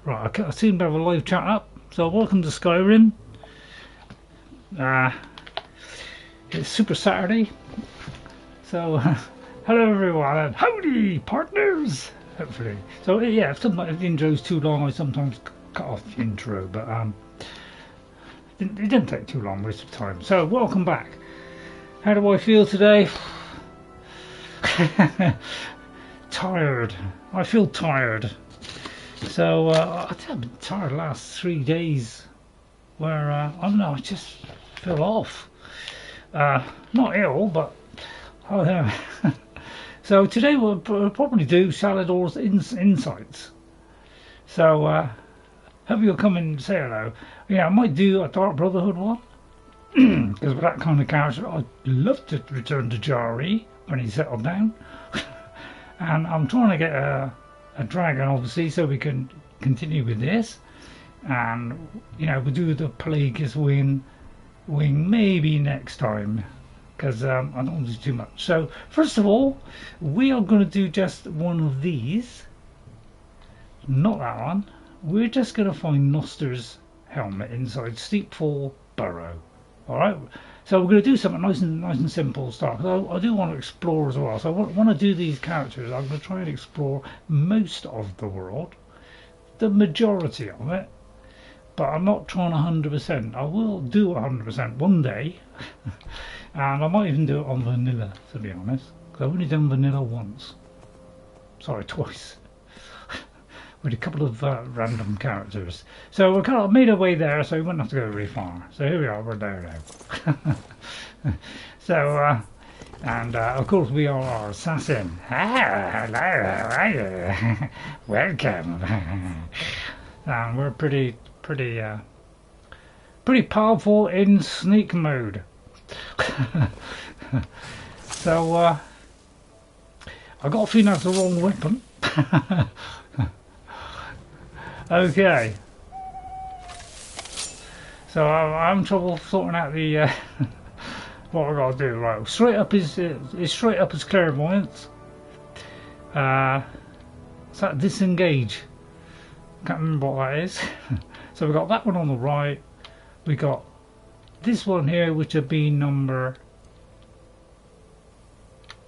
Right, I seem to have a live chat up. So welcome to Skyrim. It's Super Saturday. So hello everyone and howdy partners. Hopefully. So yeah, if the intro's too long, I sometimes cut off the intro, but it didn't take too long, waste of time. So welcome back. How do I feel today? Tired. I feel tired. So I've been tired the last 3 days where I don't know, I just feel off. Not ill, but so today we'll probably do Shalidor's insights. So hope you'll come and say hello. Yeah, I might do a Dark Brotherhood one because with that kind of character I'd love to return to Jari when he's settled down. And I'm trying to get a dragon, obviously, so we can continue with this. And you know, we'll do the Plagueis wing maybe next time, because I don't want to do too much. So first of all, we are going to do just one of these, not that one. We're just going to find Noster's helmet inside Steepfall Burrow. Alright, so we're going to do something nice and simple start, because I do want to explore as well. So I want to do these characters. I'm going to try and explore most of the world, the majority of it, but I'm not trying 100%. I will do 100% one day, and I might even do it on vanilla, to be honest, because I've only done vanilla once. Sorry, twice. With a couple of random characters. So we're kind of made our way there, so we wouldn't have to go very far. So here we are, we're there now. So, and of course we are our assassin. Hello, welcome. And we're pretty powerful in sneak mode. So, I got a feeling that's the wrong weapon. Okay, so I'm having trouble sorting out the what I got to do. Right, straight up is clairvoyance. Is that disengage? Can't remember what that is. So we got that one on the right. We got this one here, which would be number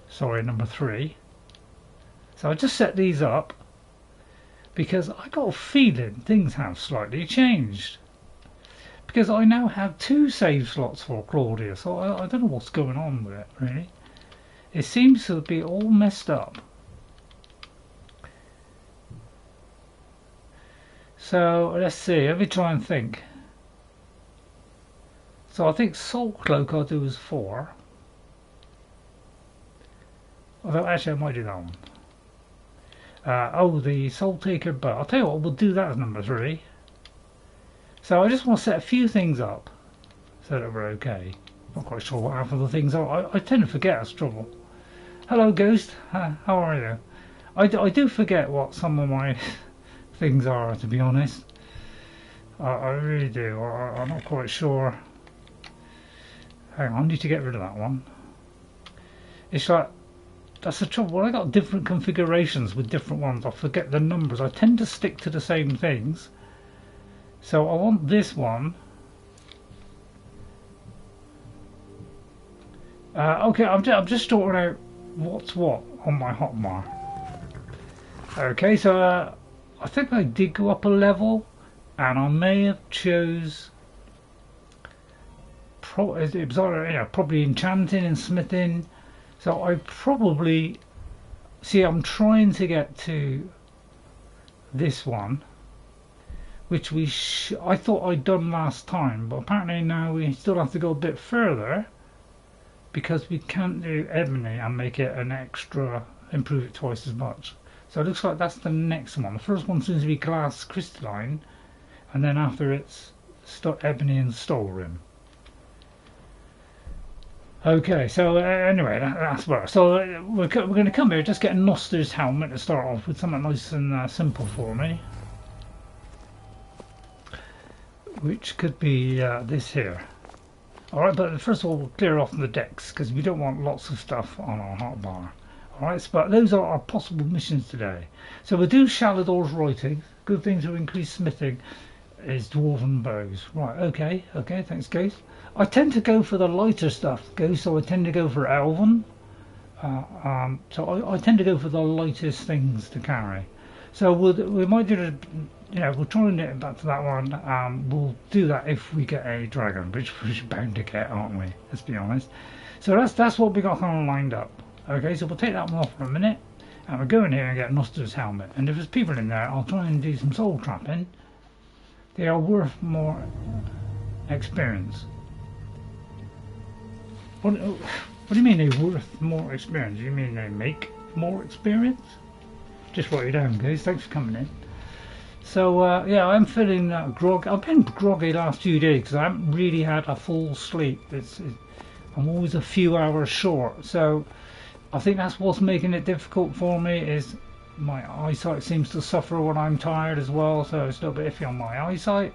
3. So I just set these up, because I got a feeling things have slightly changed, because I now have 2 save slots for Claudia, so I don't know what's going on with it really. It seems to be all messed up. So let's see, let me try and think. So I think Soul Cloak I'll do as 4, although actually I might do that one. Oh, the Soul Taker Bow. I'll tell you what, we'll do that as number 3. So I just want to set a few things up so that we're okay. Not quite sure what half of the things are. I tend to forget, that's trouble. Hello, Ghost. How are you? I do forget what some of my things are, to be honest. I really do. I'm not quite sure. Hang on, I need to get rid of that one. It's like, that's the trouble. When I got different configurations with different ones, I forget the numbers. I tend to stick to the same things. So I want this one. Okay, I'm just sorting out what's what on my hotbar. Okay, so I think I did go up a level, and I may have chose it was either, probably enchanting and smithing. So I probably see, I'm trying to get to this one, which I thought I'd done last time, but apparently now we still have to go a bit further, because we can't do ebony and make it an extra, improve it twice as much. So it looks like that's the next one. The first one seems to be glass crystalline, and then after it's ebony and stolen. Okay, so anyway, that's where. So we're going to come here, just get Noster's helmet to start off with, something nice and simple for me, which could be this here. Alright, but first of all, we'll clear off the decks, because we don't want lots of stuff on our hotbar. Alright, but those are our possible missions today. So we'll do Shalidor's writings, Good thing to increase smithing is dwarven bows. Right, okay, thanks, Ghost. I tend to go for the lighter stuff, Ghost, so I tend to go for elven. So I tend to go for the lightest things to carry. So we might do the, we'll try and get back to that one. We'll do that if we get a dragon, which we're bound to get, aren't we? Let's be honest. So that's what we got kind of lined up. Okay, so we'll take that one off for a minute, and we'll go in here and get Noster's helmet. And if there's people in there, I'll try and do some soul trapping. They are worth more experience. What do you mean they're worth more experience? You mean they make more experience? Just write it down, guys. Thanks for coming in. So yeah, I'm feeling groggy. I've been groggy last few days because I haven't really had a full sleep. I'm always a few hours short, so I think that's what's making it difficult for me. Is my eyesight seems to suffer when I'm tired as well, so it's a little bit iffy on my eyesight.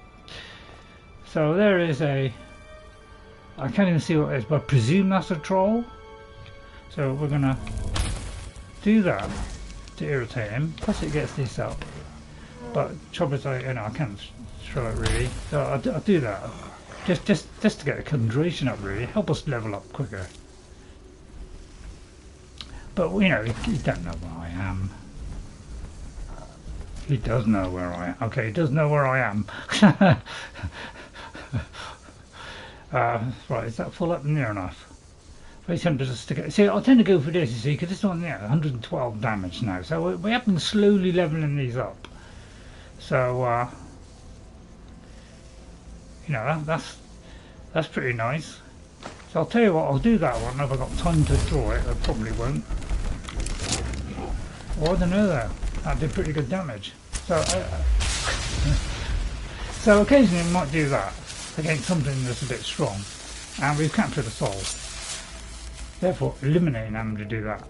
So there is I can't even see what it is, but I presume that's a troll. So we're gonna do that to irritate him. Plus it gets this up. But trouble is, I can't throw it really. So I'll do that. Just to get the concentration up really. Help us level up quicker. But you don't know where I am. He does know where I am. Okay, he does know where I am. Right, is that full up near enough? Very tempted to stick it. See, I tend to go for this, you see, because this one, 112 damage now. So we have been slowly leveling these up. So, that's pretty nice. So I'll tell you what, I'll do that one. If I've got time to draw it, I probably won't. Or I don't know though. That did pretty good damage. So, so occasionally we might do that against something that's a bit strong. And we've captured a soul. Therefore, eliminating them to do that.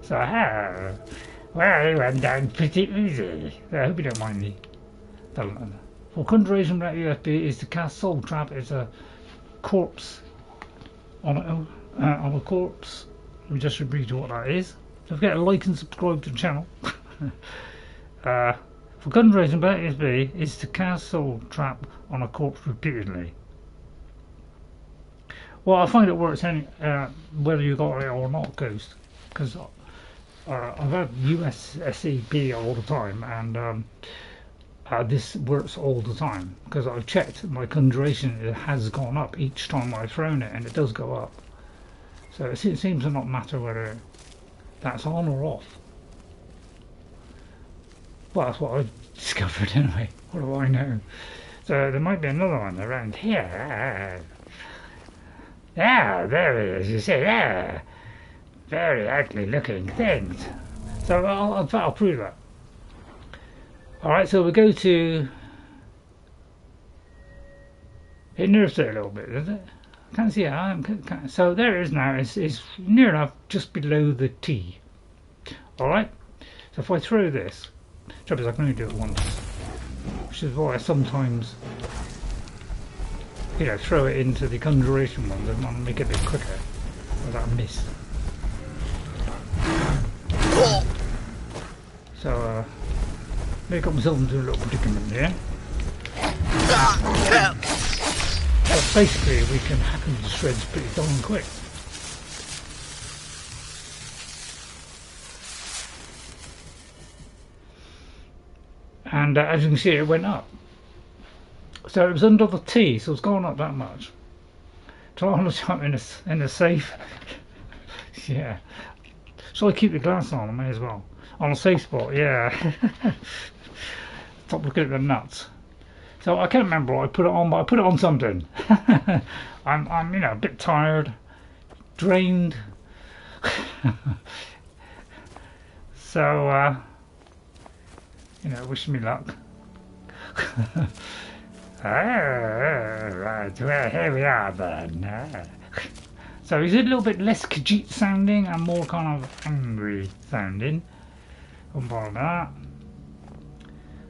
So, well, it went down pretty easy. I hope you don't mind me. For conjuration without USB is to cast soul trap. It's a corpse on a corpse. Let me just repeat what that is. Don't forget to like and subscribe to the channel. For conjuration without USB is to cast soul trap on a corpse repeatedly. Well, I find it works whether you got it or not, Ghost, because I've had USSEP all the time, and this works all the time because I've checked my conjuration. It has gone up each time I've thrown it, and it does go up. So it seems to not matter whether that's on or off. Well, that's what I've discovered anyway. What do I know? So there might be another one around here. Yeah, there it is. You see, yeah, very ugly looking things. So I'll prove that. Alright, so we go to... It nerfs it a little bit, does it? I can't see it. So there it is now. It's near enough just below the T. Alright? So if I throw this, trouble is I can only do it once. Which is why I sometimes, throw it into the conjuration one. I want to make it a bit quicker. Without a miss. So, I got myself into a little predicament here. But basically, we can hack them to shreds pretty darn quick. And as you can see, it went up. So it was under the T, so it's gone up that much. Try to jump in a safe. Yeah. Shall I keep the glass on? I may as well. On a safe spot, yeah. Stop looking at the nuts. So I can't remember what I put it on, but I put it on something. I'm a bit tired, drained. So wish me luck. Right, well, here we are then. So he's a little bit less Khajiit sounding and more kind of angry sounding. Wouldn't bother with that.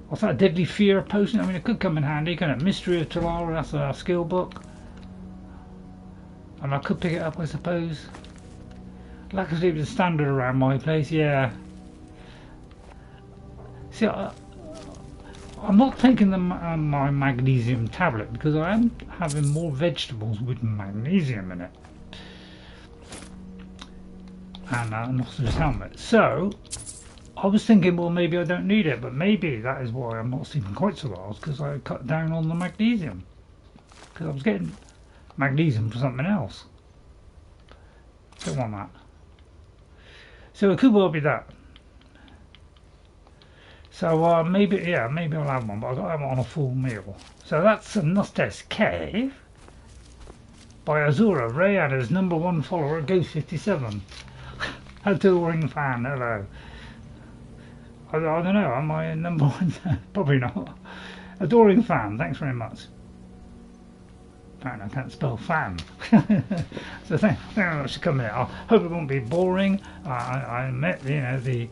What's that, Deadly Fear potion? I mean, it could come in handy, couldn't it? Mystery of Talara, that's a skill book. And I could pick it up, I suppose. Lack of sleep is standard around my place, yeah. See, I'm not taking my magnesium tablet because I am having more vegetables with magnesium in it. And Noster's helmet. So, I was thinking, well, maybe I don't need it, but maybe that is why I'm not sleeping quite so well, because I cut down on the magnesium. Because I was getting magnesium for something else. Don't want that. So it could well be that. So maybe, yeah, maybe I'll have one, but I've got to have it on a full meal. So that's Noster's Cave by Azura, Rayana's #1 follower, Ghost57. Adoring fan, hello. I don't know, am I #1? Probably not. Adoring fan, thanks very much. I can't spell fan. So thank you very much for coming in. I hope it won't be boring. I admit, you know, the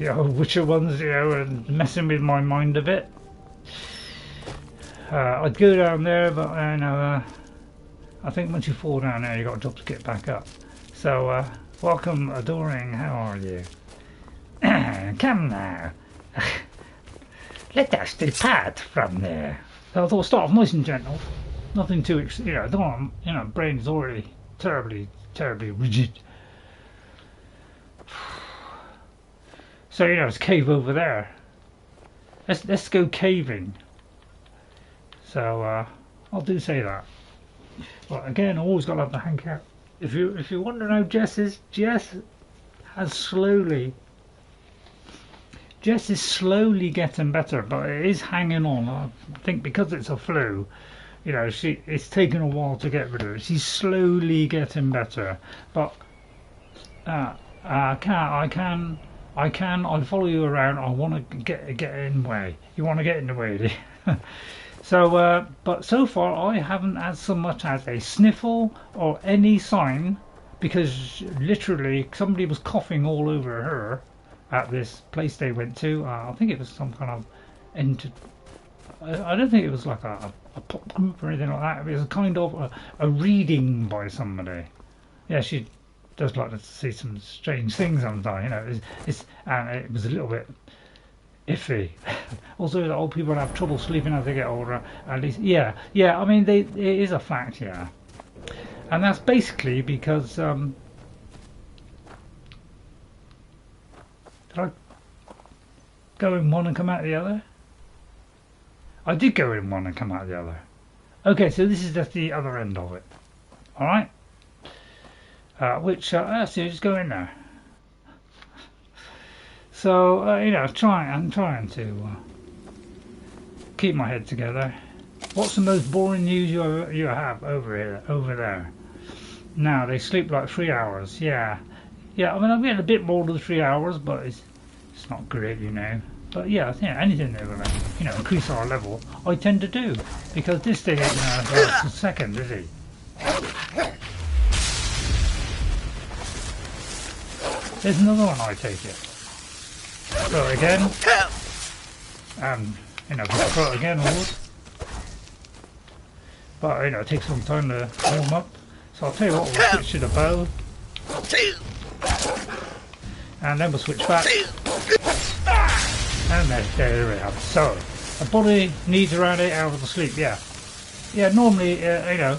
old Witcher ones, you know, and messing with my mind a bit. I'd go down there, but you know, I think once you fall down there, you've got a job to get back up. So, welcome, Adoring, how are you? Come now. Let us depart from there. So I thought, start off nice and gentle. Nothing too, you know, I don't want, you know, brain's already terribly rigid. So, you know, it's a cave over there. Let's go caving. So, I'll do say that. But again, I always got to have the hank out. If you're wondering how Jess is, Jess is slowly getting better, but it is hanging on. I think because it's a flu, you know, it's taken a while to get rid of it. She's slowly getting better, but I follow you around. I want to get in the way. You want to get in the way, do you? So, but so far I haven't had so much as a sniffle or any sign, because literally somebody was coughing all over her at this place they went to. I think it was some kind of I don't think it was like a pop group or anything like that. It was kind of a reading by somebody. Yeah, she does like to see some strange things sometimes, you know. And it was a little bit iffy. Also, the old people have trouble sleeping as they get older. At least, yeah. I mean, it is a fact, yeah. And that's basically because did I go in one and come out the other? I did go in one and come out the other. Okay, so this is just the other end of it. All right. So just go in there. So you know, I'm trying to keep my head together. What's the most boring news you have over there? Now they sleep like 3 hours. Yeah. I mean, I'm getting a bit more than 3 hours, but it's not great, you know. But yeah, I think anything that will, you know, increase our level, I tend to do, because this thing ain't gonna last a second, is he? There's another one, I take it. Throw it again. And, you know, throw it again, always. But, you know, it takes some time to warm up. So I'll tell you what, we'll switch to the bow. And then we'll switch back. And there we have it. So, a body needs around 8 hours of sleep, yeah. Yeah, normally, you know,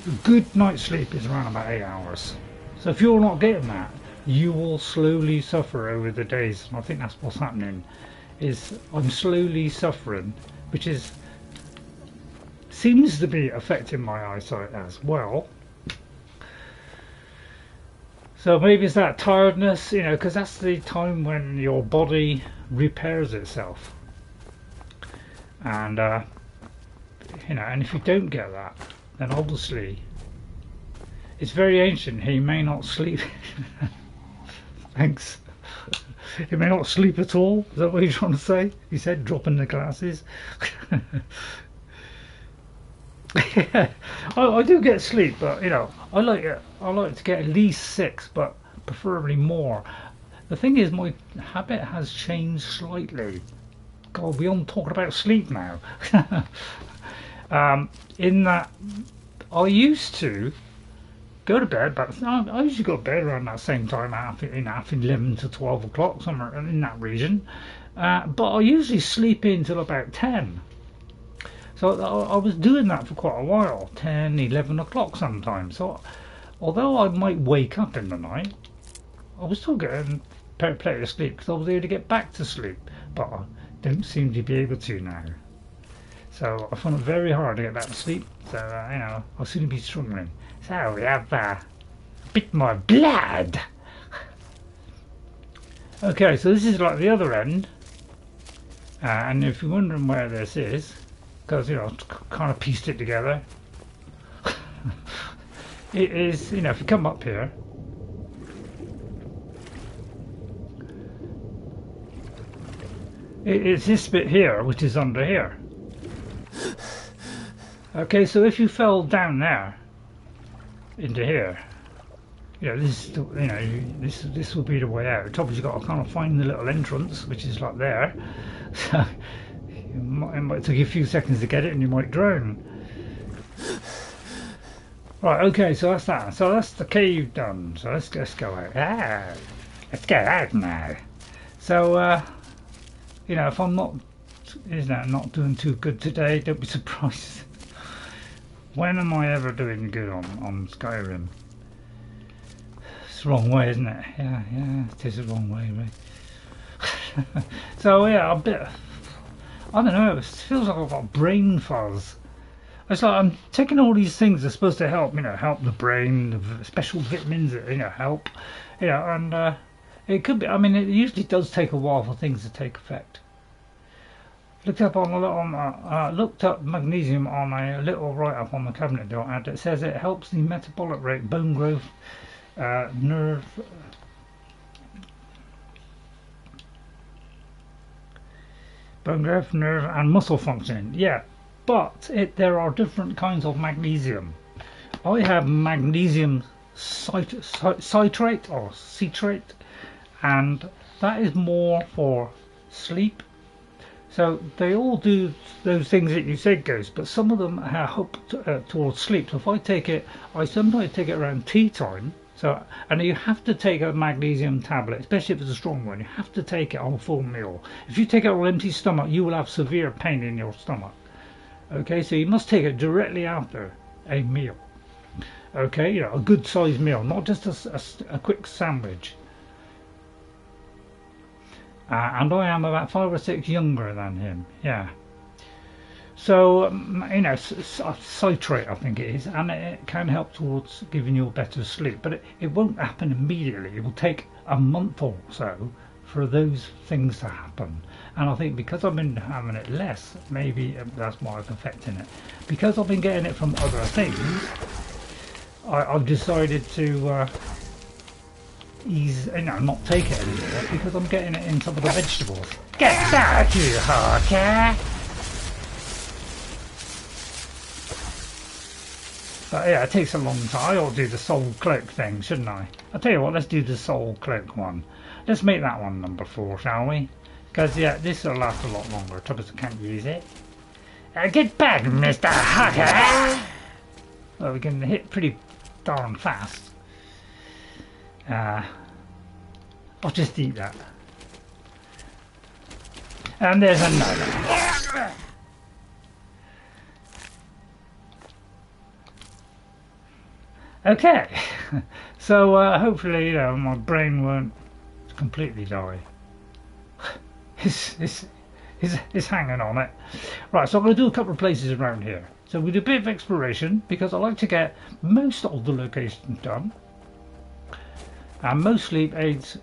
a good night's sleep is around about 8 hours. So if you're not getting that, you will slowly suffer over the days. And I think that's what's happening, is I'm slowly suffering, which seems to be affecting my eyesight as well. So maybe it's that tiredness, you know, because that's the time when your body repairs itself. And, you know, and if you don't get that, then obviously it's very ancient. He may not sleep. Thanks. He may not sleep at all. Is that what you're trying to say? He said, dropping the glasses. I do get sleep, but you know, I like to get at least 6, but preferably more. The thing is, my habit has changed slightly. God, we're on talking about sleep now. In that I used to go to bed, but I usually go to bed around that same time, half 11 to 12 o'clock, somewhere in that region. But I usually sleep in till about 10. So I was doing that for quite a while, 10, 11 o'clock sometimes. So although I might wake up in the night, I was still getting plenty of sleep because I was able to get back to sleep. But I don't seem to be able to now. So I find it very hard to get back to sleep. So, you know, I'll soon be struggling. So we have a bit more blood. Okay, so this is like the other end. And if you're wondering where this is, because, you know, I've kind of pieced it together. It is, you know, if you come up here, it's this bit here, which is under here. Okay, so if you fell down there into here, you know, this will be the way out. Top you've got to kind of find the little entrance, which is like there. So it might take you a few seconds to get it, and you might drown. Right, okay, so that's that. So that's the cave done. So let's go out. Let's get out now. So you know, if I'm not doing too good today, don't be surprised. When am I ever doing good on Skyrim? It's the wrong way, isn't it? Yeah, it is the wrong way, right? So yeah, I don't know, it feels like I've got brain fuzz. It's like I'm taking all these things that are supposed to help, you know, help the brain, the special vitamins that, you know, help, you know, and it could be, I mean, it usually does take a while for things to take effect. Looked up looked up magnesium on a little write-up on the cabinet door, and it says it helps the metabolic rate, bone growth, nerve and muscle function. Yeah, but there are different kinds of magnesium. I have magnesium citrate or citrate, and that is more for sleep. So they all do those things that you said, Ghost, but some of them help towards sleep. So if I take it, I sometimes take it around tea time. So, and you have to take a magnesium tablet, especially if it's a strong one. You have to take it on a full meal. If you take it on an empty stomach, you will have severe pain in your stomach. Okay, so you must take it directly after a meal. Okay, you know, a good sized meal, not just a quick sandwich. And I am about 5 or 6 younger than him, yeah. So, you know, citrate I think it is, and it can help towards giving you a better sleep, but it won't happen immediately. It will take a month or so for those things to happen. And I think because I've been having it less, maybe that's why it's affecting it. Because I've been getting it from other things, I've decided to not take it anymore, because I'm getting it in some of the vegetables. Get that, you hawker! But yeah, it takes a long time. I ought to do the soul cloak thing, shouldn't I? I'll tell you what, let's do the soul cloak one. Let's make that one number 4, shall we? Because yeah, this will last a lot longer. Trouble is I can't use it. Get back, Mr. Hawker! Well, we can hit pretty darn fast. I'll just eat that. And there's another. Okay, so hopefully, you know, my brain won't completely die. It's hanging on it. Right, so I'm going to do a couple of places around here. So we do a bit of exploration, because I like to get most of the locations done. And most sleep aids,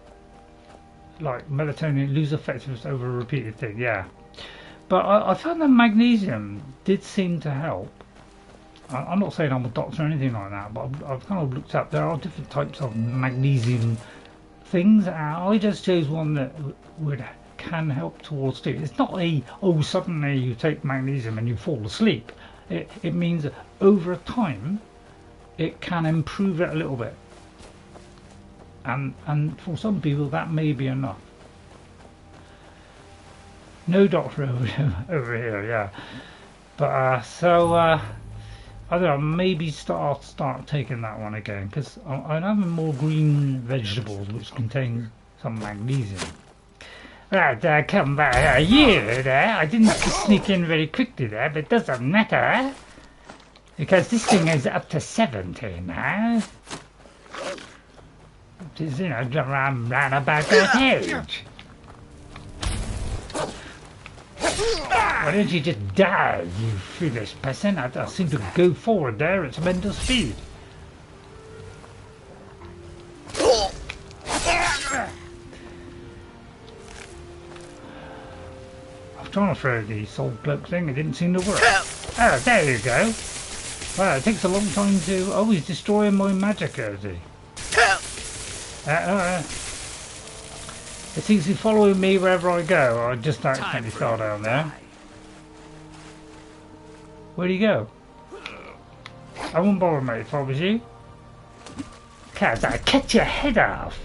like melatonin, lose effectiveness over a repeated thing, yeah. But I found that magnesium did seem to help. I'm not saying I'm a doctor or anything like that, but I've kind of looked up. There are different types of magnesium things, and I just chose one that can help towards sleep. It's not suddenly you take magnesium and you fall asleep. It means that over time it can improve it a little bit. And for some people that may be enough. No doctor over here, yeah. But I don't know, maybe start taking that one again, because I'm having more green vegetables which contain some magnesium. Right, come back. You there. I didn't sneak in very quickly there, but it doesn't matter. Because this thing is up to 70 now. It is, you know, round about that age. Why don't you just die, you foolish person? I seem to go forward there at tremendous speed. I'm trying to throw the soul cloak thing, it didn't seem to work. Oh, there you go. Well, it takes a long time to... Oh, he's destroying my magic, is he? It seems to be following me wherever I go. I just accidentally fell down there. Where'd he go? I wouldn't bother, mate, if I was you. Cause I'll cut your head off.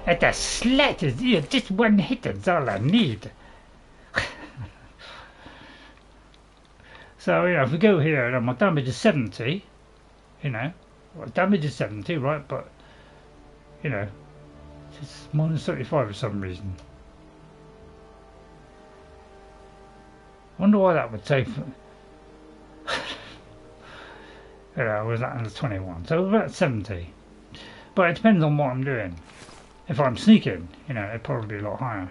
At the slightest, just one hit is all I need. So, you know, if we go here, and my damage is 70, you know, well, damage is 70, right, but, you know, it's minus 35 for some reason. Wonder why that would take, you know, was that under 21, so about 70. But it depends on what I'm doing. If I'm sneaking, you know, it'd probably be a lot higher.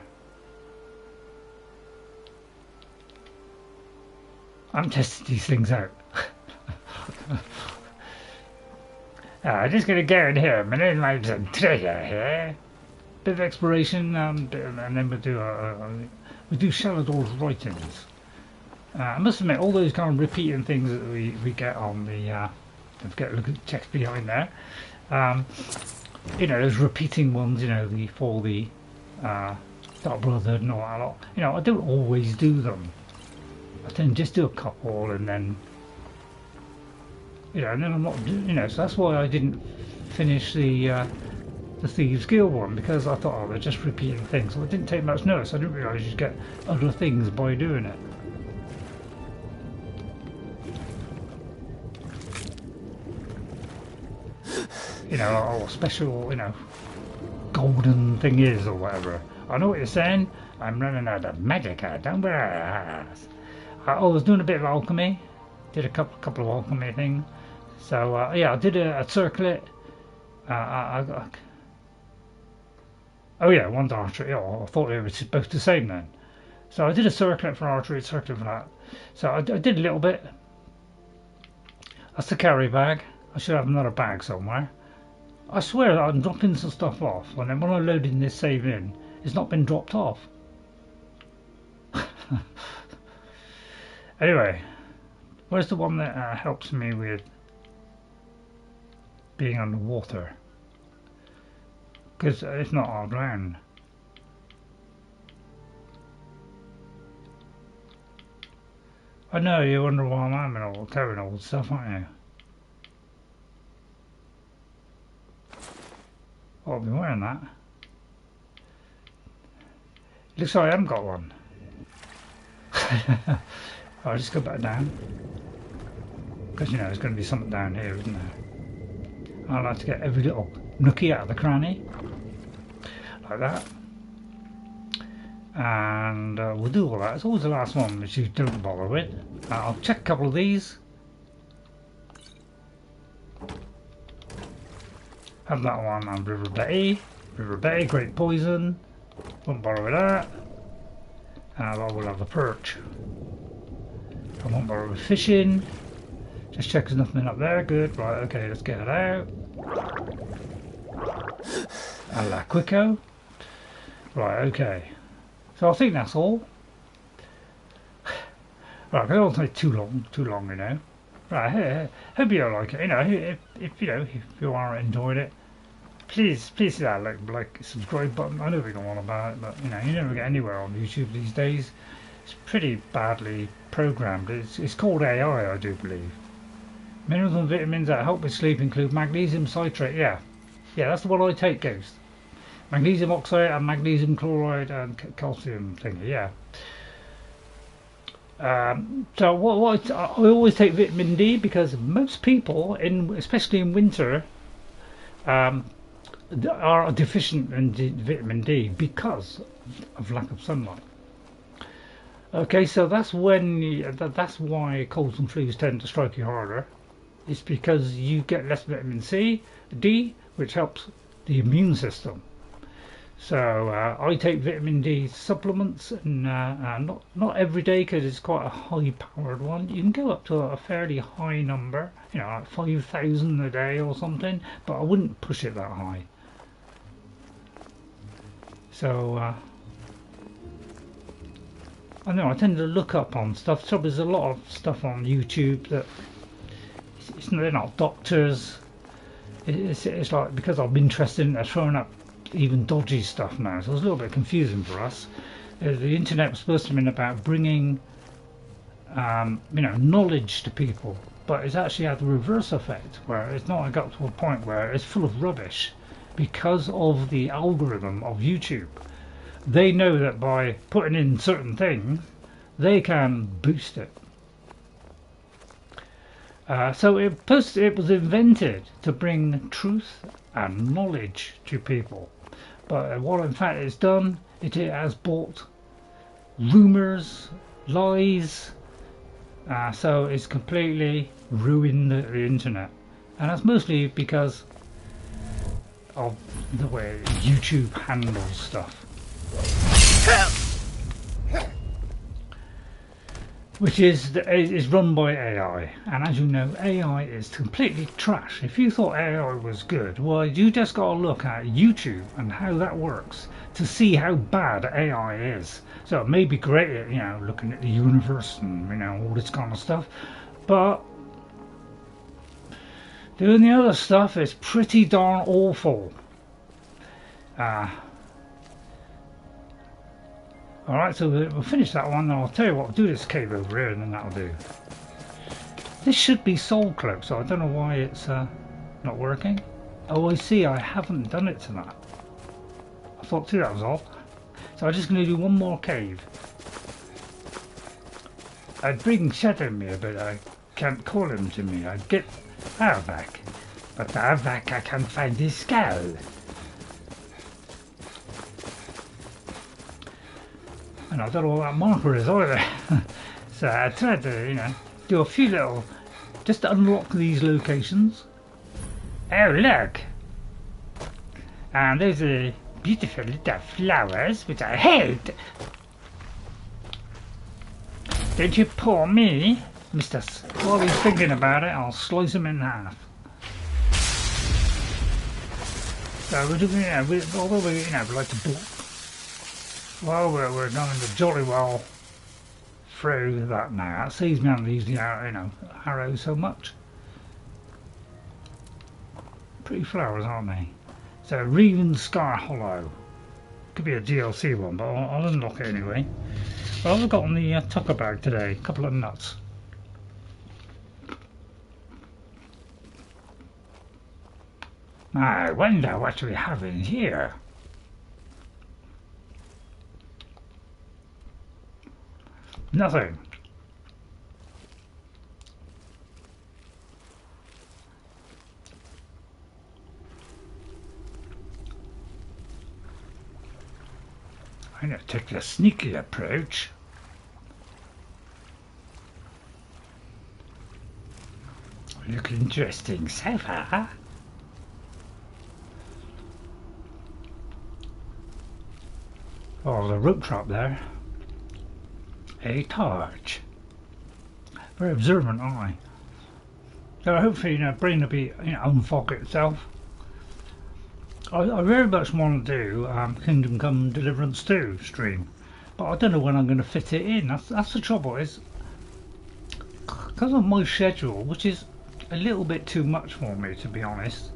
I'm testing these things out. I'm just going to go in here. My name is some treasure here. Bit of exploration, and then we'll do Shalidor's writings. I must admit, all those kind of repeating things that we get on the don't forget to look at the text behind there. You know, those repeating ones. You know, for the Dark Brotherhood and all that lot. You know, I don't always do them. I tend to just do a couple and then, you know, and then I'm not, you know, so that's why I didn't finish the Thieves Guild one, because I thought, oh, they're just repeating things. So I didn't take much notice. I didn't realise you'd get other things by doing it. You know, like, oh, special, you know, golden thing is or whatever. I know what you're saying. I'm running out of magic. Don't worry. I was doing a bit of alchemy, did a couple of alchemy things. So yeah, I did a circlet. Oh yeah, one's archery. Oh, I thought they were both the same then. So I did a circlet for archery, a circlet for that. So I did a little bit. That's the carry bag. I should have another bag somewhere. I swear I'm dropping some stuff off, and then when I load in this save in, it's not been dropped off. Anyway, where's the one that helps me with being underwater? Because if not, I'll drown. I know, you wonder why I'm having all carrying all the stuff, aren't you? Oh, I'll be wearing that. Looks like I haven't got one. I'll just go back down, because you know there's going to be something down here, isn't there? I like to get every little nookie out of the cranny, like that, and we'll do all that. It's always the last one which you don't bother with. I'll check a couple of these. Have that one and River Betty, great poison. Won't bother with that. And I will have the perch. I won't bother with fishing. Just check there's nothing up there. Good. Right, okay, let's get it out. A la Quico. Right, okay. So I think that's all. Right, I don't take too long, you know. Right, hope you like it. You know, if you know, if you are enjoying it, please hit that like subscribe button. I know we don't want about it, but you know, you never get anywhere on YouTube these days. It's pretty badly programmed. It's called AI, I do believe. Minerals and vitamins that help with sleep include magnesium citrate. Yeah, that's the one I take, Ghost. Magnesium oxide and magnesium chloride and calcium thingy. Yeah. So I always take vitamin D because most people, especially in winter, are deficient in vitamin D because of lack of sunlight. Okay, so that's that's why colds and flus tend to strike you harder. It's because you get less vitamin D, which helps the immune system. So I take vitamin D supplements, and not every day because it's quite a high-powered one. You can go up to a fairly high number, like 5,000 a day or something, but I wouldn't push it that high. So I know I tend to look up on stuff. So there's a lot of stuff on YouTube that they're not doctors. It's like, because I'm interested in, they're throwing up even dodgy stuff now, so it's a little bit confusing for us. The internet was supposed to be about bringing knowledge to people, but it's actually had the reverse effect, where it's not got to a point where it's full of rubbish because of the algorithm of YouTube. They know that by putting in certain things they can boost it. So it was invented to bring truth and knowledge to people, but what in fact it's done, it has brought rumours, lies, so it's completely ruined the internet, and that's mostly because of the way YouTube handles stuff, which is run by AI, and as you know, AI is completely trash. If you thought AI was good, well, you just got to look at YouTube and how that works to see how bad AI is. So it may be great at, looking at the universe and all this kind of stuff, but doing the other stuff is pretty darn awful. Alright, so we'll finish that one, and I'll tell you what, we'll do this cave over here, and then that'll do. This should be Soul Cloak, so I don't know why it's not working. Oh, I see, I haven't done it tonight. I thought too that was all. So I'm just going to do one more cave. I'd bring Shadow me, but I can't call him to me. I'd get Arvak, but Arvak I can't find his skull. And I don't know what that marker is either. So I tried to, do a few little, just to unlock these locations. Oh look! And there's a beautiful little flowers, which I hate. Don't you pour me, Mr. While he's thinking about it, I'll slice him in half. So we're doing, although we, we like to block. Well, we're going to jolly well through that now. That saves me having to use the arrows so much. Pretty flowers, aren't they? So Ravenscar Hollow. Could be a DLC one, but I'll unlock it anyway. Well, I've got on the tucker bag today, a couple of nuts. I wonder what we have in here. Nothing. I'm going to take the sneaky approach. Look interesting so far. Oh, there's a rope trap there. A torch. Very observant, aren't I? So hopefully, brain will be, unfog itself. I very much want to do Kingdom Come Deliverance 2 stream, but I don't know when I'm going to fit it in. That's the trouble, is because of my schedule, which is a little bit too much for me, to be honest.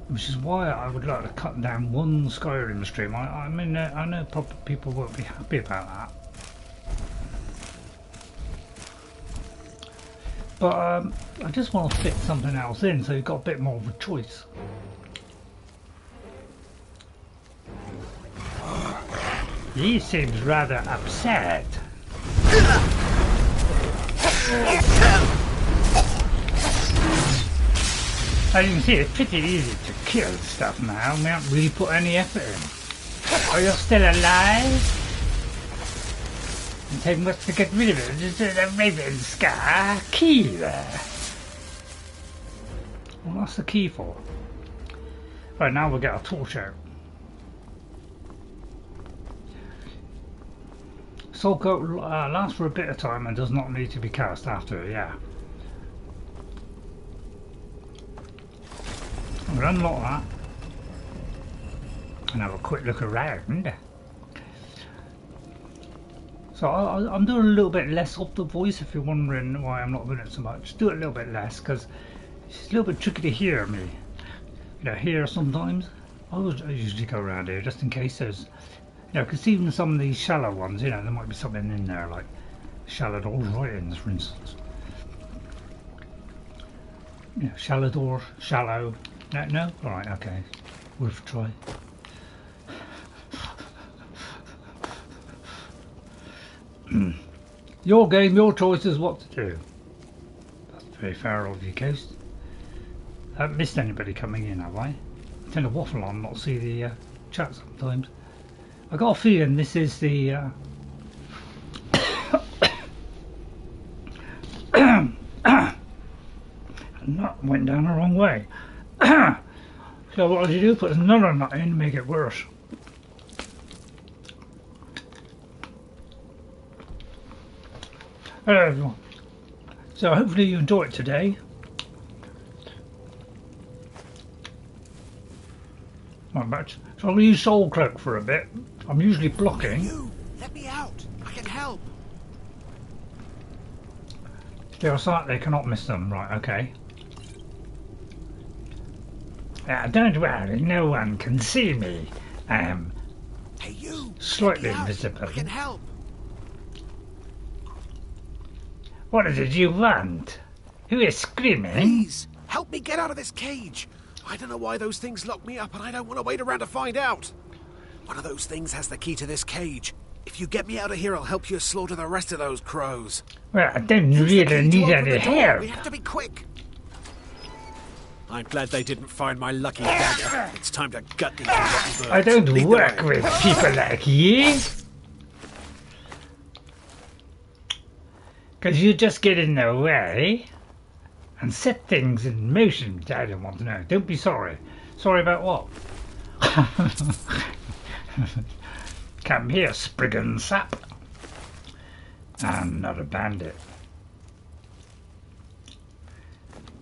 Which is why I would like to cut down one Skyrim stream. I mean, I know probably people won't be happy about that. But I just want to fit something else in, so you've got a bit more of a choice. He seems rather upset. As you can see, it's pretty easy to kill stuff now. We haven't really put any effort in. Are you still alive? It take much to get rid of it. Just a Ravenscar key there. Well, what's the key for? Right, now we'll get our torch out. Soul Coat lasts for a bit of time and does not need to be cast after, yeah. We'll unlock that and have a quick look around. So I'm doing a little bit less of the voice if you're wondering why I'm not doing it so much. Do it a little bit less because it's a little bit tricky to hear me. You know, here sometimes. I usually go around here just in case there's, you know, because even some of these shallow ones, you know, there might be something in there like Shalidor's writings, for instance. You know, Shalidor, shallow. No? Alright, okay. Worth a try. Your game, your choice is what to do. That's very fair of you, Coast. I haven't missed anybody coming in, have I? I tend to waffle on, not see the chat sometimes. I got a feeling this is the nut went down the wrong way. So what did you do? Put another nut in to make it worse. Hello everyone. So hopefully you enjoyed it today. Not much. So I'm going to use Soul Cloak for a bit. I'm usually blocking. You, let me out. I can help. They are sight, they cannot miss them. Right, okay. Don't worry, no one can see me. I am slightly invisible. I can help. What is it you want? Who is screaming? Please, help me get out of this cage. I don't know why those things locked me up and I don't want to wait around to find out. One of those things has the key to this cage. If you get me out of here, I'll help you slaughter the rest of those crows. Well, I don't really need any help. We have to be quick. I'm glad they didn't find my lucky dagger. It's time to gut these rotten birds. I don't work with people like you. Because you just get in their way and set things in motion which I don't want to know. Don't be sorry. Sorry about what? Come here, Spriggan Sap. I'm not a bandit.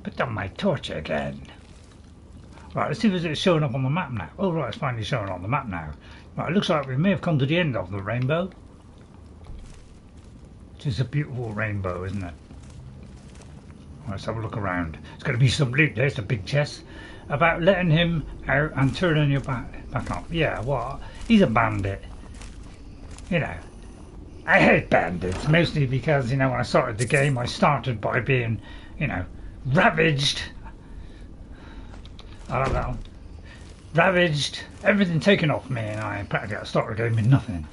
Put on my torch again. Right, let's see if it's showing up on the map now. Oh right, it's finally showing on the map now. Right, it looks like we may have come to the end of the rainbow. Which is a beautiful rainbow, isn't it? Right, let's have a look around. It's going to be some loot. There's a big chest. About letting him out and turning your back up. Yeah, well, he's a bandit. You know, I hate bandits, mostly because, you know, when I started the game, I started by being, you know, ravaged. I don't know. Ravaged, everything taken off me, and I practically started the game with nothing.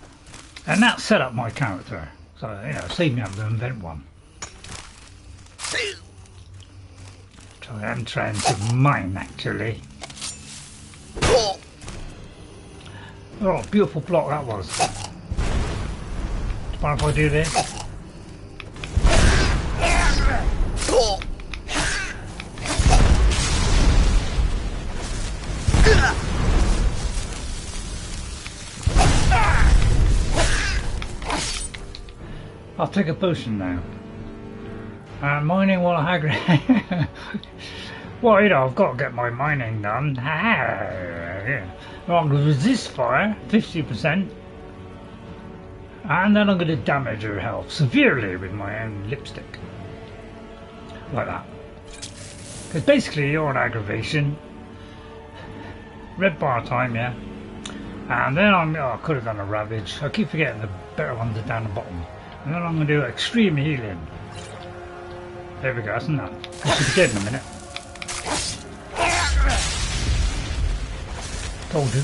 And that set up my character. So, you know, saved me having to invent one. So I'm trying to mine, actually. Oh, beautiful block that was. Mind if I do this? I'll take a potion now. Mining while I haggle. Well, you know, I've got to get my mining done. Yeah. I'm going to resist fire, 50%. And then I'm going to damage her health severely with my own lipstick. Like that. Because basically you're an aggravation. Red bar time, yeah. And then I could have done a ravage. I keep forgetting the better ones are down the bottom. And then I'm going to do extreme healing. There we go, that's enough. I should be dead in a minute. Told you.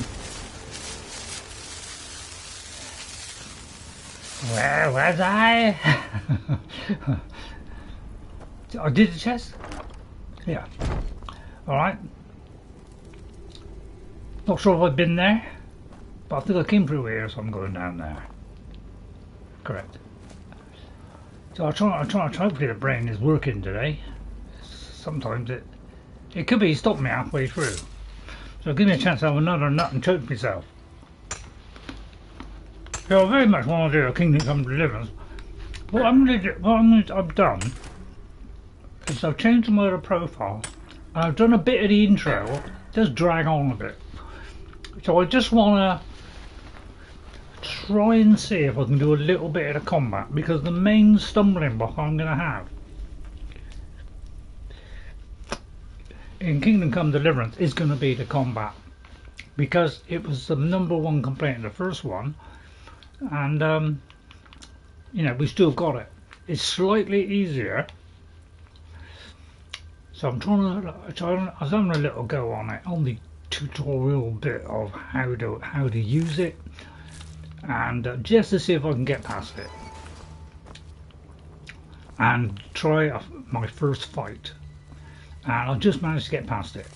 Where was I? I did the chest? Yeah. Alright. Not sure if I've been there, but I think I came through here, so I'm going down there. Correct. So I try to hopefully the brain is working today. Sometimes it could be stopped me halfway through. So give me a chance to have another nut and choke myself. So I very much want to do a Kingdom Come Deliverance. I've done is I've changed my other profile. I've done a bit of the intro. It does drag on a bit. So I just want to try and see if I can do a little bit of the combat, because the main stumbling block I'm going to have in Kingdom Come Deliverance is going to be the combat, because it was the #1 complaint in the first one, and you know, we still got it. It's slightly easier, so I'm I was having a little go on it, on the tutorial bit of how to use it, and just to see if I can get past it and try my first fight. And I just managed to get past it,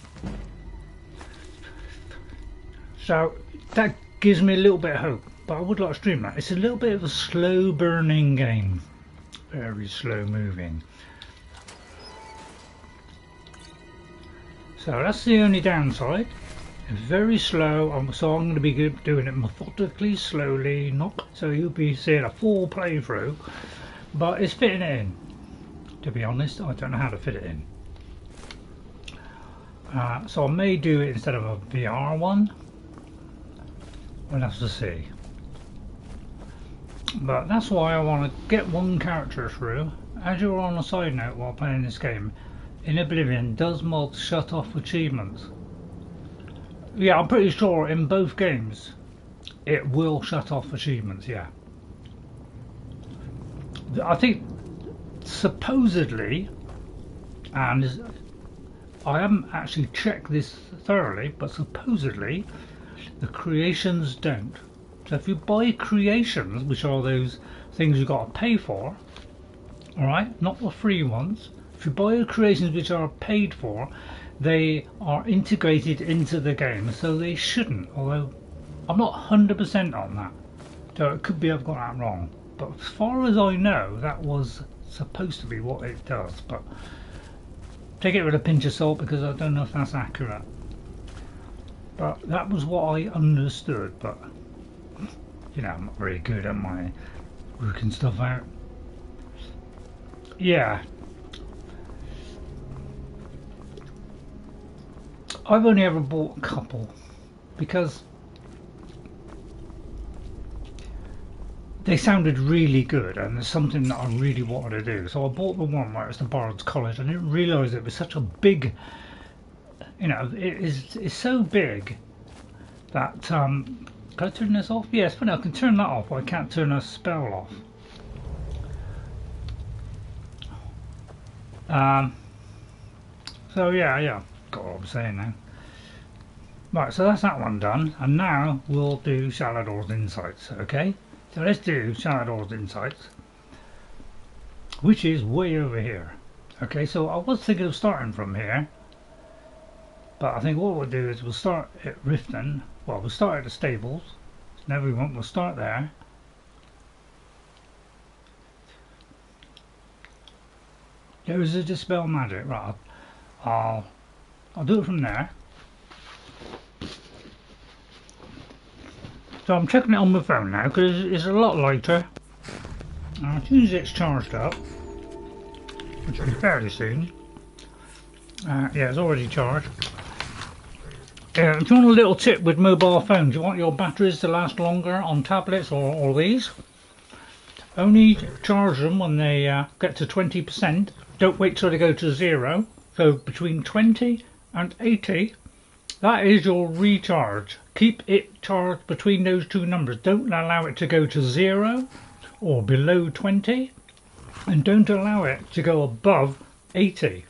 so that gives me a little bit of hope. But I would like to stream that. It's a little bit of a slow burning game, very slow moving, so that's the only downside. It's very slow, so I'm going to be doing it methodically, slowly, not so you'll be seeing a full playthrough, but it's fitting it in. To be honest, I don't know how to fit it in. So I may do it instead of a VR one. We'll have to see. But that's why I want to get one character through. As you're on a side note while playing this game, in Oblivion, does mod shut off achievements? Yeah, I'm pretty sure in both games it will shut off achievements, yeah. I think supposedly, and I haven't actually checked this thoroughly, but supposedly the creations don't. So if you buy creations, which are those things you've got to pay for, alright, not the free ones, if you buy creations which are paid for, they are integrated into the game, so they shouldn't, although I'm not 100% on that, so it could be I've got that wrong, but as far as I know that was supposed to be what it does, but take it with a pinch of salt because I don't know if that's accurate, but that was what I understood. But you know, I'm not very good at my working stuff out. Yeah, I've only ever bought a couple because they sounded really good and there's something that I really wanted to do. So I bought the one where it's the Bard's College. I didn't realise it was such a big, you know, it's so big that, can I turn this off? Yes, funny, I can turn that off, but I can't turn a spell off. So yeah, got what I'm saying now. Right, so that's that one done, and now we'll do Shalidor's Insights, okay? So let's do Shalidor's Insights, which is way over here. Okay, so I was thinking of starting from here, but I think what we'll do is we'll start at Riften. Well, we'll start at the stables. So everyone, we'll start there. There is a Dispel Magic, right? I'll do it from there. So I'm checking it on my phone now because it's a lot lighter. As soon as it's charged up, which will be fairly soon. Yeah, it's already charged. If you want a little tip with mobile phones, you want your batteries to last longer on tablets or these, only charge them when they get to 20%. Don't wait till they go to 0. So between 20 and 80, that is your recharge. Keep it charged between those two numbers. Don't allow it to go to 0 or below 20, and don't allow it to go above 80.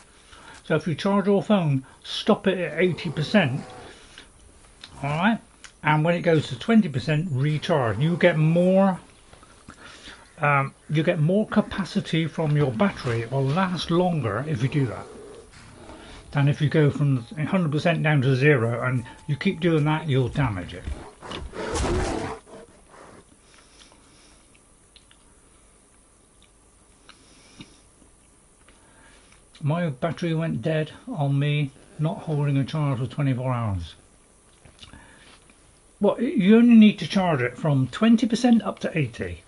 So if you charge your phone, stop it at 80%. Alright, and when it goes to 20%, recharge. You get more you get more capacity from your battery. It will last longer if you do that than if you go from 100% down to 0, and you keep doing that, you'll damage it. My battery went dead on me not holding a charge for 24 hours. Well, you only need to charge it from 20% up to 80.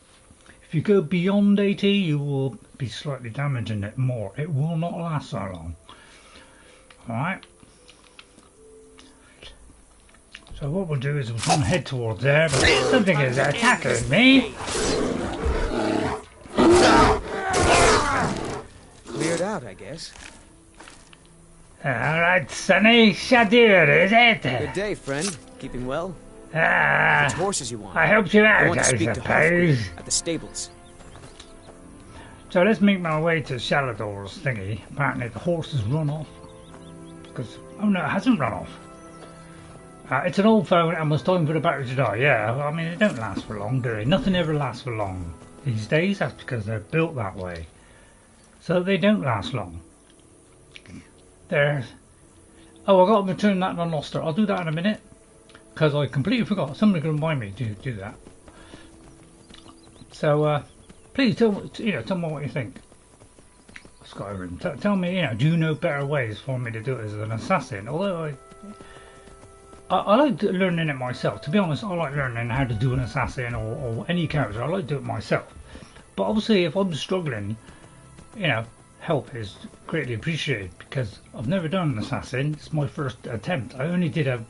If you go beyond 80, you will be slightly damaging it more. It will not last so long. Alright. So what we'll do is we'll come head towards there, but something is attacking me. Cleared out, I guess. Alright, Sonny. Shalidor, is it? Good day, friend. Keeping well? Which horses you want? I helped you out, I want to speak to suppose. at the stables. So let's make my way to Shalidor's thingy. Apparently the horse has run off. Because, oh no, it hasn't run off. It's an old phone and was time for the battery to die. Yeah, I mean, they don't last for long, do they? Nothing ever lasts for long these days. That's because they're built that way. So they don't last long. There's... Oh, I got to return that to Noster. I'll do that in a minute. Because I completely forgot. Somebody can remind me to do that. So, please tell me what you think. Skyrim. Tell me, do you know better ways for me to do it as an assassin? Although I like learning it myself. To be honest, I like learning how to do an assassin or any character. I like to do it myself. But obviously, if I'm struggling, help is greatly appreciated because I've never done an assassin. It's my first attempt. I only did a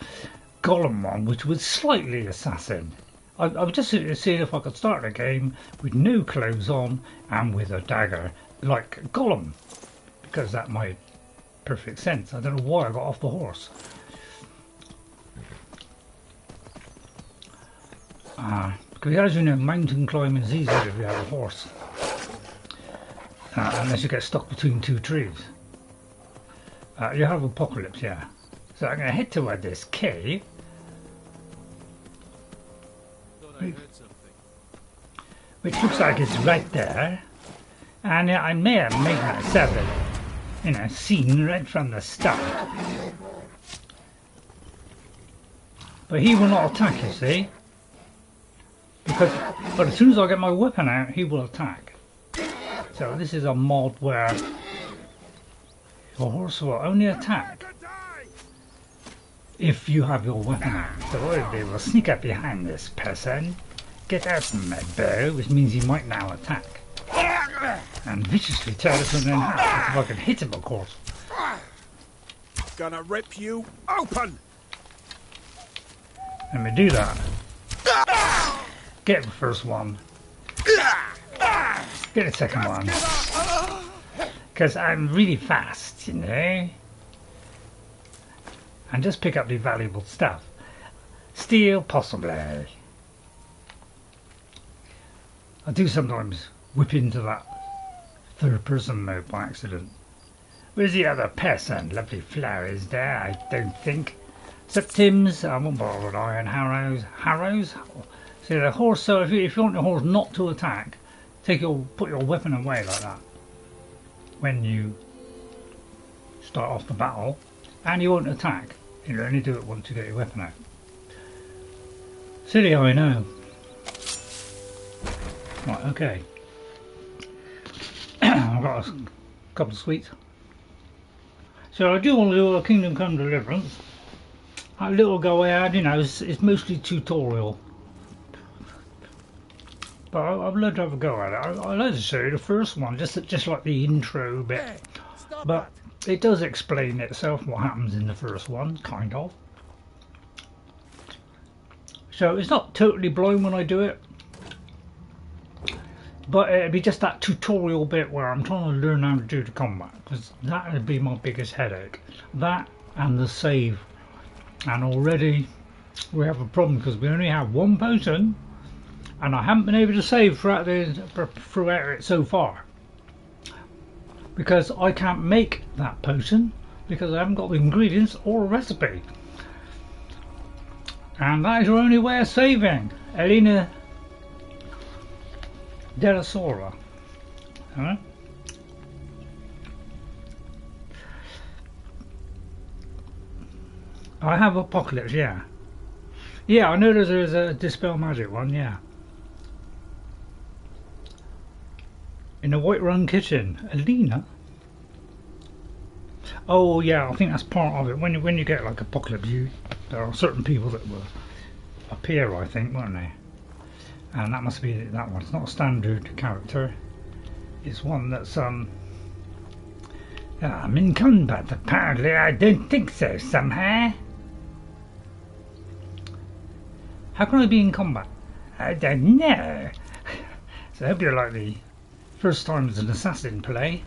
Gollum one, which was slightly assassin. I was just seeing if I could start a game with no clothes on and with a dagger, like Gollum, because that made perfect sense. I don't know why I got off the horse. Because as you know, mountain climbing is easier if you have a horse, unless you get stuck between two trees. You have apocalypse, yeah. So I'm going to head toward this cave. Which looks like it's right there. And I may have made myself a scene right from the start. But he will not attack, you see. But as soon as I get my weapon out, he will attack. So this is a mod where your horse will only attack if you have your weapon out. So what they will sneak up behind this person, get out from my bow, which means he might now attack, and viciously tear this one in half, if I can hit him, of course. Gonna rip you open! Let me do that. Get the first one. Get the second one. Because I'm really fast, and just pick up the valuable stuff. Steel, possibly. I do sometimes whip into that third person mode by accident. Where's the other person? Lovely flowers there, I don't think. Septims, I won't bother with iron harrows. Harrows? See the horse, so if you want the horse not to attack, put your weapon away like that when you start off the battle, and you won't attack. You'll only do it once you get your weapon out. Silly, I know. Right, okay. I've got a couple of sweets. So I do want to do a Kingdom Come Deliverance. That little go I had, it's mostly tutorial. But I'd love to have a go at it. I like to show you the first one, just like the intro bit. But it does explain itself what happens in the first one, kind of. So it's not totally blind when I do it. But it'd be just that tutorial bit where I'm trying to learn how to do the combat. Because that would be my biggest headache. That and the save. And already we have a problem because we only have one potion. And I haven't been able to save throughout it so far. Because I can't make that potion. Because I haven't got the ingredients or a recipe. And that is your only way of saving. Elena Delasora. Huh? I have Apocalypse, yeah. Yeah, I know there's a Dispel Magic one, yeah. In the Whiterun kitchen. Alina? Oh yeah, I think that's part of it. When you get like Apocalypse, there are certain people that will appear, I think, won't they? And that must be that one. It's not a standard character. It's one that's I'm in combat. Apparently, I don't think so. Somehow. How can I be in combat? I don't know. So I hope you're like the first time as an assassin play.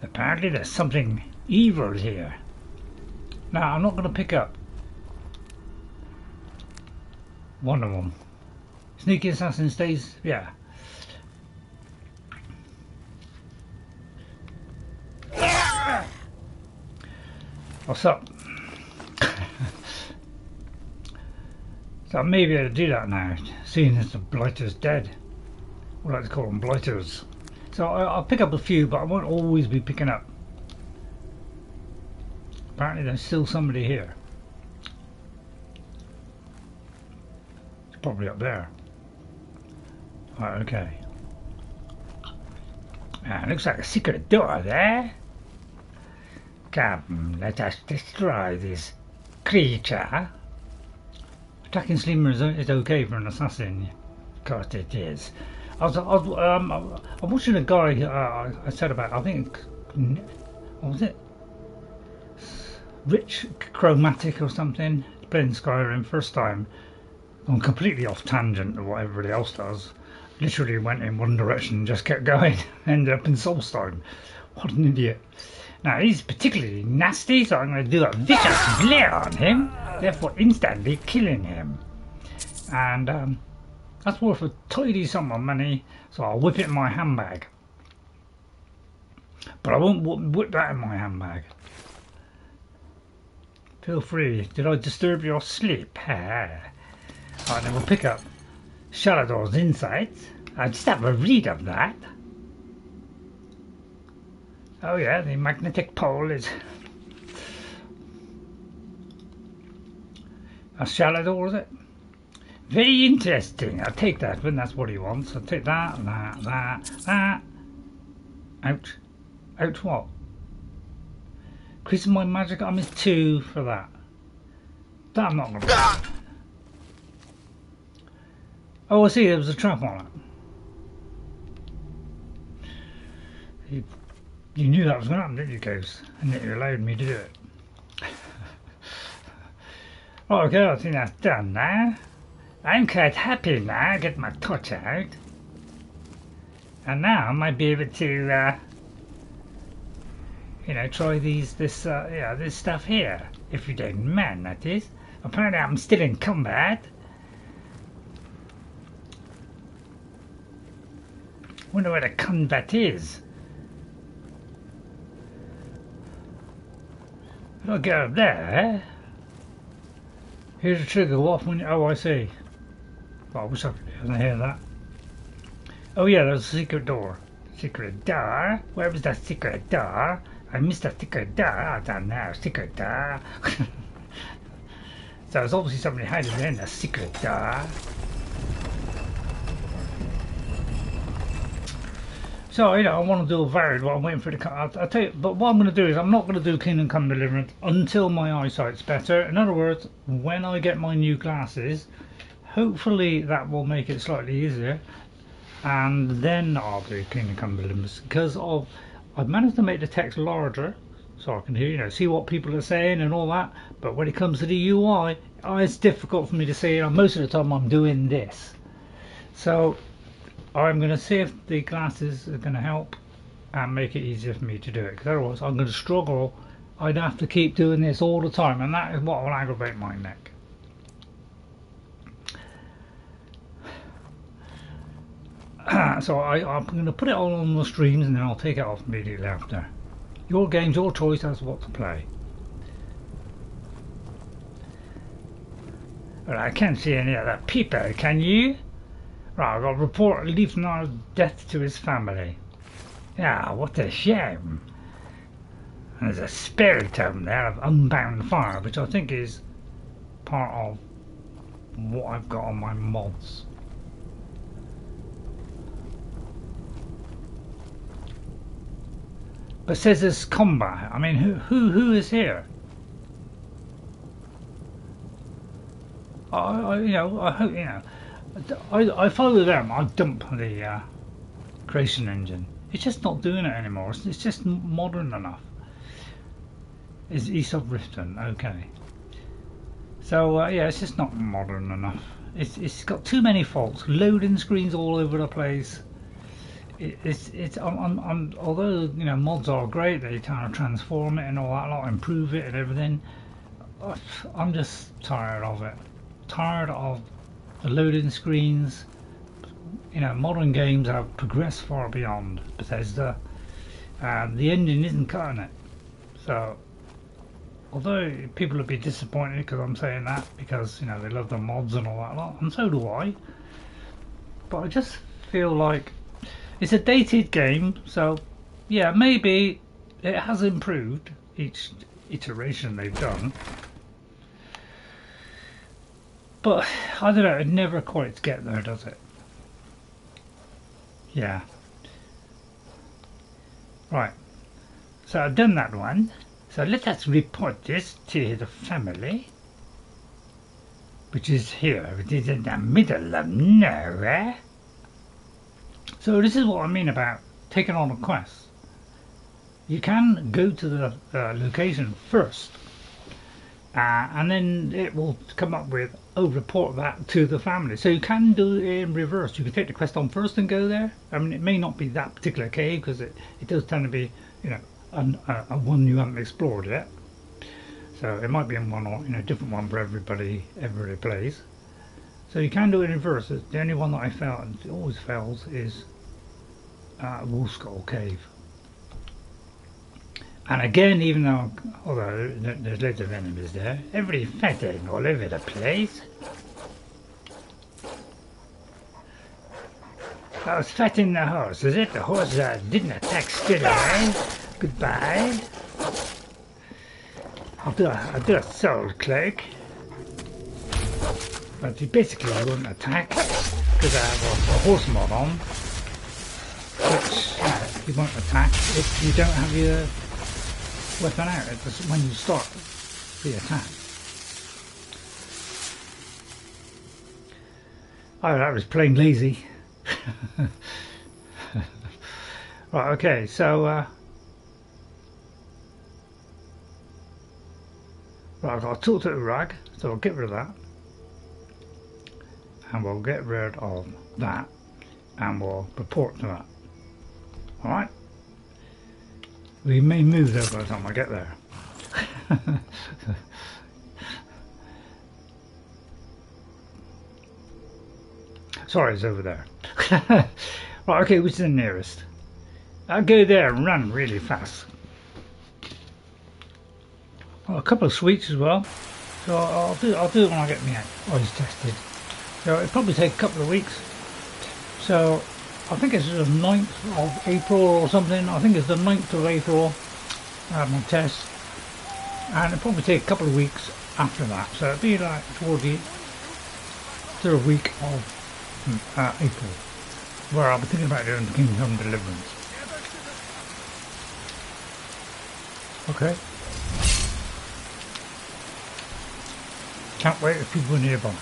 Apparently there's something evil here. Now I'm not going to pick up one of them. Sneaky assassin stays, yeah. What's up? So I may be able to do that now, seeing as the blighter's dead. We like to call them blighters. So I'll pick up a few, but I won't always be picking up. Apparently there's still somebody here. It's probably up there. Right, okay. Looks like a secret door there. Come, let us destroy this creature. Attacking Slimmer is okay for an assassin. Of course it is. I'm watching a guy I said about, I think, what was it? Rich Chromatic or something. Playing Skyrim first time. I'm completely off tangent of what everybody else does. Literally went in one direction and just kept going. Ended up in Solstheim. What an idiot. Now he's particularly nasty, so I'm going to do a vicious glare on him, therefore instantly killing him. And that's worth a tidy sum of money, so I'll whip it in my handbag. But I won't whip that in my handbag. Feel free. Did I disturb your sleep? Alright, then we'll pick up Shalidor's insights. I'll just have a read of that. Oh yeah, the magnetic pole is... A Shalidor, is it? Very interesting. I'll take that when that's what he wants. I'll take that, that. Ouch. Ouch what? Increasing my magic arm is 2 for that. That I'm not going to do. Oh, I see, there was a trap on it. You knew that was going to happen, didn't you, Ghost? And yet you allowed me to do it. Okay, I think that's done now. I'm quite happy now. I get my torch out. And now I might be able to, you know, try this stuff here. If you don't mind, that is. Apparently I'm still in combat. Wonder where the combat is. If I go up there, here's the trigger off when. Oh, I see. Well, I wish I could hear that. Oh yeah, there's a secret door. Secret door? Where was that secret door? I missed that secret door. I don't know. Secret door. So there's obviously somebody hiding in the secret door. So, you know, I want to do a varied while I'm waiting for the... I'll tell you, but what I'm going to do is I'm not going to do Kingdom Come Deliverance until my eyesight's better. In other words, when I get my new glasses, hopefully that will make it slightly easier. And then I'll do Kingdom Come Deliverance because I've managed to make the text larger so I can hear, you know, see what people are saying and all that. But when it comes to the UI, it's difficult for me to see. You know, most of the time I'm doing this. So I'm going to see if the glasses are going to help and make it easier for me to do it, because otherwise I'm going to struggle. I'd have to keep doing this all the time, and that is what will aggravate my neck. So I'm going to put it all on the streams and then I'll take it off immediately after. Your game's your choice as what to play. But I can't see any other people, can you? Right, I've got to report Leifnarr's death to his family. Yeah, what a shame. There's a spirit tome there of unbound fire, which I think is part of what I've got on my mods. But it says there's combat. I mean, who is here? I hope, I follow them. I dump the creation engine. It's just not doing it anymore. It's just modern enough. Is East of Riften, okay. So yeah, it's just not modern enough. It's got too many faults. Loading screens all over the place. Although mods are great, they kind of transform it and all that lot, improve it and everything. I'm just tired of it. Tired of the loading screens. Modern games have progressed far beyond Bethesda. The engine isn't cutting it. So, although people will be disappointed because I'm saying that, because they love the mods and all that lot, and so do I. But I just feel like it's a dated game, so yeah, maybe it has improved each iteration they've done. But I don't know, it never quite gets there, does it? Yeah. Right. So I've done that one. So let us report this to the family, which is here. It is in the middle of nowhere. So this is what I mean about taking on a quest. You can go to the location first, and then it will come up with, oh, report that to the family. So you can do it in reverse. You can take the quest on first and go there. I mean, it may not be that particular cave because it does tend to be, a one you haven't explored yet. So it might be in one or different one for everybody plays. So you can do it in reverse. The only one that I found always fails is Wolfskull Cave. And again, even though, although there's loads of enemies there, everybody fighting all over the place. I was fighting the horse, is it? The horse didn't attack straight away. Goodbye. I'll do a soul cloak. But he basically won't attack because I have a horse mod on, which he won't attack if you don't have your weapon out. It's when you start the attack. Oh, that was plain lazy. Right, okay, so right, I've got to talk to Urag, so I'll get rid of that. And we'll get rid of that, and we'll report to that. Alright? We may move there by the time I get there. Sorry, it's over there. Right, okay, which is the nearest? I'll go there and run really fast. Well, a couple of sweets as well. So I'll do it when I get my eyes tested. So it'll probably take a couple of weeks. So I think it's the 9th of April or something. I think it's the 9th of April. I have my test. And it'll probably take a couple of weeks after that. So it'll be like toward the 3rd week of April, where I'll be thinking about doing Kingdom Deliverance. Okay. Can't wait if people are nearby.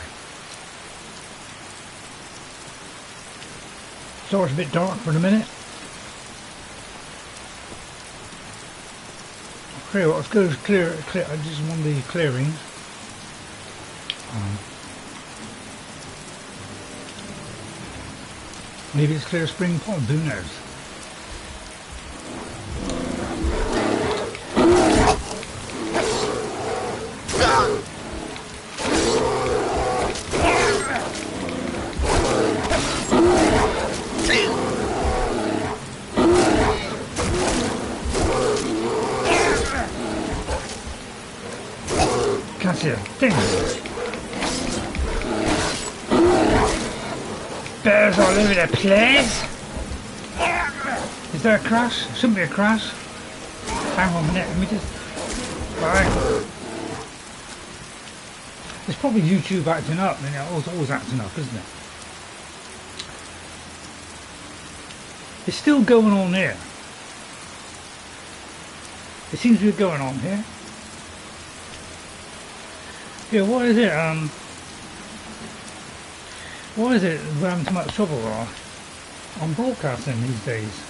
So it's a bit dark for the minute. Okay, well, let's go to clear. I just want the clearings. Maybe it's Clear Spring Pond, who knows? Can't see a thing. bears all over the place. Is there a crash? Shouldn't be a crash. Hang on a minute, let me just... Right. It's probably YouTube acting up, you know, it's always acting up, isn't it? It's still going on here. It seems to be going on here. Yeah, what is it? Why is it we're having so much trouble on broadcasting these days?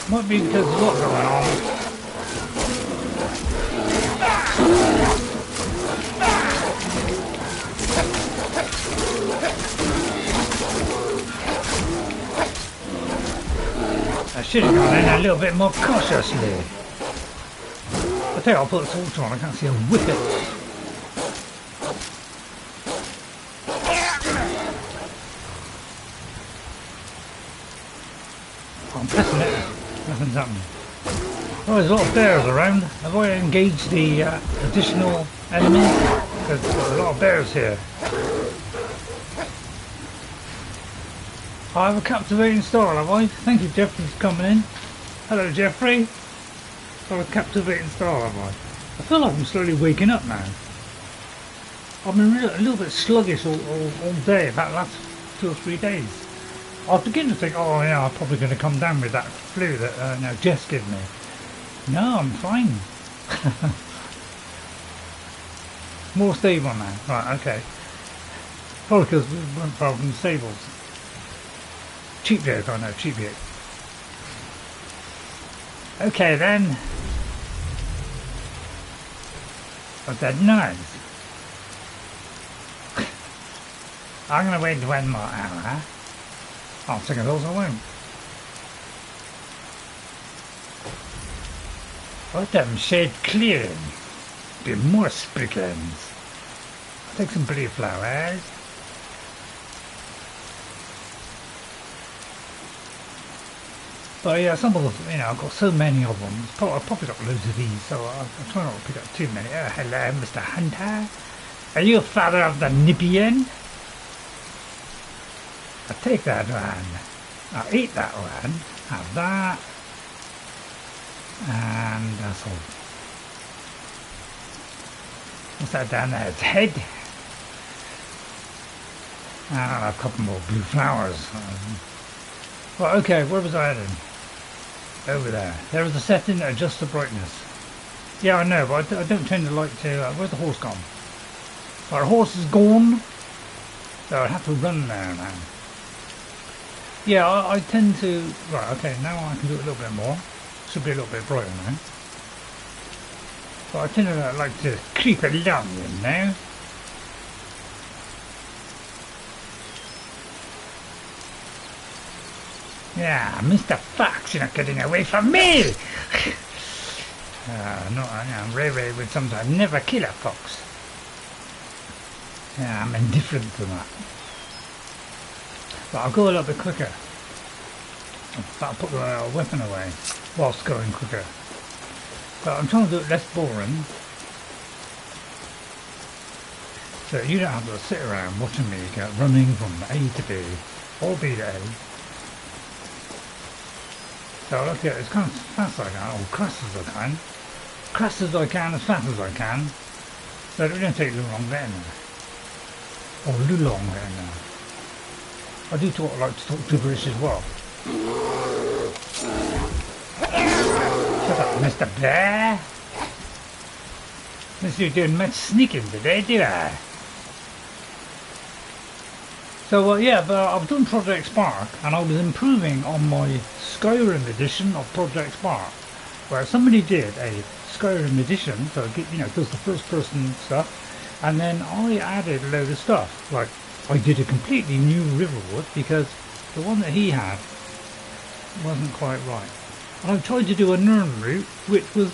Might be because there's a lot going on. I should have gone in a little bit more cautiously. I think I'll put the torch on, I can't see a whippet. I'm pressing it, nothing's happening. Oh, there's a lot of bears around. Have I engaged the additional enemies? There's a lot of bears here. I have a captivating star, have I? Thank you, Jeffrey, for coming in. Hello, Jeffrey. I have a captivating star, have I? I feel like I'm slowly waking up now. I've been a little bit sluggish all day, about the last 2 or 3 days. I was beginning to think, oh yeah, I'm probably going to come down with that flu that Jess gave me. No, I'm fine. More stable now. Right, okay. Probably because we weren't far from the stables. Cheap yoke, I know, cheap yoke. Okay then. What's that noise? I'm going to wait 1 more hour. I'll take it also won't. Autumnshade Clearing. Be more sprinklings. I'll take some blue flowers. But yeah, some of them, you know, I've got so many of them. I've probably got loads of these, so I'll try not to pick up too many. Oh, hello, Mr. Hunter. Are you a father of the Nibbian? I'll take that one. I'll eat that one. Have that. And that's all. What's that down there? Its head. And I'll have a couple more blue flowers. Well, okay, where was I heading? Over there. There is a setting that adjusts the brightness. Yeah, I know, but I don't tend to like to... where's the horse gone? Our horse is gone. So I have to run there now. Yeah, I tend to... Right, okay, now I can do it a little bit more. Should be a little bit brighter now. But I tend to like to creep along, you know. Yeah, Mr. Fox, you're not getting away from me! No, Reaver would sometimes never kill a fox. Yeah, I'm indifferent to that. But I'll go a little bit quicker. I'll put the weapon away whilst going quicker. But I'm trying to do it less boring. So you don't have to sit around watching me go running from A to B or B to A. So I'll get as kind of fast as I can, or crass as I can. Crass as I can, as fast as I can. So it don't take too long getting there. Or a little long getting there. I do like to talk gibberish as well. Shut up, Mr. Bear. Must you doing much sneaking today, do I? So yeah, but I've done Project Spark, and I was improving on my Skyrim edition of Project Spark, where somebody did a Skyrim edition, so it, you know, does the first-person stuff, and then I added a load of stuff. Like I did a completely new Riverwood because the one that he had wasn't quite right, and I tried to do a Nirn route, which was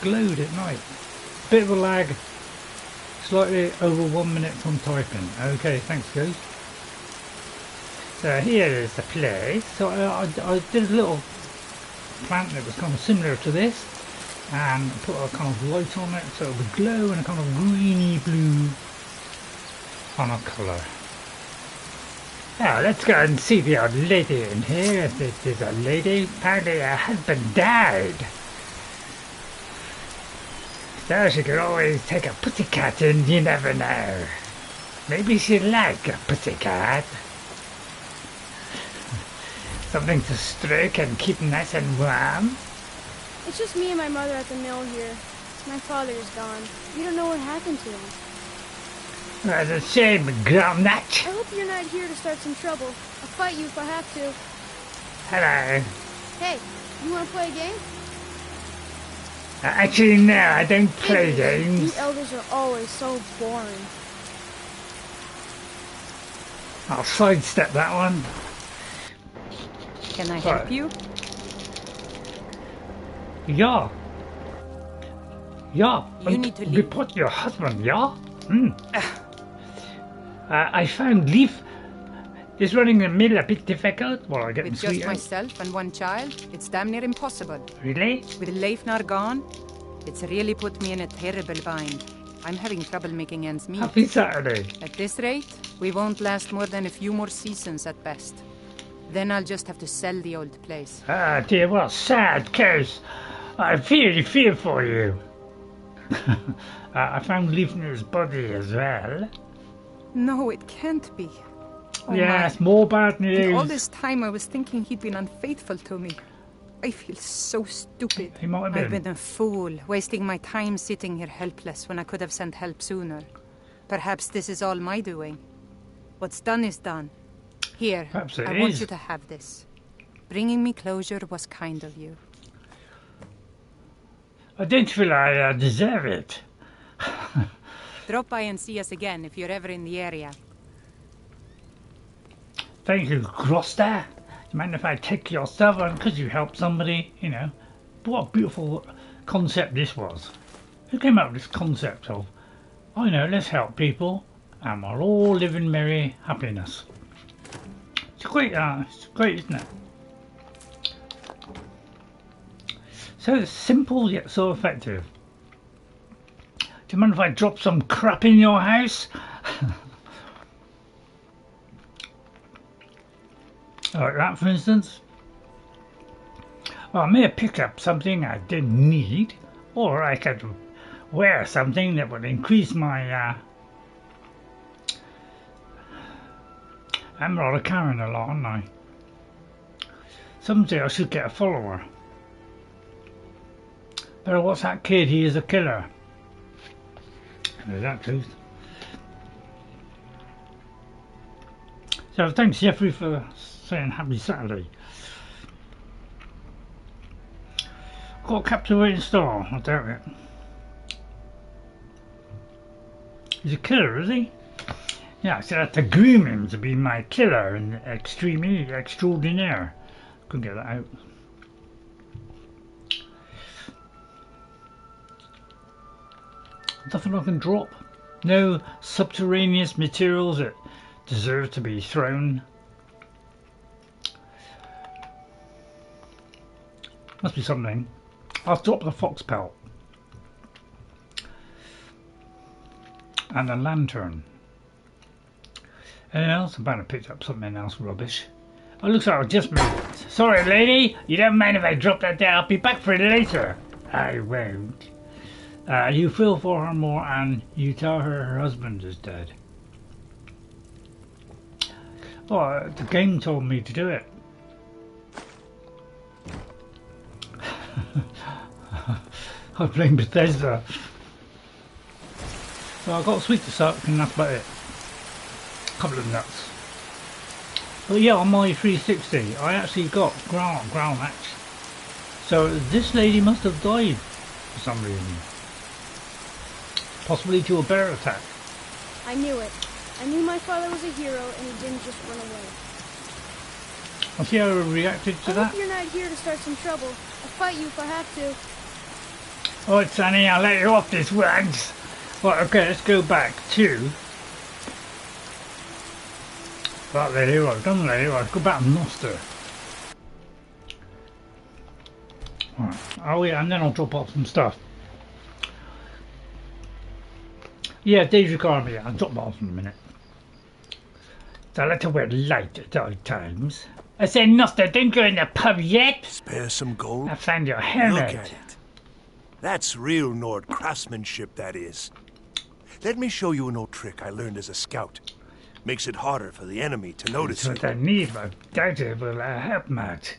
glowed at night. Bit of a lag, slightly over 1 minute from typing. Okay, thanks guys. So here is the place. So I did a little plant that was kind of similar to this, and put a kind of light on it so it would glow in a kind of greeny blue kind of colour. Now let's go and see the old lady in here. If there's a lady, apparently her husband died. So she could always take a pussycat in, you never know. Maybe she'd like a pussycat. Something to stroke and keep nice and warm. It's just me and my mother at the mill here. My father is gone. We don't know what happened to him. That's a shame, Netch. I hope you're not here to start some trouble. I'll fight you if I have to. Hello. Hey, you want to play a game? Actually, no, I don't play You games. elders are always so boring. I'll sidestep that one. Can I help Right. you? Yeah. Yeah. You need to leave. Report your husband, yeah? I found Leaf is running the mill a bit difficult. Well, I get With the just sweet out. myself and one child, it's damn near impossible. Really? With Leifnarr gone, it's really put me in a terrible bind. I'm having trouble making ends meet. Happy Saturday. At this rate, we won't last more than a few more seasons at best. Then I'll just have to sell the old place. Ah, dear, what a sad case. I really feel for you. I found Leifnar's body as well. No, it can't be. Oh Yes, my. more bad And all news. this time I was thinking he'd been unfaithful to me. I feel so stupid. He might have I've been. been a fool, wasting my time sitting here helpless when I could have sent help sooner. Perhaps this is all my doing. What's done is done. Here, Perhaps it I want is. you to have this. Bringing me closure was kind of you. I don't feel I deserve it. Drop by and see us again if you're ever in the area. Thank you, Groster. Do you mind if I take your stuff on because you helped somebody, you know? What a beautiful concept this was. Who came up with this concept of, I know, let's help people and we'll all live in merry happiness. It's great, isn't it? So simple yet so effective. Do you mind if I drop some crap in your house? Like that, for instance. Well, I may have picked up something I didn't need, or I could wear something that would increase my. I'm rather carrying a lot, aren't I? Someday I should get a follower. But what's that kid? He is a killer. There's that truth. So thanks, Jeffrey, for saying happy Saturday. Got a captivating star, I doubt it. He's a killer, is he? Yeah, so I had to groom him to be my killer and extraordinaire. Couldn't get that out. Nothing I can drop. No subterraneous materials that deserve to be thrown. Must be something. I'll drop the fox pelt. And a lantern. Anything else? I better picked up something else rubbish. Oh, looks like I just moved. Sorry, lady. You don't mind if I drop that down? I'll be back for it later. I won't. You feel for her more and you tell her her husband is dead. Oh, the game told me to do it. I blame Bethesda. So I got a sweet to suck and that's about it. A couple of nuts. But yeah, on my 360 I actually got ground match. So this lady must have died for some reason. Possibly to a bear attack. I knew it. I knew my father was a hero and he didn't just run away. I see how I reacted to I that. hope you're not here to start some trouble. I'll fight you if I have to. Alright, Sonny, I'll let you off this wags. Right, okay, let's go back to... Right, the hero, done the hero. Let's go back to Noster. Right. Oh yeah, and then I'll drop off some stuff. Yeah, Daedric Army, I'll drop that off in a minute. So I like to wear light at all times. I say, Noster, don't go in the pub yet. Spare some gold? I'll find your helmet. Look at it. That's real Nord craftsmanship, that is. Let me show you an old trick I learned as a scout. Makes it harder for the enemy to notice That's you. what I need, but doubt it will help much.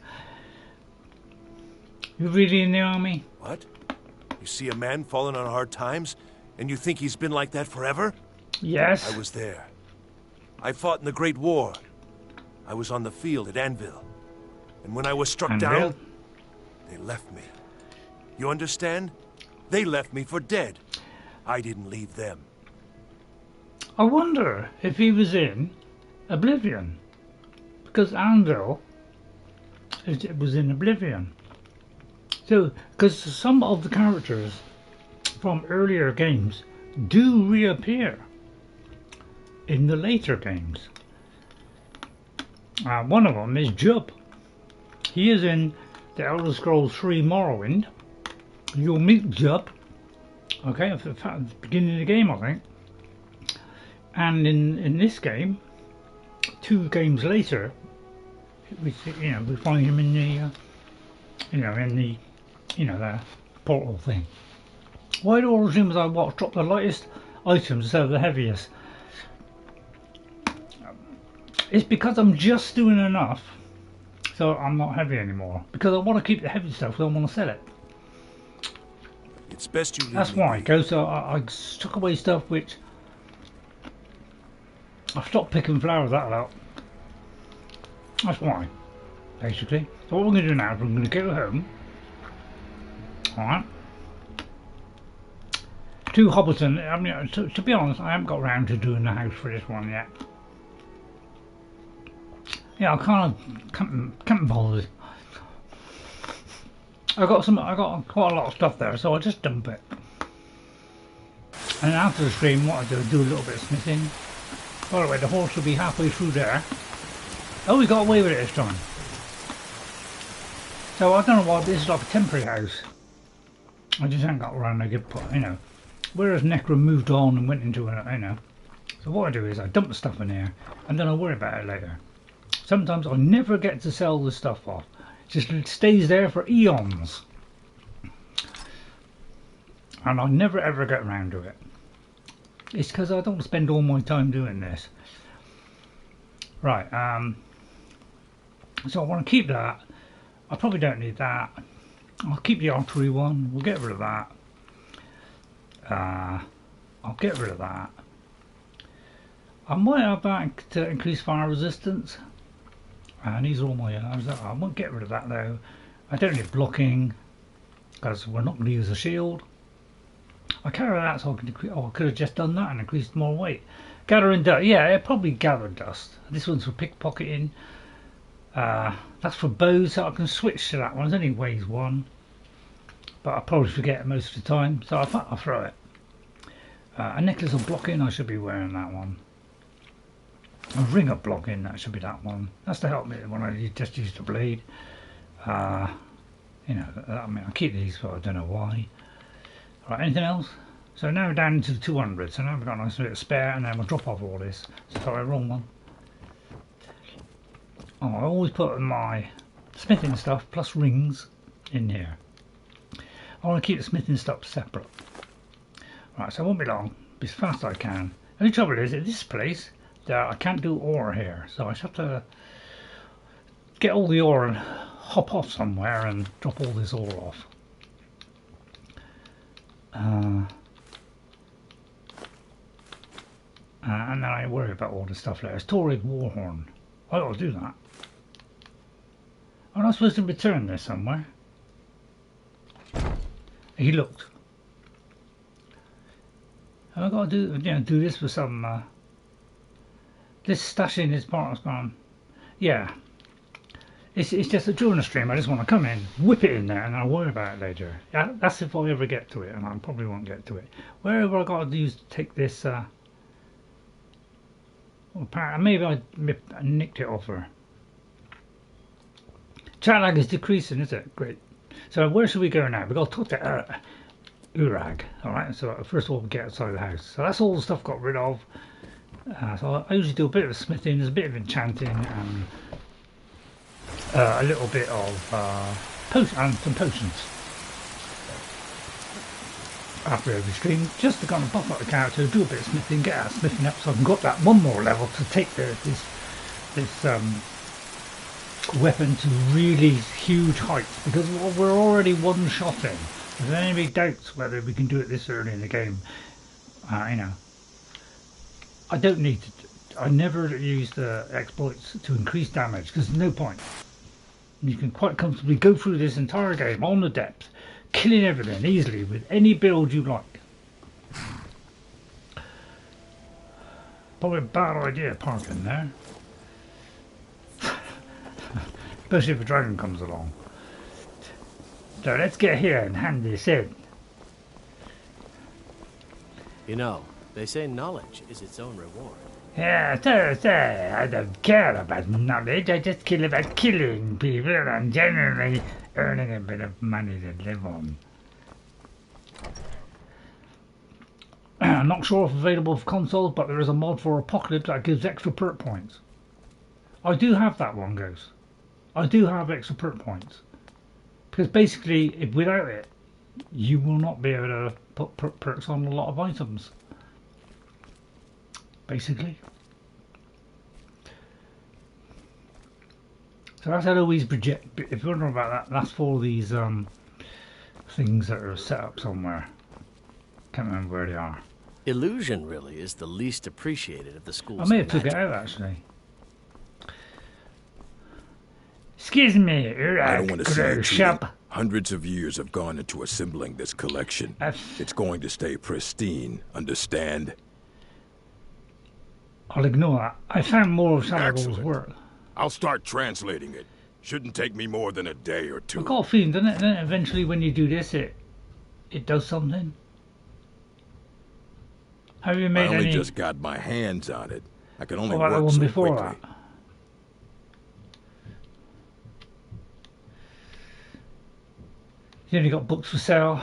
You really in the army? What? You see a man falling on hard times, and you think he's been like that forever? Yes. I was there. I fought in the Great War. I was on the field at Anvil. And when I was struck down, they left me. You understand? They left me for dead. I didn't leave them. I wonder if he was in Oblivion. Because Anvil was in Oblivion. So, because some of the characters from earlier games do reappear in the later games. One of them is Jub. He is in the Elder Scrolls 3 Morrowind. You'll meet Jub, okay, at the beginning of the game, I think. And in this game, 2 games later, we find him in the, the portal thing. Why do all the dreamers I watch drop the lightest items instead of the heaviest? It's because I'm just doing enough, so I'm not heavy anymore. Because I want to keep the heavy stuff, so I want to sell it. It's best you leave. That's why. Because I took away stuff which I've stopped picking flowers that lot. That's why, basically. So what we're going to do now is we're going to go home. Alright. To Hobbiton. I mean, to be honest, I haven't got around to doing the house for this one yet. Yeah, I can't bother. I got quite a lot of stuff there, so I just dump it. And after the stream, what I do a little bit of smithing. By the way, the horse will be halfway through there. Oh, we got away with it this time. So I don't know why this is like a temporary house. I just haven't got around to get put, Whereas Necro moved on and went into a, So what I do is I dump the stuff in here, and then I'll worry about it later. Sometimes I never get to sell the stuff off. It just stays there for eons. And I never ever get around to it. It's because I don't spend all my time doing this. Right, so I want to keep that. I probably don't need that. I'll keep the archery one. We'll get rid of that. I'll get rid of that. I might have that to increase fire resistance. And these are all my I won't get rid of that though. I don't need blocking because we're not going to use a shield. I carry that so I can I could have just done that and increased more weight. Gathering dust, yeah, it probably gather dust. This one's for pickpocketing. That's for bows, so I can switch to that one. It only weighs 1, but I probably forget it most of the time, so I'll throw it. A necklace of blocking, I should be wearing that one. A ring of blocking, that should be that one. That's to help me when I just use the blade. I mean, I keep these, but I don't know why. Right, anything else? So now we're down into the 200, so now we've got a nice bit of spare, and then we'll drop off all this. Sorry, wrong one. Oh, I always put my smithing stuff plus rings in here. I want to keep the smithing stuff separate. Right, so it won't be long. Be as fast as I can. The only trouble is, at this place, I can't do ore here, so I just have to get all the ore and hop off somewhere and drop all this ore off. And then I worry about all the stuff later. It's Torrid Warhorn. I ought to do that. I'm not supposed to return this somewhere. He looked. Have I got to do this for some this stashing is part of gone. Yeah. It's just that during the stream I just want to come in, whip it in there, and I'll worry about it later. Yeah, that's if I ever get to it, and I probably won't get to it. Wherever I got to use to take this maybe I nicked it off her. Chat lag is decreasing, is it? Great. So where should we go now? We've got to talk to Urag. Alright, so first of all we get outside the house. So that's all the stuff got rid of. So I usually do a bit of smithing, there's a bit of enchanting, and a little bit of and some potions after every stream, just to kind of buff up the character, do a bit of smithing, get our smithing up so I can go up that one more level to take this weapon to really huge heights, because we're already one-shotting. If there's any doubts whether we can do it this early in the game, you know, I don't need to. I never use the exploits to increase damage because there's no point. You can quite comfortably go through this entire game on the depth, killing everything easily with any build you like. Probably a bad idea parking there. Especially if a dragon comes along. So let's get here and hand this in. You know, they say knowledge is its own reward. Yeah, so, I don't care about knowledge, I just care about killing people and generally earning a bit of money to live on. I'm not sure if available for consoles, but there is a mod for Apocalypse that gives extra perk points. I do have that one, Ghost. I do have extra perk points. Because basically, if without it, you will not be able to put perks on a lot of items. Basically. So that's how I always project. If you're wondering about that, that's for these things that are set up somewhere. Can't remember where they are. Illusion really is the least appreciated of the schools. I may have took it out actually. Excuse me, Urag. I don't want to see you shop. cheating. Hundreds of years have gone into assembling this collection. It's going to stay pristine, understand? I'll ignore that. I found more of Shalidor's work. I'll start translating it. Shouldn't take me more than a day or two. I've got a feeling, doesn't it? Then eventually when you do this, it does something. Have you made I only any... just got my hands on it. I can only what about work the one so before quickly. that? You only got books for sale.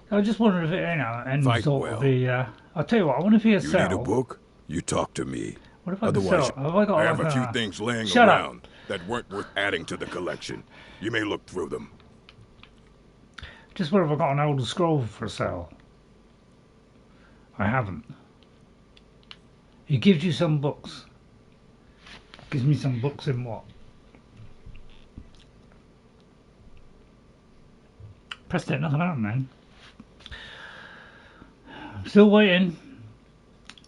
I just wondered if it, you know, ends Fight sort well. of the. I'll tell you what. I wonder if he has You sell. need a book? You talk to me. What if I can Otherwise, sell? Have I got I have like a few things laying Shut up. around that weren't worth adding to the collection. You may look through them. Just wonder if I got an Elder Scroll for sale. I haven't. He gives you some books. Gives me some books in what? Pressed it, nothing happened then. I'm still waiting.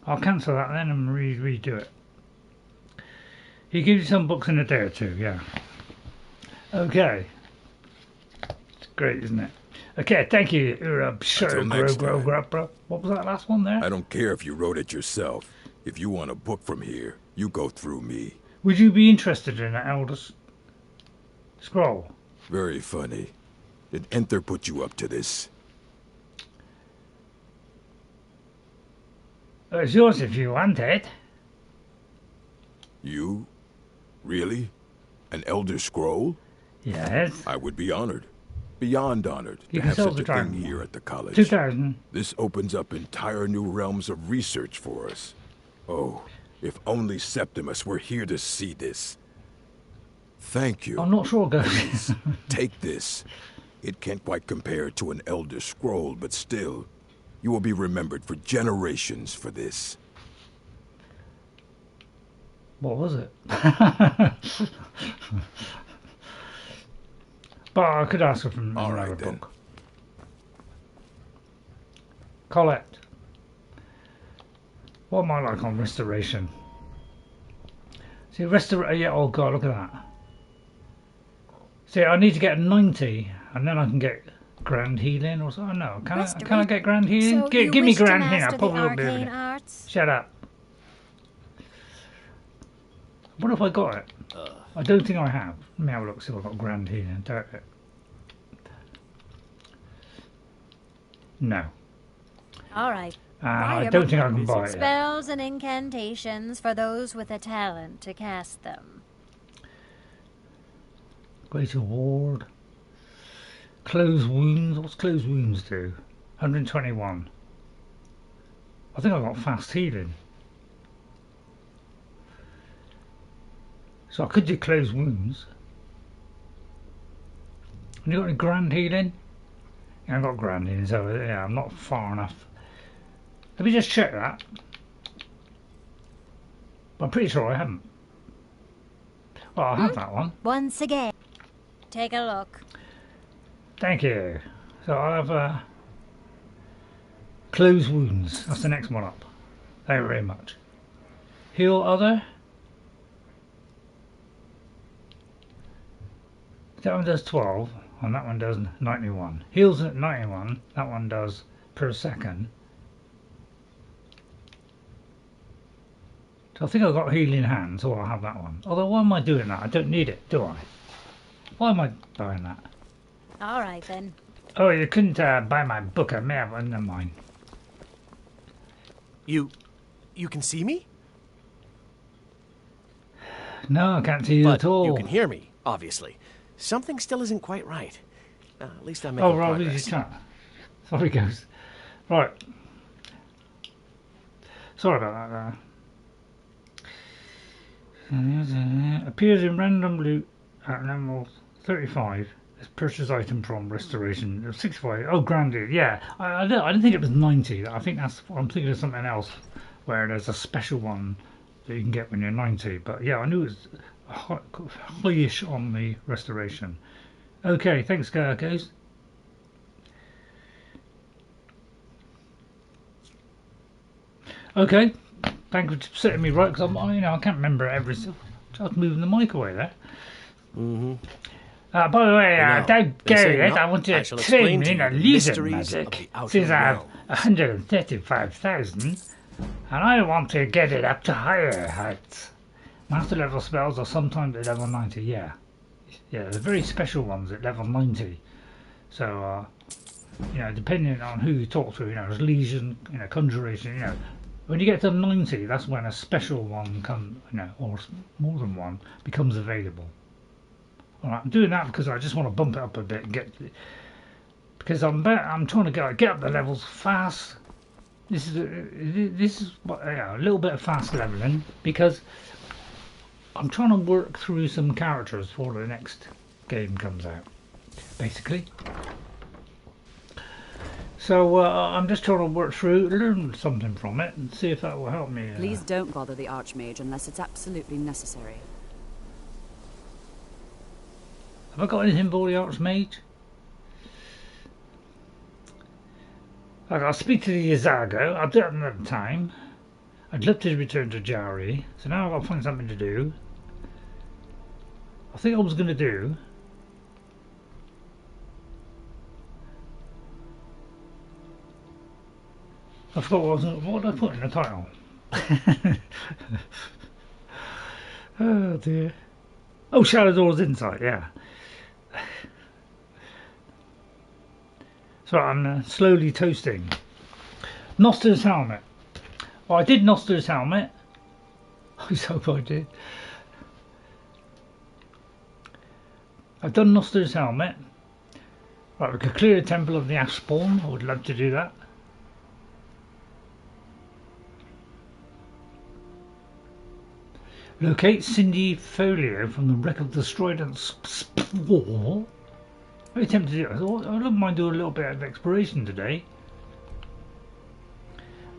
I'll cancel that then and redo it. He gives you some books in a day or two, yeah. Okay. It's great, isn't it? Okay, thank you, Urag. Until next time. What was that last one there? I don't care if you wrote it yourself. If you want a book from here, you go through me. Would you be interested in an Elder Scroll? Very funny. Did Enter put you up to this? It's yours if you want it. You? Really? An Elder Scroll? Yes. I would be honored. Beyond honored You to can have sell such the a thing dragon. here at the college. 2,000. This opens up entire new realms of research for us. Oh, if only Septimus were here to see this. Thank you. I'm not sure, guys. Please, take this. It can't quite compare to an Elder Scroll, but still, you will be remembered for generations for this. What was it? But I could ask her from All another right, then. book. Colette. What am I like on restoration? See, yeah, oh god, look at that. See, I need to get 90, and then I can get grand healing or something. No, can I get grand healing? So Give me grand healing. I probably won't be able to. arts? Shut up. What if I got it? I don't think I have. Let me have a look, see if I've got grand healing. Doubt it. No. All right. I don't think I can buy it. Spells and incantations for those with a talent to cast them. Greater Ward. Close Wounds. What's Close Wounds do? 121. I think I've got fast healing. So I could do closed wounds. Have you got any grand healing? Yeah, I've got grand healing, so yeah, I'm not far enough. Let me just check that. But I'm pretty sure I haven't. Well, I'll have that one. Once again. Take a look. Thank you. So I'll have closed wounds. That's the next one up. Thank you very much. Heal other. That one does 12 and that one does 91. Heals at 91, that one does per second. So I think I've got healing hands, or I'll have that one. Although why am I doing that? I don't need it, do I? Why am I buying that? Alright then. Oh, you couldn't buy my book, I may have one of mine. You can see me? No, I can't see you But at all. you can hear me, obviously. Something still isn't quite right. At least I'm making right, progress. chat. Sorry, Ghost. Right. Sorry about that. Appears in random loot at level 35. It's purchase item from restoration. 65. Oh, granted. Yeah. I didn't think it was 90. I think that's. I'm thinking of something else where there's a special one that you can get when you're 90. But yeah, I knew it was high-ish on the restoration. Okay, thanks, guys. Okay, thanks for setting me right, because I can't remember every. Just moving the mic away there. Mm-hmm. By the way, don't go yet. I want to I shall train explain in to you illusion mysteries of magic, the outer since I have realms. 135,000, and I want to get it up to higher heights. Master level spells are sometimes at level 90. Yeah, they're very special ones at level 90. So, depending on who you talk to, there's legion, conjuration, when you get to 90, that's when a special one comes, or more than one becomes available. All right, I'm doing that because I just want to bump it up a bit and because I'm trying to get up the levels fast. This is a little bit of fast leveling because I'm trying to work through some characters before the next game comes out, basically. So I'm just trying to work through, learn something from it, and see if that will help me. Please don't bother the Archmage unless it's absolutely necessary. Have I got anything for the Archmage? I got to speak to the Yazago. I'll do it another time. I'd love to return to Jari, so now I've got to find something to do. I think I was going to do. I forgot what did I put in the title? Oh dear. Oh, Shalidor's Insight, yeah. So I'm slowly toasting. Noster's Helmet. Well, I did Noster's Helmet. I hope I did. I've done Noster's Helmet. Right, we could clear the Temple of the Ash Spawn. I would love to do that. Locate Cindy Folio from the wreck of the Strident Spore. Very tempted to do it. I thought, I wouldn't mind doing a little bit of exploration today.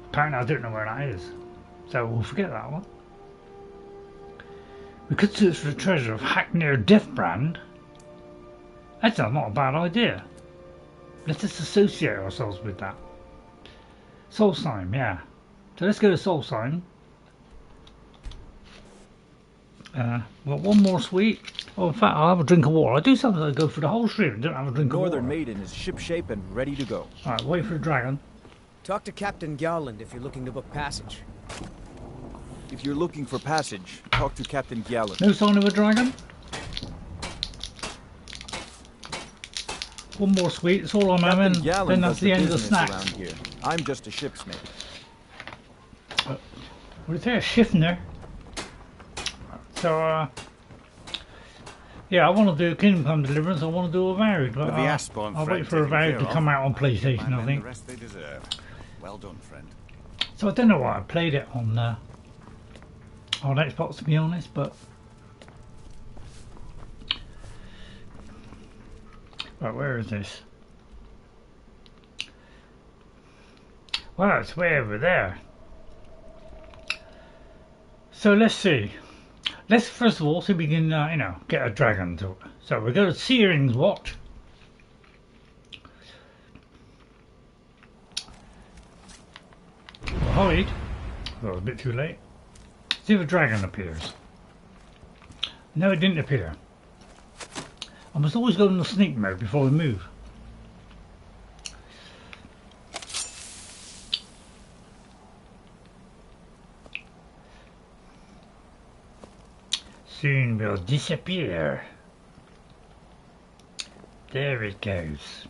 Apparently I don't know where that is, so we'll forget that one. We could search for the treasure of Haknir Death-brand. That's not a bad idea. Let us associate ourselves with that. Solstheim, yeah. So let's go to Solstheim. Well, one more sweet. Oh, in fact, I'll have a drink of water. I do sometimes go for the whole stream and don't have a drink of water. Northern Maiden is shipshape and ready to go. Alright, wait for the dragon. Talk to Captain Gowland if you're looking to book passage. If you're looking for passage, talk to Captain Gowland. No sign of a dragon? One more sweet, that's all I'm having. Then that's the end of the snacks. Around here. I'm just a ship's mate. What is there? A Schiffner? So, yeah, I want to do Kingdom Come Deliverance, I want to do a Varied, but I'll wait for a Varied to come out on PlayStation, I think. The rest they deserve. Well done, friend. So I don't know why I played it on Xbox, to be honest, but right, where is this? Wow, it's way over there. So let's see. Let's first of all see if we can, you know, get a dragon to. So we go to Searing's Watch. Hide. Well, a bit too late. See if a dragon appears. No, it didn't appear. I must always go in the sneak mode before we move. Soon will disappear. There it goes.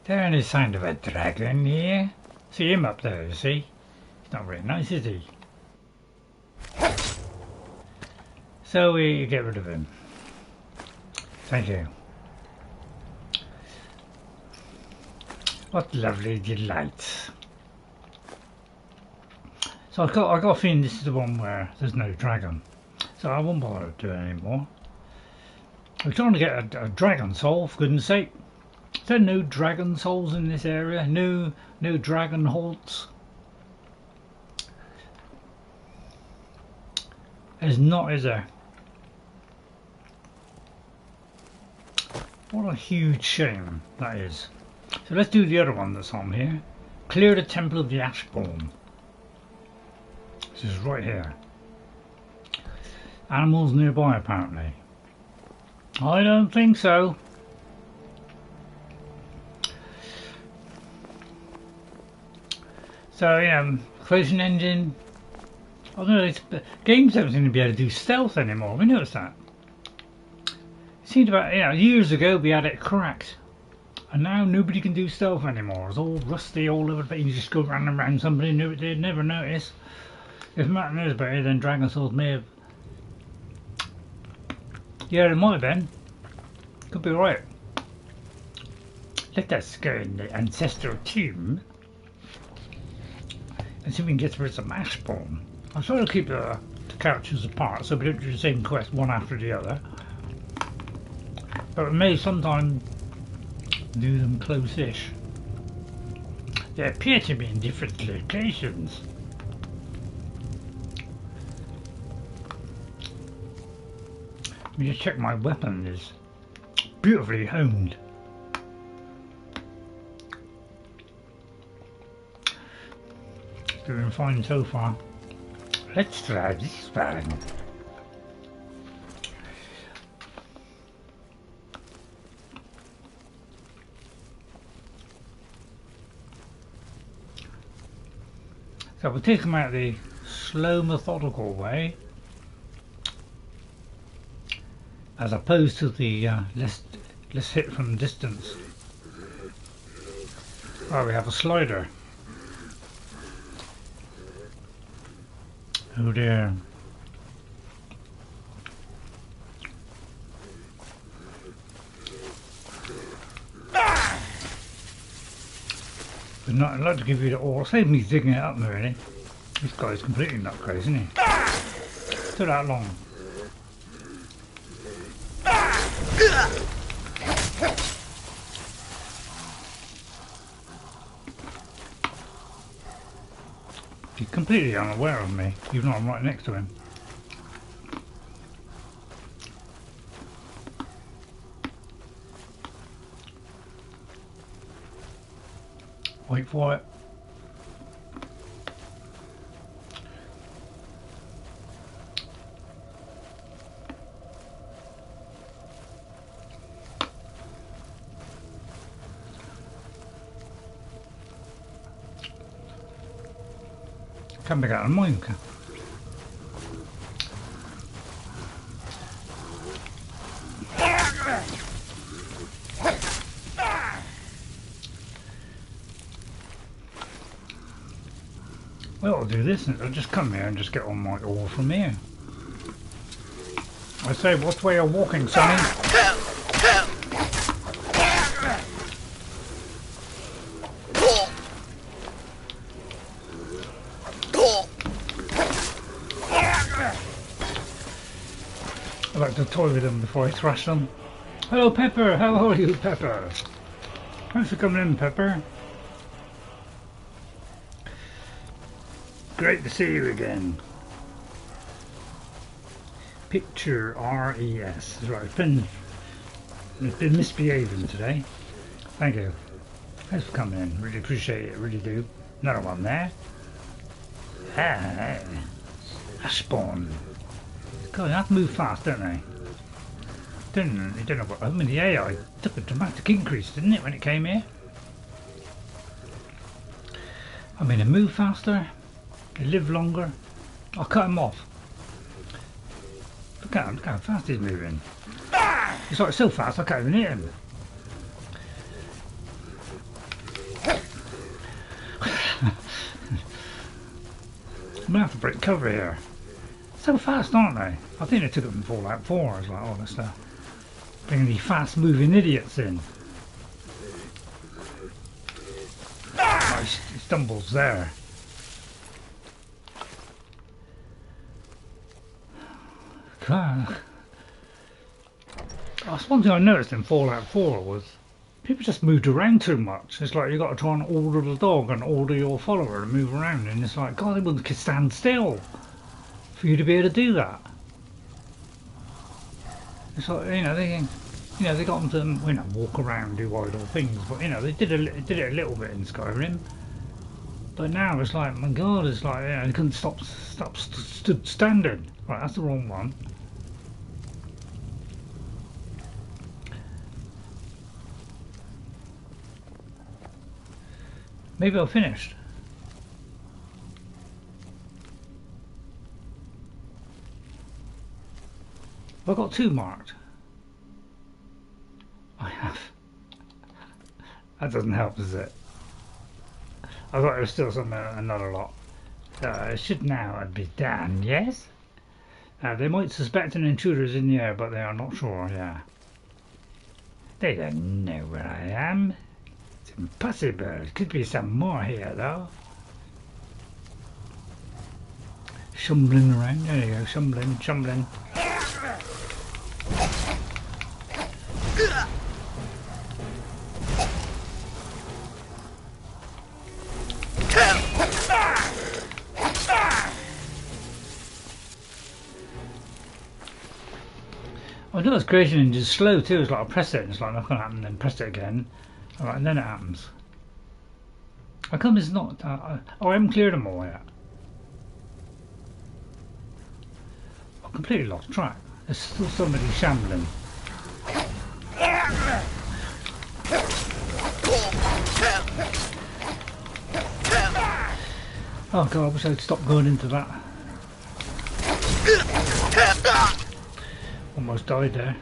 There any sign of a dragon here? See him up there, you see? He's not very nice, is he? So we get rid of him. Thank you. What lovely delights. So I got a feeling this is the one where there's no dragon. So I won't bother doing it anymore. I'm trying to get a dragon soul, for goodness sake. Is there no dragon souls in this area? No dragon haunts? There's not, is there? What a huge shame that is. So let's do the other one that's on here. Clear the Temple of the Ashborn. This is right here. Animals nearby, apparently. I don't think so. So yeah, creation engine. I don't know. Games don't seem to be able to do stealth anymore. We noticed that. It seemed about, you know, years ago we had it cracked, and now nobody can do stealth anymore. It's all rusty all over the place. You just go around somebody and they'd never notice. If Matt knows about it, then Dragon Souls may have. Yeah, it might have been. Could be right. Let us go in the Ancestral tomb and see if we can get rid of some Ashborn. I'm trying to keep the characters apart so we don't do the same quest one after the other. But we may sometimes do them close-ish. They appear to be in different locations. Let me just check my weapon is beautifully honed. Doing fine so far. Let's try this one. So we'll take them out the slow, methodical way, as opposed to the let's hit from distance. Oh, we have a slider. Oh dear. But not, I'd like to give you the ore. Save me digging it up, really. This guy's completely nutcrazy, isn't he? Took that long. He's completely unaware of me, even though I'm right next to him. Wait for it. Come back out of mine. Well, I'll do this, and I'll just come here and just get all my ore from here. I say, what's way of walking, Sonny? I like to toy with them before I thrash them. Hello, Pepper. How are you, Pepper? Thanks for coming in, Pepper. Great to see you again. Picture RES. Right, it's been misbehaving today. Thank you. Thanks for coming in. Really appreciate it. Really do. Another one there. Ah, a spawn. God, they have to move fast, don't they? Don't know what. I mean, the AI took a dramatic increase, didn't it, when it came here? I mean, they move faster. They live longer. I'll cut him off. Look at him. Look how fast he's moving. It's like so fast I can't even hit him. I'm gonna have to break cover here. So fast, aren't they? I think they took it from Fallout 4. I was like, oh, let's bring the fast-moving idiots in. Oh, he stumbles there. That's one thing I noticed in Fallout 4 was people just moved around too much. It's like you got to try and order the dog and order your follower to move around, and it's like, God, they wouldn't stand still for you to be able to do that. It's like, they got them to walk around, do idle things, but they did it a little bit in Skyrim. But now it's like, my God, it's like they couldn't stood standing. Right, that's the wrong one. Maybe I've finished. I've got 2 marked. I have. That doesn't help, does it? I thought there was still another lot. It should now be done, yes? They might suspect an intruder is in the air, but they are not sure, yeah. They don't know where I am. It's impossible. There could be some more here, though. Shumbling around. There you go, shumbling. I know it's creation engine is slow too. It's like I press it and it's like nothing happens, then press it again. Alright, and then it happens. How come it's not? I haven't cleared them all yet. I completely lost track. There's still somebody shambling. Oh God, I wish I'd stop going into that. Almost died there.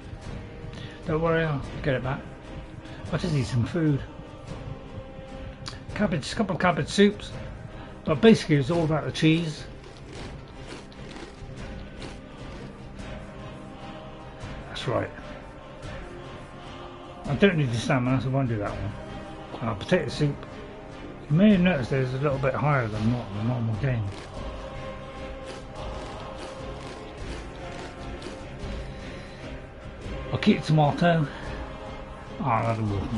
Don't worry, I'll get it back. I just need some food. Cabbage, couple of cabbage soups. But basically it's all about the cheese. That's right. I don't need the stamina, so I won't do that one. Potato soup. You may have noticed there's a little bit higher than the normal game. I'll keep tomato. Oh, that'll work.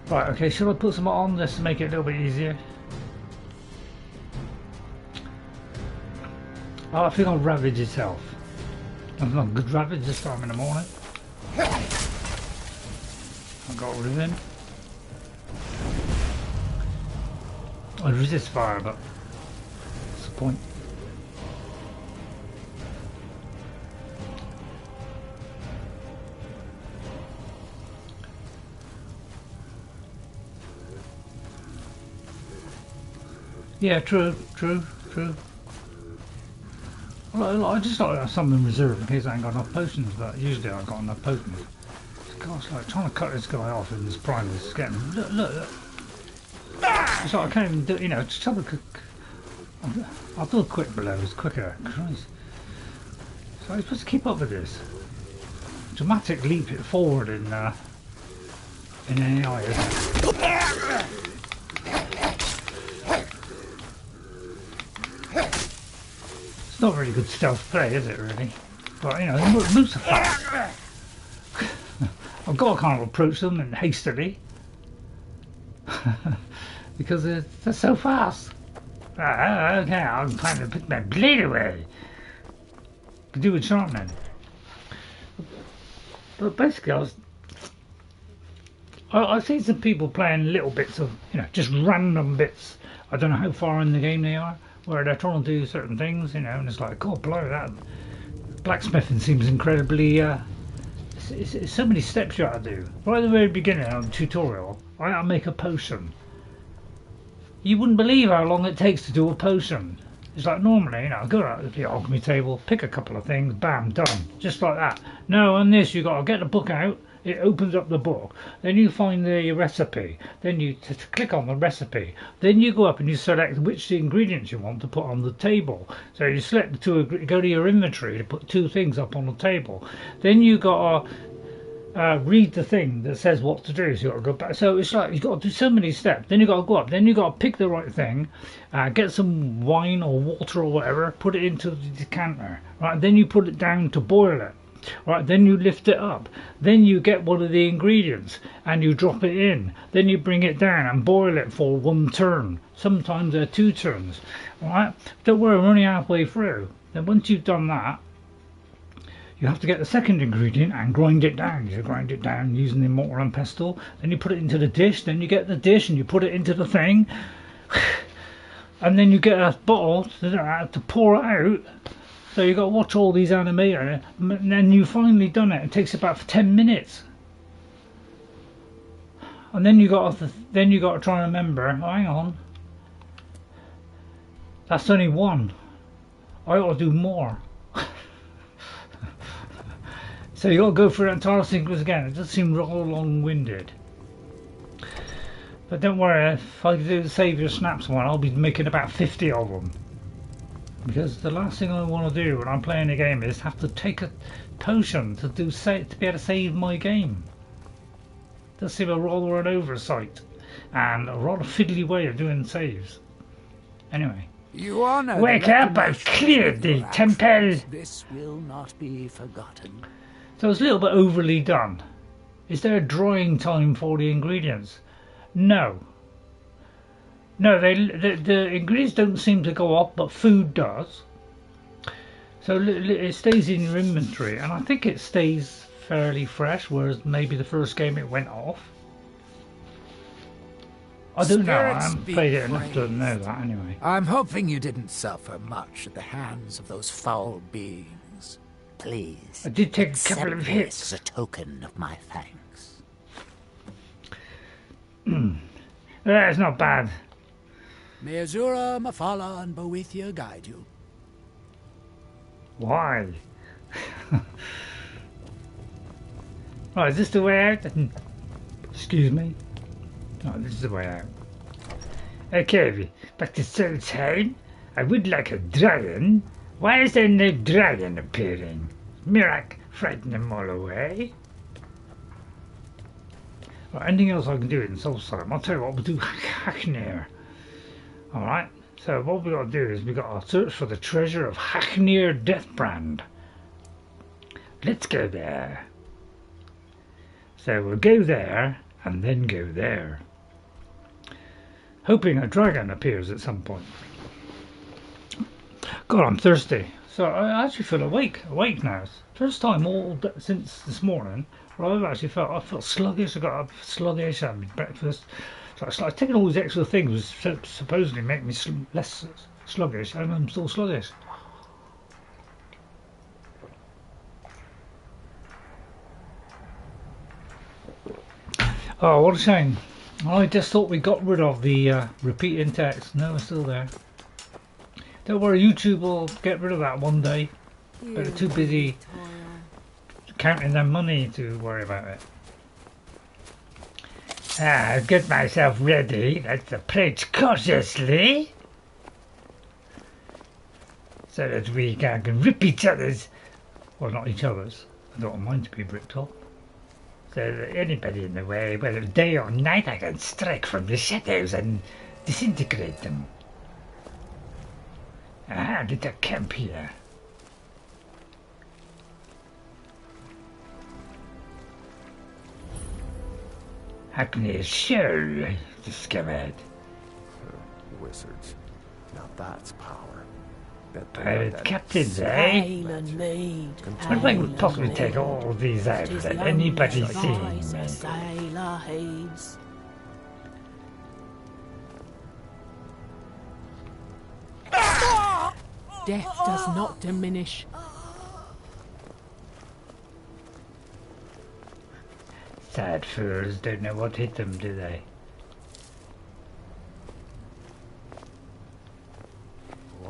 Right, okay, should I put some on just to make it a little bit easier? Oh, I think I'll ravage itself. I've got good ravage this time in the morning. I got rid of him. I resist fire, but what's the point? Yeah, true. Well, I just like to have some in reserve in case I ain't got enough potions, but usually I've got enough potions. Gosh, like trying to cut this guy off in this prime is getting. Look. It's like I can't even do. Just have a quick. I'll do a quick below. It's quicker. Christ. So I'm supposed to keep up with this. Dramatic leap it forward in AI, isn't it? It's not really good stealth play, is it really? But you know, they move so fast. I've got to kind of approach them and hastily because they're so fast. Okay, I'm trying to put my blade away. Could do with sharpening. But basically, I've seen some people playing little bits of, you know, just random bits. I don't know how far in the game they are, where they're trying to do certain things, you know, and it's like, God, blow that. Blacksmithing seems incredibly, it's so many steps you have to do. Right at the very beginning of the tutorial, I have to make a potion. You wouldn't believe how long it takes to do a potion. It's like normally, you know, go out to the alchemy table, pick a couple of things, bam, done. Just like that. No, on this, you've got to get the book out. It opens up the book. Then you find the recipe. Then you click on the recipe. Then you go up and you select which ingredients you want to put on the table. So you select the two, go to your inventory to put two things up on the table. Then you got to read the thing that says what to do. So you got to go back. So it's like you've got to do so many steps. Then you got to go up. Then you got to pick the right thing, get some wine or water or whatever, put it into the decanter. Right. Then you put it down to boil it. Right, then you lift it up, then you get one of the ingredients and you drop it in, then you bring it down and boil it for one turn. Sometimes they're 2 turns. Right, don't worry, we're only halfway through. Then once you've done that, you have to get the second ingredient and grind it down. You grind it down using the mortar and pestle, then you put it into the dish, then you get the dish and you put it into the thing, and then you get a bottle to pour it out. So you've got to watch all these animators, and then you've finally done it. It takes about 10 minutes, and then you got to try and remember. Oh, hang on, that's only one. I ought to do more. So you got to go through that entire sequence again. It does seem rather long-winded, but don't worry. If I do the Save Your Snaps one, I'll be making about 50 of them. Because the last thing I want to do when I'm playing a game is have to take a potion to be able to save my game. It does seem a rather an oversight and a rather fiddly way of doing saves. Anyway, wake up! I've cleared the temple. This will not be forgotten. So it's a little bit overly done. Is there a drying time for the ingredients? No. No, the ingredients don't seem to go off, but food does. So it stays in your inventory, and I think it stays fairly fresh, whereas maybe the first game it went off. I don't know, I haven't played it enough to know that anyway. I'm hoping you didn't suffer much at the hands of those foul beings. Please, I did take a couple of hits as a token of my thanks. That's not bad. May Azura, Mafala, and Boethia guide you. Why? Right, is this the way out? Excuse me. No, this is the way out. Okay, back to Solstheim. I would like a dragon. Why is there no dragon appearing? Urag, frighten them all away. Right, anything else I can do in Solstheim? I'll tell you what, we'll do Haknir. Alright, so what we've got to do is we've got to search for the treasure of Haknir Death-brand. Let's go there. So we'll go there and then go there. Hoping a dragon appears at some point. God, I'm thirsty. So I actually feel awake now. First time since this morning where I felt sluggish. I got up sluggish, I had breakfast. So it's like taking all these extra things was supposedly make me less sluggish, and I'm still sluggish. Oh, what a shame. I just thought we got rid of the repeating text. No, it's still there. Don't worry, YouTube will get rid of that one day. But they're too busy counting their money to worry about it. I'll get myself ready. Let's approach cautiously, so that we can rip each other's, well, not each other's, I don't want mine to be ripped off. So that anybody in the way, whether day or night, I can strike from the shadows and disintegrate them. Aha, get a camp here. Haknir Shoal discovered. Wizards. Now that's power. Pirate captains, eh? What if I could possibly take all of these out without anybody seeing me? Death does not diminish. Sad fools don't know what hit them, do they?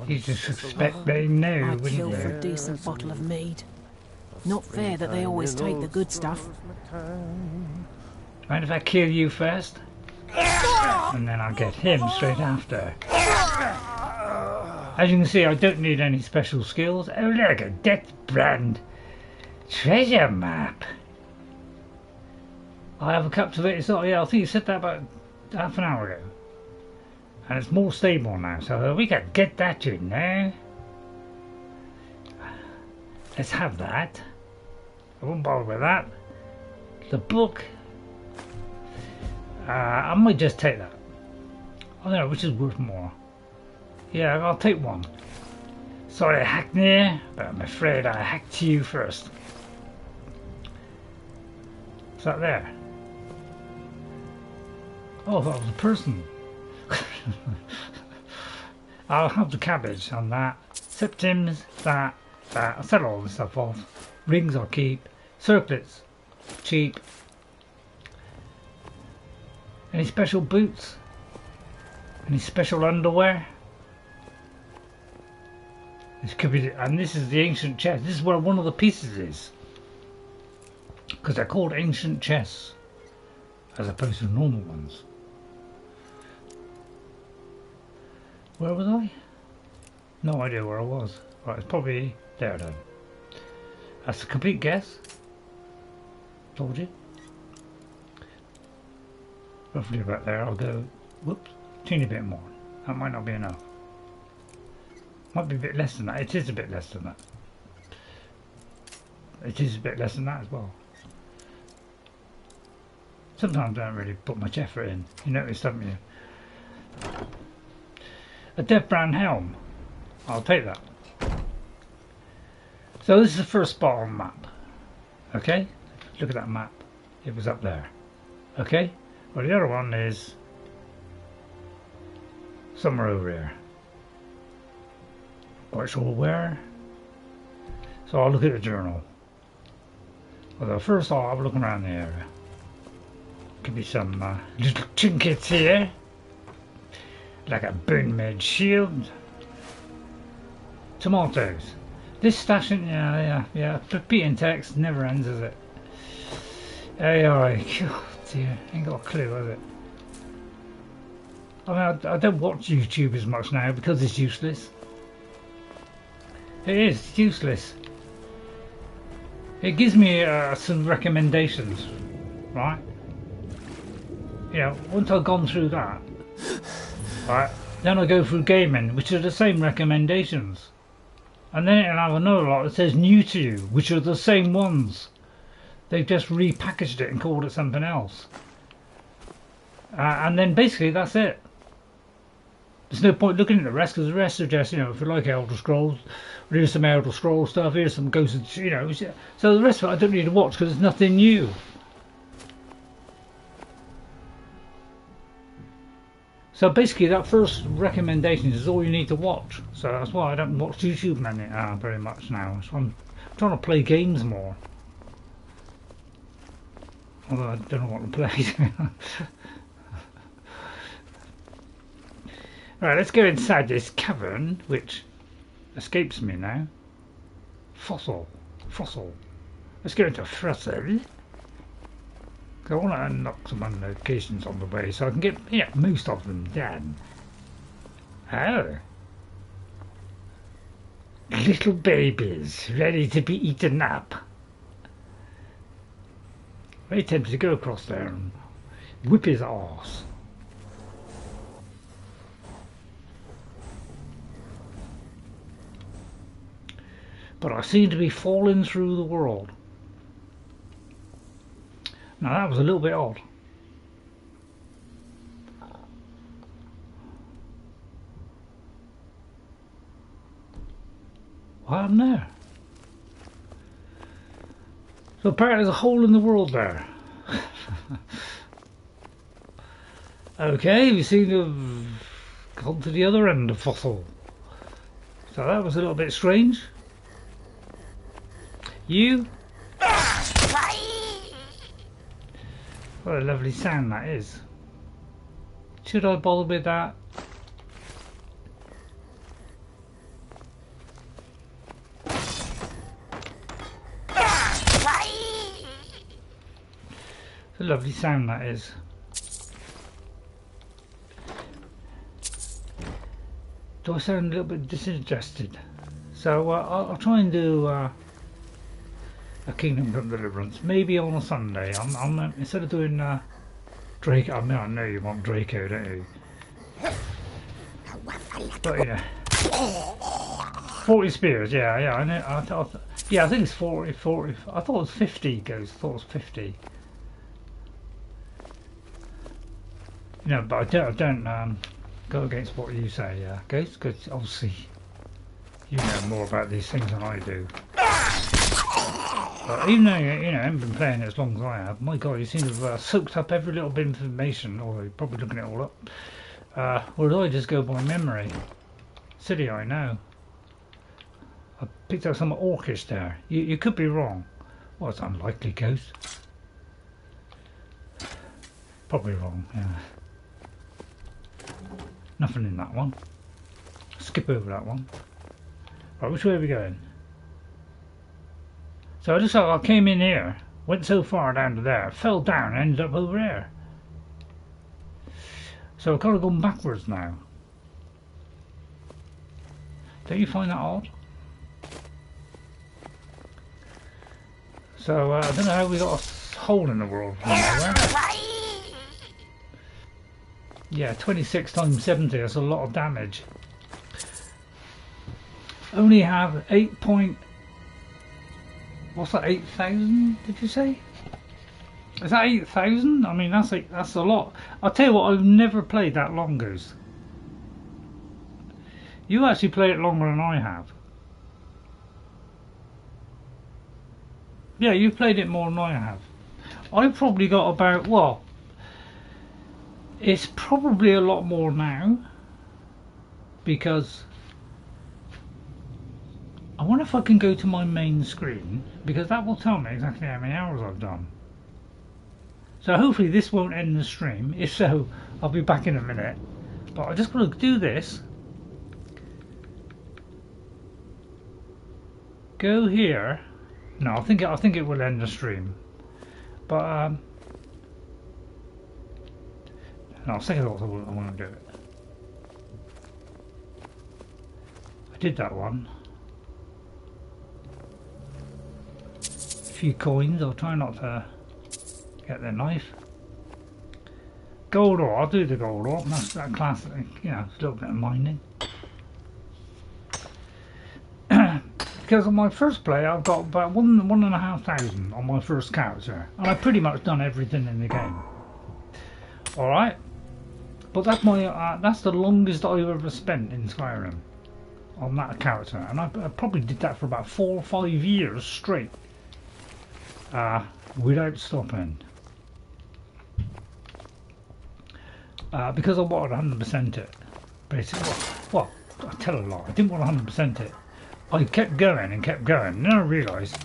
You just suspect they know, I'd wouldn't kill you? for a decent bottle of mead. Not fair that they always take the good stuff. Mind if I kill you first? And then I'll get him straight after. As you can see, I don't need any special skills. Oh look, a Deathbrand treasure map. I have a captivated sort. Yeah, I think you said that about half an hour ago. And it's more stable now, so we can get that in there. Let's have that. I won't bother with that. The book. I might just take that. I don't know which is worth more. Yeah, I'll take one. Sorry, Haknir, but I'm afraid I hacked you first. Is that there? Oh, that was a person. I'll have the cabbage on that. Septims, that. I'll sell all this stuff off. Rings I'll keep. Circlets, cheap. Any special boots? Any special underwear? This could be, and this is the ancient chest. This is where one of the pieces is, because they're called ancient chests, as opposed to normal ones. Where was I? No idea where I was. Right, it's probably there then. That's a complete guess. Told you. Roughly about there. I'll go. Whoops, teeny bit more. That might not be enough. Might be a bit less than that. It is a bit less than that. It is a bit less than that as well. Sometimes I don't really put much effort in. You noticed, haven't you? A Deathbrand Helm. I'll take that. So this is the first spot on the map. Okay? Look at that map. It was up there. Okay? Well, the other one is somewhere over here. Quite sure where. So I'll look at the journal. Although first I'll have a look around the area. Could be some little trinkets here. Like a bone-made shield. Tomatoes. This stashing, yeah. Repeating text never ends, is it? AI. Oh dear, ain't got a clue, has it? I mean, I don't watch YouTube as much now because it's useless. It is useless. It gives me some recommendations, right? You know, once I've gone through that, right, then I go through gaming, which are the same recommendations. And then it'll have another lot that says new to you, which are the same ones. They've just repackaged it and called it something else. And then basically that's it. There's no point looking at the rest, because the rest are just, you know, if you like Elder Scrolls, here's some Elder Scrolls stuff, here's some Ghosts of, you know, so the rest of it I don't need to watch because there's nothing new. So basically that first recommendation is all you need to watch. So that's why I don't watch YouTube very much now. So I'm trying to play games more. Although I don't know what to play. Right, let's go inside this cavern, which escapes me now. Frossel. Let's go into Frossel. I want to unlock some locations on the way so I can get most of them done. Oh. Little babies ready to be eaten up. Very tempted to go across there and whip his arse. but I seem to be falling through the world. Now that was a little bit odd. What happened there? So apparently there's a hole in the world there. Okay, we seem to have gone to the other end of Frossel. So that was a little bit strange. You? What a lovely sound that is. Should I bother with that? It's a lovely sound that is. Do I sound a little bit disinterested? So I'll try and do a Kingdom Come Deliverance, maybe on a Sunday. I'm instead of doing Draco. I mean, I know you want Draco, don't you? But yeah, 40 spears. Yeah, I know. Yeah, I think it's 40. I thought it was 50 ghosts. I thought it was 50. You know, but I don't go against what you say, Ghost, because obviously you know more about these things than I do. But even though you know I haven't been playing it as long as I have, my God, you seem to have soaked up every little bit of information, or you're probably looking it all up. Or did I just go by memory? Silly, I know. I picked up some orcish there. You could be wrong. Well, it's unlikely, Ghost. Probably wrong, yeah. Nothing in that one. Skip over that one. Right, which way are we going? So I just thought I came in here, went so far down to there, fell down, and ended up over there. So I've got to go backwards now. Don't you find that odd? So I don't know how we got a hole in the world from nowhere. Yeah, 26 times 70, that's a lot of damage. Only have 8 point... What's that, 8,000, did you say? Is that 8,000? I mean, that's a lot. I'll tell you what, I've never played that long, Goose. You actually play it longer than I have. Yeah, you've played it more than I have. I've probably got about, well... It's probably a lot more now, because I wonder if I can go to my main screen, because that will tell me exactly how many hours I've done. So hopefully this won't end the stream. If so, I'll be back in a minute. But I just got to do this. Go here. No, I think it will end the stream. But no, second thought I want to do it. I did that one. A few coins. I'll try not to get the knife. Gold ore. I'll do the gold ore. That's that classic. You know, it's a little bit of mining. Because on my first play, I've got about 1,500 on my first character, and I've pretty much done everything in the game. All right. But that's my that's the longest I've ever spent in Skyrim on that character, and I probably did that for about 4 or 5 years straight, without stopping, because I wanted 100% it. Basically, well, I tell a lie. I didn't want 100% it. I kept going and kept going, and then I realised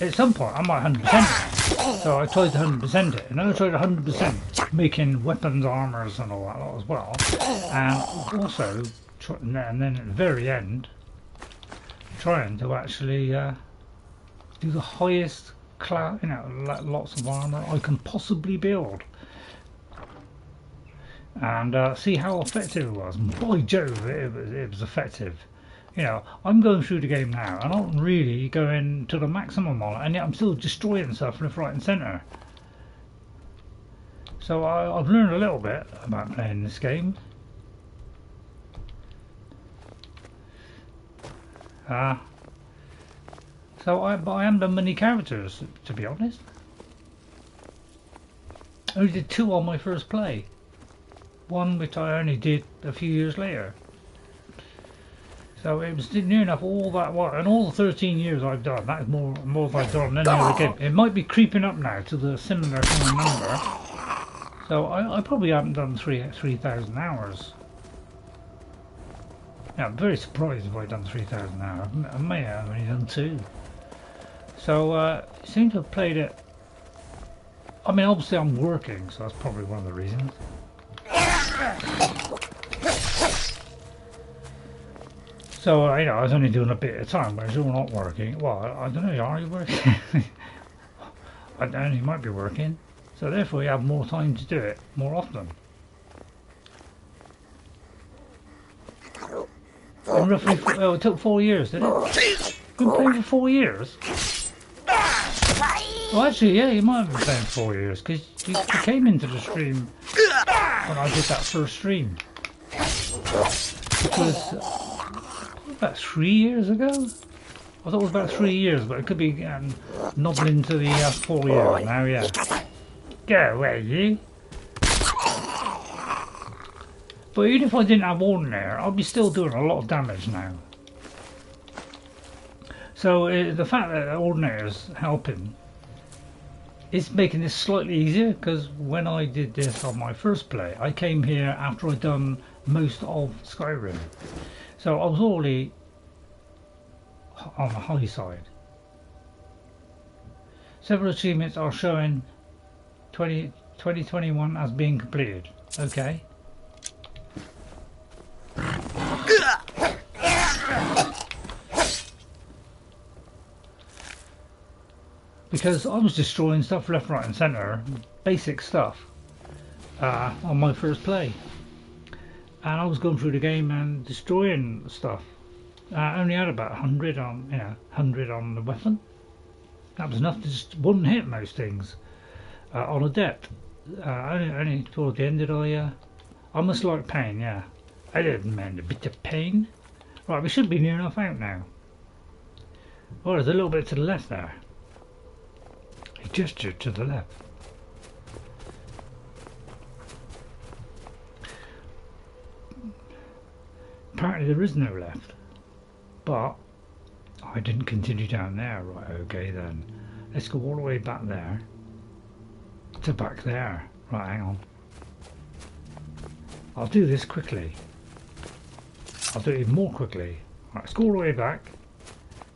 at some point I might 100% it. So I tried to 100% it, and then I tried 100% making weapons, armours and all that lot as well, and also, and then at the very end, trying to actually do the highest class, you know, lots of armour I can possibly build, and see how effective it was. And by Jove, it was effective. You know, I'm going through the game now, and I'm really going to the maximum on it, and yet I'm still destroying stuff left, right and centre. So I've learned a little bit about playing this game. So but I haven't done many characters, to be honest. I only did 2 on my first play. One which I only did a few years later. So it was near enough all that and all the 13 years I've done. That is more than I've done than any other game. It might be creeping up now to the similar kind of number. So I probably haven't done 3,000 hours. Yeah, I'm very surprised if I've done 3,000 hours. I may have only done 2. So I seem to have played it. I mean, obviously I'm working, so that's probably one of the reasons. So, you know, I was only doing a bit at a time, whereas you're not working. Well, I don't know, are you working? I don't know, you might be working. So therefore you have more time to do it more often. And roughly, well, it took 4 years, did it? Been playing for 4 years? Well, actually, yeah, you might have been playing for 4 years, because you came into the stream when I did that first stream. It was about 3 years ago? I thought it was about 3 years, but it could be nobbling to the 4 years now, yeah. Go away, you! But even if I didn't have Ordinary, I'd be still doing a lot of damage now. So the fact that Ordinary is helping is making this slightly easier, because when I did this on my first play, I came here after I'd done most of Skyrim. So I was already on the high side. Several achievements are showing 2021 as being completed. Okay. Because I was destroying stuff left, right and centre, basic stuff, on my first play. And I was going through the game and destroying stuff. I only had about 100 on, 100 on the weapon. That was enough to just one hit most things on a depth. Only towards the end did I must like pain, yeah. I didn't mind a bit of pain. Right, we should be near enough out now. Oh, there's a little bit to the left there. He gestured to the left. Apparently there is no left, but I didn't continue down there. Right, okay then. Let's go all the way back there to back there. Right, hang on. I'll do this quickly. I'll do it even more quickly. Right, let's go all the way back,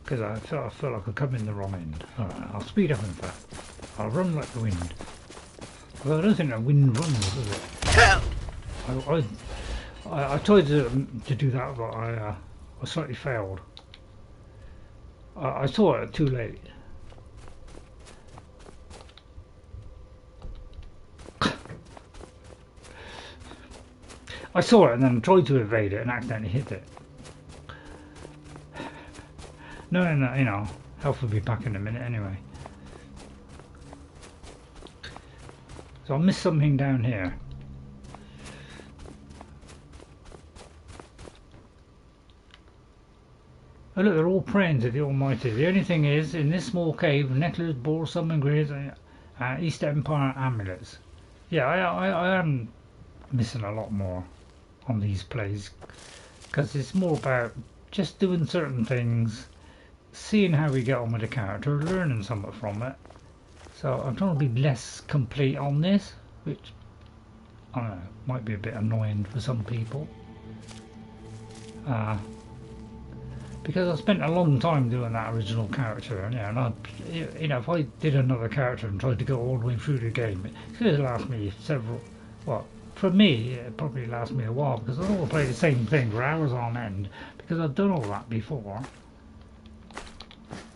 because I felt like I come in the wrong end. Alright, I'll speed up in fact. I'll run like the wind. Well, I don't think the wind runs, does it? I tried to do that, but I slightly failed. I saw it too late. I saw it and then tried to evade it and accidentally hit it. Knowing that, health will be back in a minute anyway. So I missed something down here. Oh look, they're all praying to the Almighty. The only thing is, in this small cave, necklaces bore some ingredients and East Empire amulets. Yeah, I am missing a lot more on these plays, because it's more about just doing certain things, seeing how we get on with the character, learning something from it. So I'm trying to be less complete on this, which I don't know, might be a bit annoying for some people. Because I spent a long time doing that original character, and if I did another character and tried to go all the way through the game, it could last me for me, it probably lasts me a while, because I don't want to play the same thing for hours on end, because I've done all that before.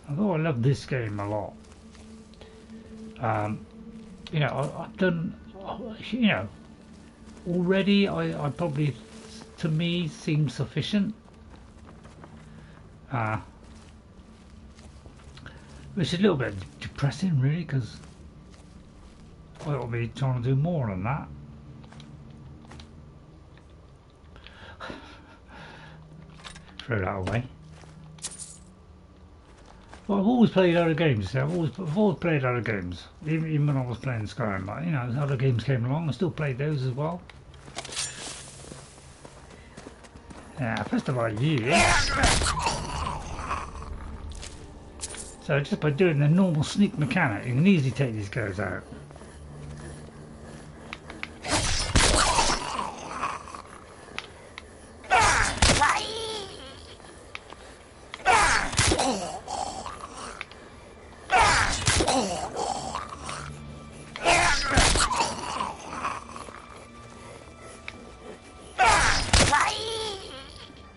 Although I love this game a lot. I've done, already I probably, to me, seems sufficient. Which is a little bit depressing really, because I ought to be trying to do more than that. Throw that away. Well, I've always played other games. I've always played other games, even when I was playing Skyrim. Like, you know, other games came along. I still played those as well. First of all, so just by doing the normal sneak mechanic, you can easily take these guys out.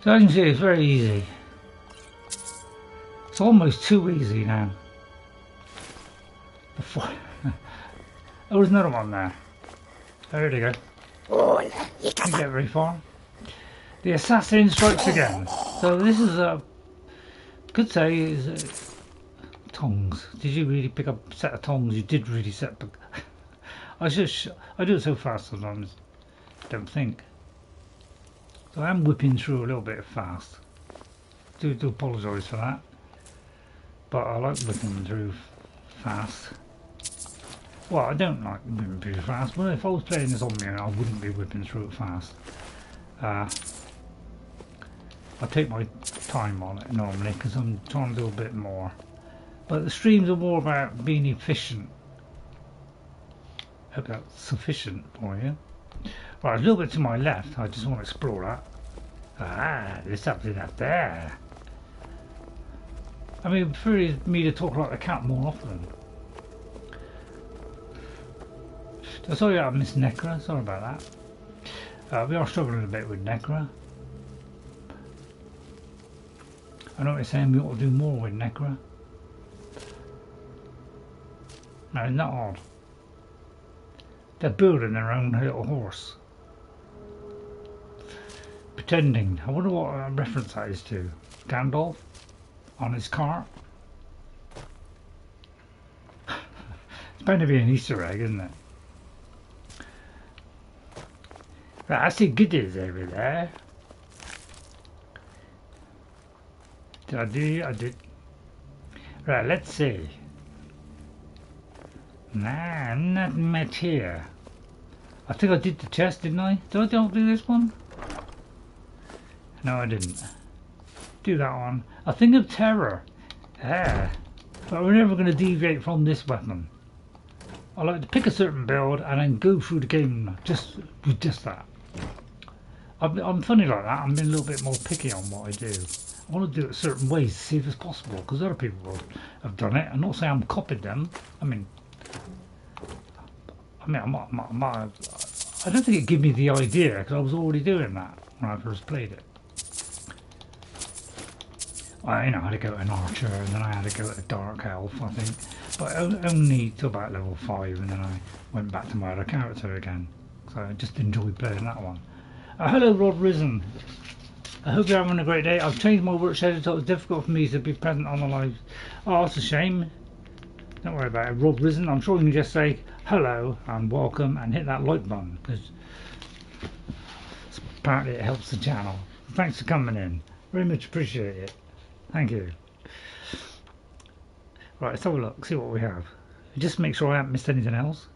So as you can see, it's very easy. It's almost too easy now. Before oh, there's another one there. There you go. Didn't get very far. The assassin strikes again. So this is a could say is tongs. Did you really pick up a set of tongs? You did really set. I do it so fast sometimes. Don't think. So I am whipping through a little bit fast. Do apologise for that. But I like whipping through fast. Well, I don't like whipping through fast, but if I was playing this on me, I wouldn't be whipping through it fast. I take my time on it normally because I'm trying to do a bit more. But the streams are more about being efficient. Hope that's sufficient for you. Right, a little bit to my left, I just want to explore that. Ah, there's something up there. I mean, prefer me to talk like the cat more often. So sorry I missed Necra, sorry about that. We are struggling a bit with Necra. I know what you're saying, we ought to do more with Necra. No, it's not odd. They're building their own little horse. Pretending. I wonder what reference that is to. Gandalf on his cart. It's bound to be an Easter egg, isn't it? Right, I see goodies over there. Did I do? I did. Right, let's see. Nah, not much here. I think I did the chest, didn't I? Did I do this one? No, I didn't. Do that one. I think of terror. Ah, but we're never going to deviate from this weapon. I like to pick a certain build and then go through the game with just that. I'm funny like that. I'm being a little bit more picky on what I do. I want to do it certain ways to see if it's possible, because other people have done it. I'm not saying I'm copied them. I don't think it gave me the idea, because I was already doing that when I first played it. I had to go to an archer, and then I had to go to a dark elf, I think. But only to about level 5, and then I went back to my other character again. So I just enjoyed playing that one. Hello, Rod Risen. I hope you're having a great day. I've changed my work schedule so it's difficult for me to be present on the live. Oh, that's a shame. Don't worry about it, Rod Risen. I'm sure you can just say hello and welcome and hit that like button, because apparently it helps the channel. Thanks for coming in. Very much appreciate it. Thank you. Right, let's have a look, see what we have. Just make sure I haven't missed anything else.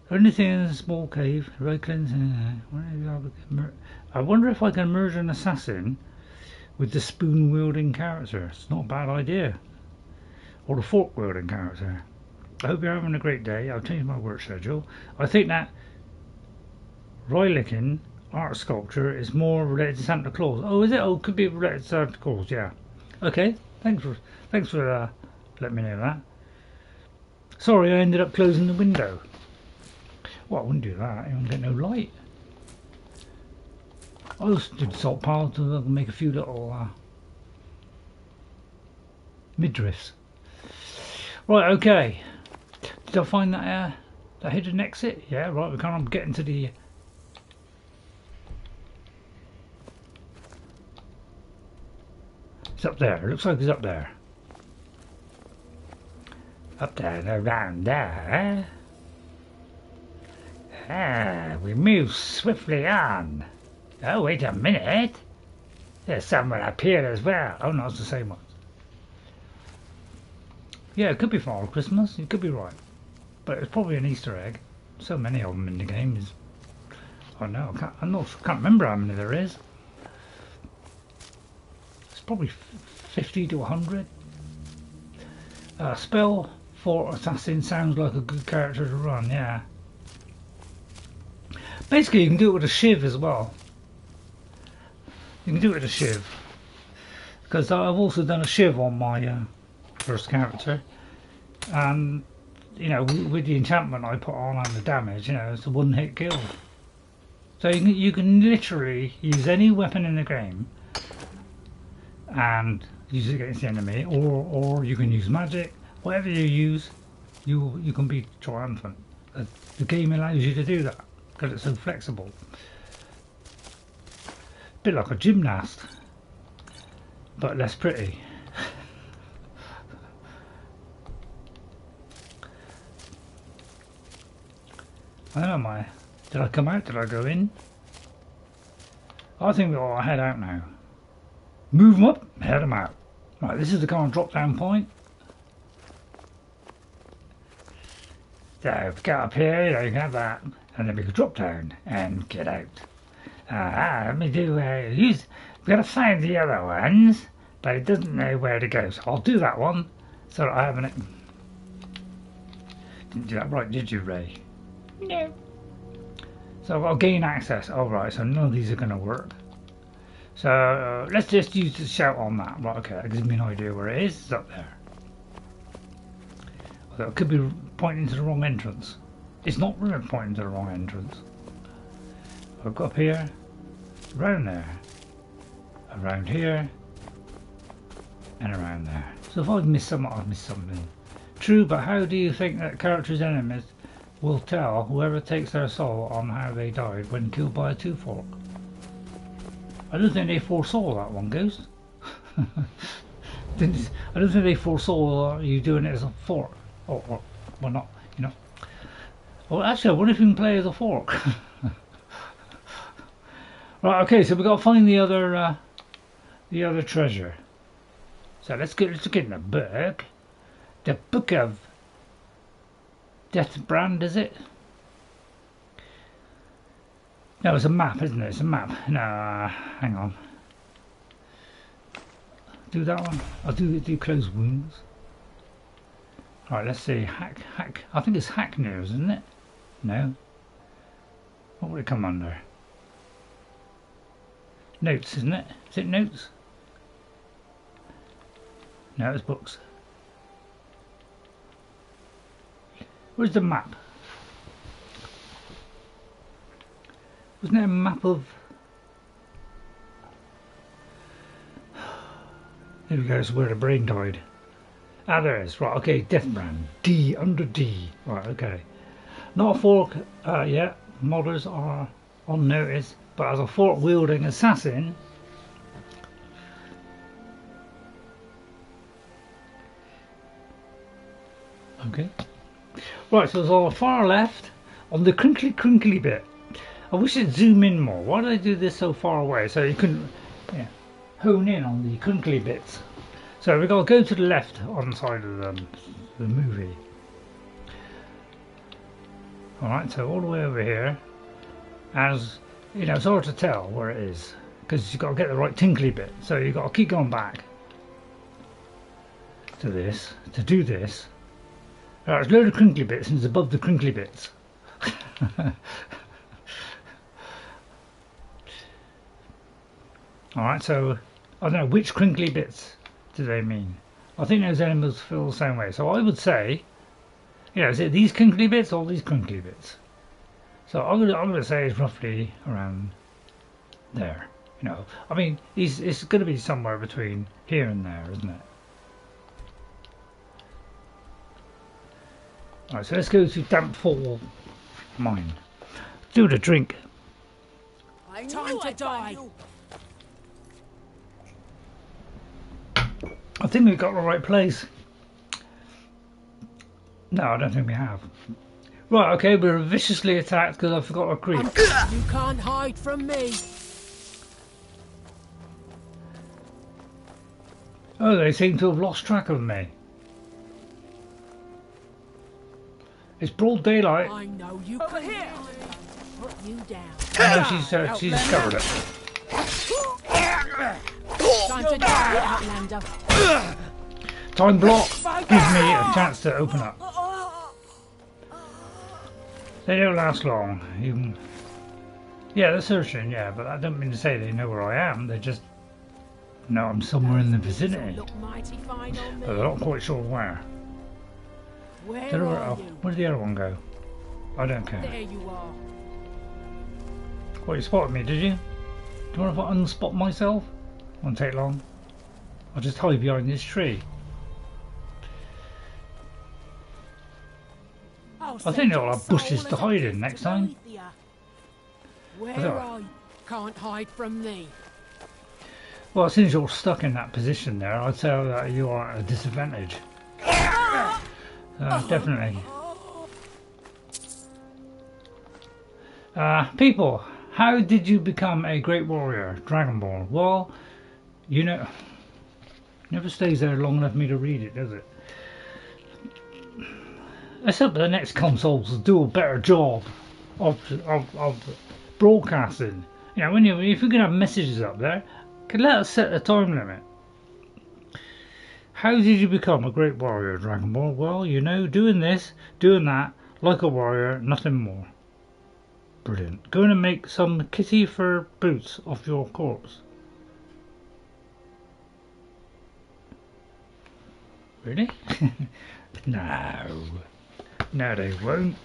Anything in a small cave, Reikling. I wonder if I can merge an assassin with the spoon wielding character. It's not a bad idea. Or the fork wielding character. I hope you're having a great day. I've changed my work schedule. I think that Reikling art sculpture is more related to Santa Claus. Oh, is it? Oh, it could be related to Santa Claus. Yeah. Okay. Thanks for letting me know that. Sorry, I ended up closing the window. Well, I wouldn't do that. You don't get no light. I just did salt piles to make a few little midriffs. Right. Okay. Did I find that hidden exit? Yeah. Right. We're kind of getting to the. It's up there. It looks like it's up there. Up there and around there. Ah, we move swiftly on. Oh, wait a minute. There's someone up here as well. Oh, no, it's the same one. Yeah, it could be Father Christmas. You could be right, but it's probably an Easter egg. So many of them in the game. I know. I can't remember how many there is. It's probably 50 to 100. Spell for assassin sounds like a good character to run. Yeah. Basically, you can do it with a shiv as well. You can do it with a shiv. Because I've also done a shiv on my first character, and you know, with the enchantment I put on and the damage, you know, it's a one-hit kill. So you can literally use any weapon in the game and use it against the enemy, or you can use magic. Whatever you use, you can be triumphant. The game allows you to do that because it's so flexible. A bit like a gymnast, but less pretty. I don't know, did I come out? Did I go in? I think we ought to head out now. Move them up, head them out. Right, this is the kind of drop down point. So if we get up here, you know, you can have that, and then we can drop down and get out. Let me do we've got to find the other ones, but it doesn't know where to go, so I'll do that one so that I haven't. Didn't do that right, did you, Ray? No. So I'll gain access. Oh right, so none of these are going to work. So let's just use the shout on that. Right, okay, that gives me an idea where it is. It's up there. Although it could be pointing to the wrong entrance. It's not really pointing to the wrong entrance. I've got up here, around there, around here, and around there. So if I've missed something, I've missed something. True, but how do you think that characters' enemies will tell whoever takes their soul on how they died when killed by a two-fork? I don't think they foresaw that one, Ghost. I don't think they foresaw you doing it as a fork. Or well, not, you know. Well, actually, I wonder if you can play as a fork. Right, okay, so we've got to find the other treasure. So let's get in the book. The Book of Deathbrand, is it? No, it's a map, isn't it? It's a map. No, hang on. Do that one. I'll do close wounds. Alright, let's see. I think it's Haknir, isn't it? No. What would it come under? Notes, isn't it? Is it notes? No, it's books. Where's the map? Wasn't there a map of... There we go, it's where the brain died. Ah, there it is. Right, okay, Deathbrand. D, under D. Right, okay. Not a fork yet. Modders are on notice. But as a fork-wielding assassin... Okay. Right, so it's on the far left, on the crinkly bit. I wish it'd zoom in more. Why did I do this so far away? So you couldn't hone in on the crinkly bits. So we've got to go to the left on the side of the movie. Alright, so all the way over here. As you know, it's hard to tell where it is because you've got to get the right tinkly bit. So you've got to keep going back to this to do this. There's a load of crinkly bits and it's above the crinkly bits. Alright, so I don't know which crinkly bits do they mean. I think those animals feel the same way. So I would say, is it these crinkly bits or these crinkly bits? So I'm gonna say it's roughly around there. You know, I mean, it's going to be somewhere between here and there, isn't it? Alright, so let's go to Dampfall Mine. Do the drink. Time to die. I think we've got the right place. No, I don't think we have. Right, okay, we're viciously attacked because I forgot a creep. You can't hide from me. Oh, they seem to have lost track of me. It's broad daylight. I know you can here. Put you down. I know she's discovered it. Time to die, Outlander. Time block gives me a chance to open up. They don't last long. Yeah, they're searching, yeah, but I don't mean to say they know where I am. They just know I'm somewhere in the vicinity. But they're not quite sure where. Where did the other one go? I don't care. There you are. Well, you spotted me, did you? Do you want to unspot myself? Won't take long. I'll just hide behind this tree. I think they'll have bushes to hide in next time. Where are you? Can't hide from me. Well, since you're stuck in that position there, I'd say that you are at a disadvantage. Definitely. People, how did you become a great warrior, Dragonborn? Well, you know, never stays there long enough for me to read it, does it? Let's hope the next consoles will do a better job of broadcasting. You know, if you're going to have messages up there, can let us set a time limit. How did you become a great warrior, Dragonborn? Well, you know, doing this, doing that, like a warrior, nothing more. Brilliant. Going to make some kitty fur boots off your corpse. Really? No. No, they won't.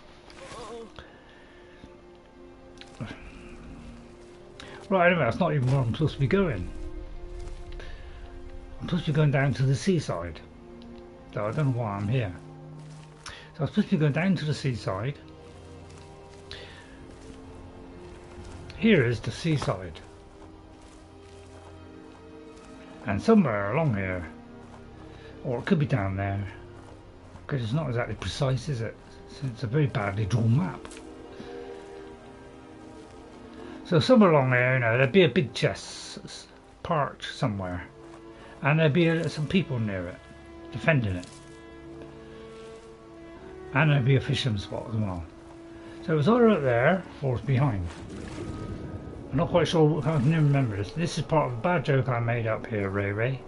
Right, anyway, that's not even where I'm supposed to be going. I'm supposed to be going down to the seaside. So I don't know why I'm here. So I'm supposed to be going down to the seaside. Here is the seaside. And somewhere along here, or it could be down there, because it's not exactly precise, is it? It's a very badly drawn map. So somewhere along there, you know, there'd be a big chest parked somewhere, and there'd be some people near it, defending it, and there'd be a fishing spot as well. So it was either up there or it's behind. I'm not quite sure. I can remember this. This is part of a bad joke I made up here, Ray.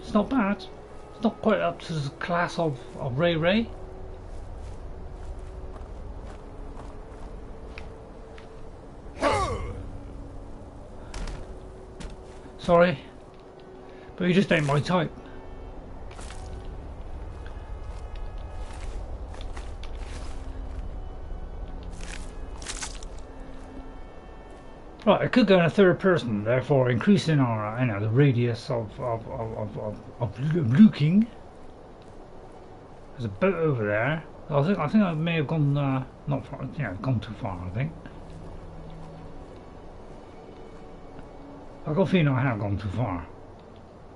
It's not bad. It's not quite up to the class of Ray. Sorry, but you just ain't my type. Right, it could go in a third person, therefore increasing our, you know, the radius of looking. There's a boat over there. I think I may have gone not far, you know, gone too far. I think. I've got a feeling I have gone too far.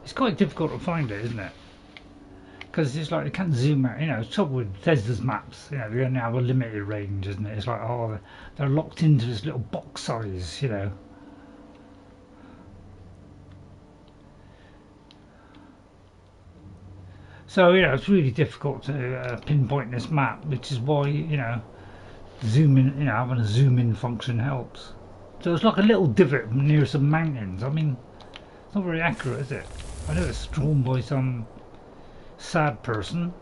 It's quite difficult to find it, isn't it? Because it's like you can't zoom out. You know, the trouble with Bethesda's maps, you know, they only have a limited range, isn't it? It's like, oh, they're locked into this little box size, you know. So, you know, it's really difficult to pinpoint this map, which is why, you know, zooming, you know, having a zoom in function helps. So it's like a little divot near some mountains. I mean, it's not very accurate, is it? I know it's drawn by some sad person.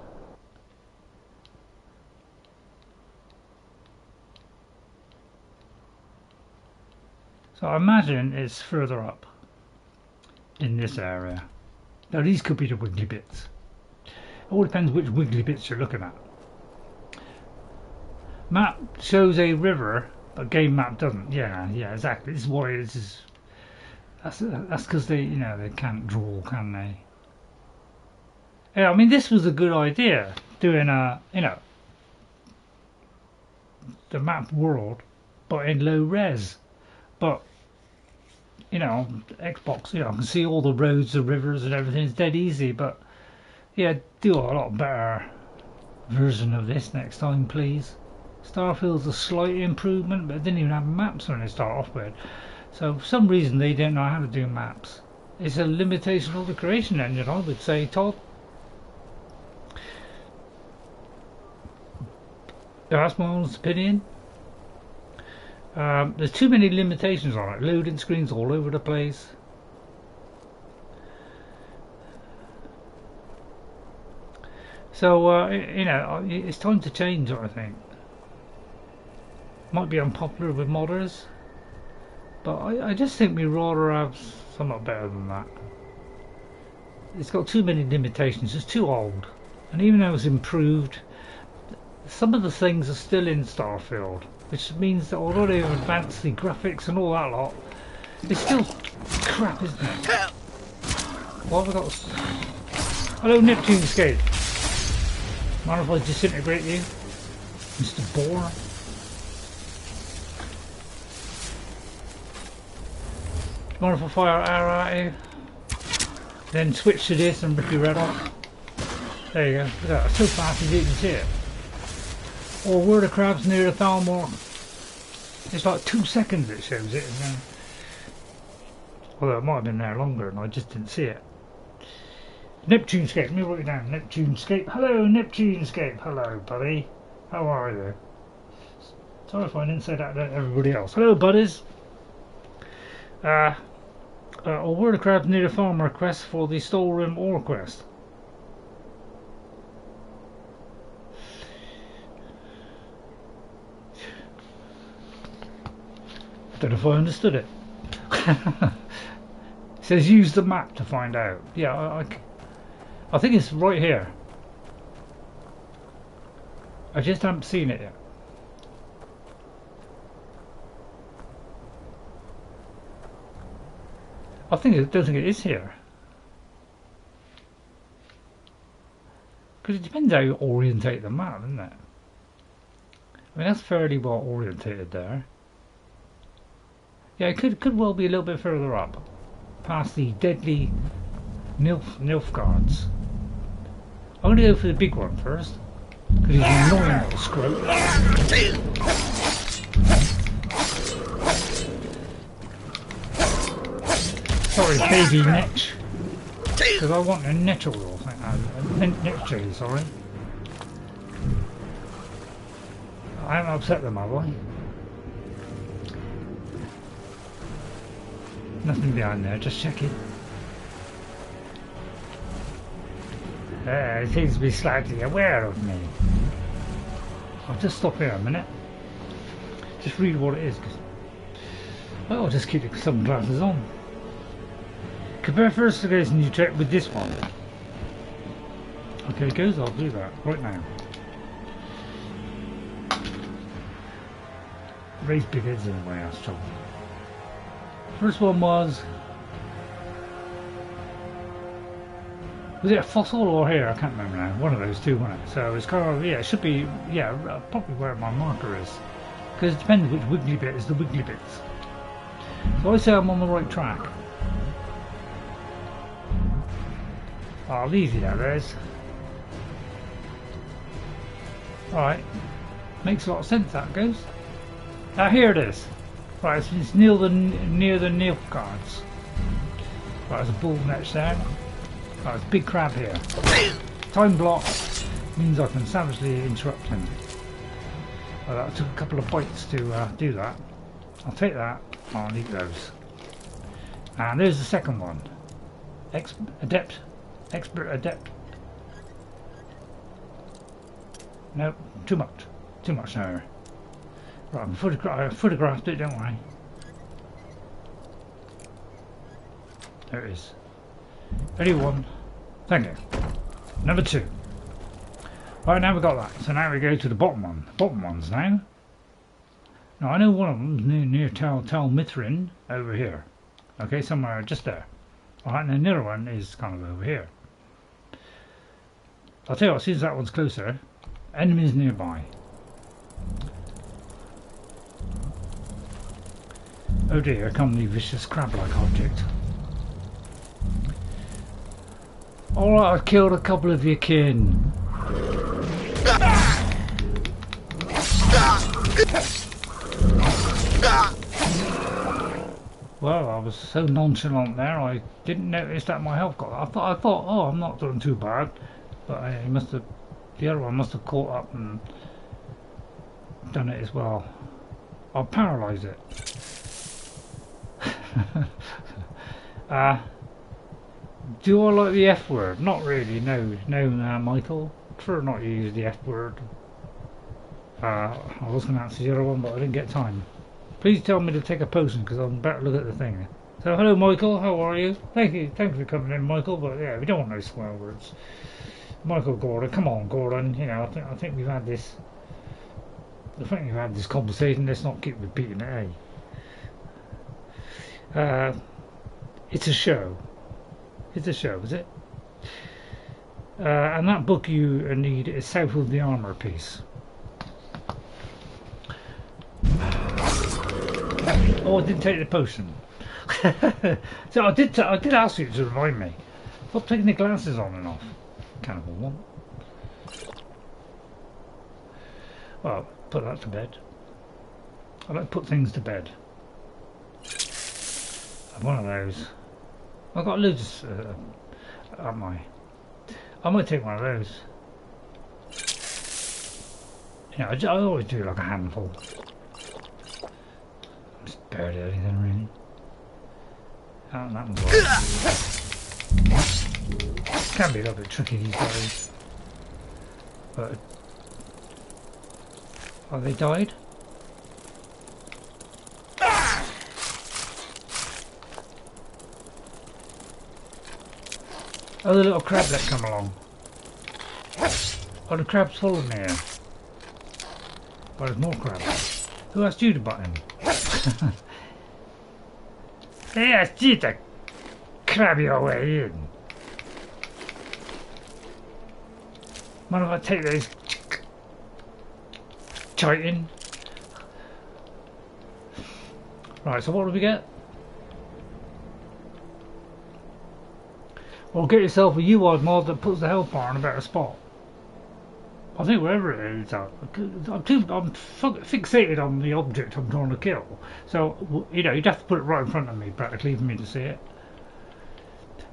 So I imagine it's further up in this area. Now these could be the wiggly bits. It all depends which wiggly bits you're looking at. Map shows a river, but game map doesn't. Yeah, exactly. This is why this is. That's because they, you know, they can't draw, can they? Yeah, I mean, this was a good idea, doing a, you know, the map world, but in low res. But, you know, Xbox, you know, I can see all the roads, the rivers and everything. It's dead easy, but, yeah, do a lot better version of this next time, please. Starfield's a slight improvement, but it didn't even have maps when they start off with. So, for some reason, they don't know how to do maps. It's a limitation of the creation engine, I would say, Todd. That's my honest opinion. There's too many limitations on it. Loading screens all over the place. So, you know, it's time to change, I think. Might be unpopular with modders, but I just think we'd rather have something better than that. It's got too many limitations, it's too old. And even though it's improved, some of the things are still in Starfield, which means that although they've advanced the graphics and all that lot, it's still crap, isn't it? What have I got? Hello, Neptune Skate. Mind if I disintegrate you, Mr. Boar? Mind if I fire an arrow at you? Then switch to this and rip your head off. There you go. Look at that. It's so fast as you can see it. Or where the crab's near the Thalmor. It's like 2 seconds it shows it. And then, although it might have been there longer and I just didn't see it. Neptunescape, let me write it down. Neptunescape. Hello, Neptunescape. Hello, buddy. How are you? Sorry if I didn't say that to everybody else. Hello, buddies. Or where the crab's near the farmer quest for the Storeroom Ore quest. I don't know if I understood it. It says use the map to find out. Yeah, I think it's right here. I just haven't seen it yet. I don't think it is here. Because it depends how you orientate the map, isn't it? I mean, that's fairly well orientated there. Yeah, it could well be a little bit further up, past the deadly Nilfgaards. I'm going to go for the big one first, because he's an annoying little scrote. Sorry, baby Netch, because I want a Netch oil, Netch, sorry. I haven't upset them, have I? Nothing behind there, just checking. He seems to be slightly aware of me. I'll just stop here a minute. Just read what it is. Well, I'll just keep the sunglasses on. Compare first today's new check with this one. Okay, guys, I'll do that right now. Raise big heads anyway, that's trouble. First one was it a Frossel or here? I can't remember now. One of those two, wasn't it? So it's kind of, yeah, it should be, yeah, probably where my marker is. Because it depends which wiggly bit is the wiggly bits. So I say I'm on the right track. Oh, easy that is. Alright. Makes a lot of sense, that goes. Now here it is. Right, it's near the Nilfgaards. Right, there's a bull Netch there. Right, there's a big crab here. Time block means I can savagely interrupt him. Well, that took a couple of bites to do that. I'll take that. I'll eat those. And there's the second one. Expert adept. Nope, too much now. Right, I photographed it, don't I? There it is. Ready one. Thank you. Number 2. Right, now we've got that. So now we go to the bottom one. The bottom ones now. Now I know one of them's near Tel Mithyn over here. Okay, somewhere just there. Alright, and the other one is kind of over here. I'll tell you what, since that one's closer, enemies nearby. Oh dear, here come the vicious crab-like object. Alright, I've killed a couple of your kin. Well, I was so nonchalant there, I didn't notice that my health got. I thought, oh, I'm not doing too bad, but he must have. The other one must have caught up and done it as well. I'll paralyse it. Do I like the F word? Not really, no, Michael. Prefer not to use the F word. I was going to answer the other one, but I didn't get time. Please tell me to take a potion, because I'm about to look at the thing. So, hello Michael, how are you? Thank you for coming in, Michael, but yeah, we don't want no swear words. Michael Gordon, come on Gordon, you know, I think we've had this... I think we've had this conversation, let's not keep repeating it, eh? It's a show. It's a show, is it? And that book you need is South of the Armour piece. Oh, I didn't take the potion. So I did ask you to remind me. Stop taking the glasses on and off. Cannibal one. Well, put that to bed. I like to put things to bed. I'm one of those. I've got loads. I might take one of those. You know, I always do like a handful. Just barely anything really. Oh, that one's right. Can be a little bit tricky these days. But oh, they died? Oh, the little crab that come along. Oh, the crab's followed me here. Oh, there's more crabs. Who asked you to butt him? They asked you to crab your way in. Mind if I take those chitin? Right, so what do we get? Well, get yourself a UI mod that puts the health bar in a better spot. I think wherever it is, I'm fixated on the object I'm trying to kill. So, you know, you'd have to put it right in front of me practically for me to see it.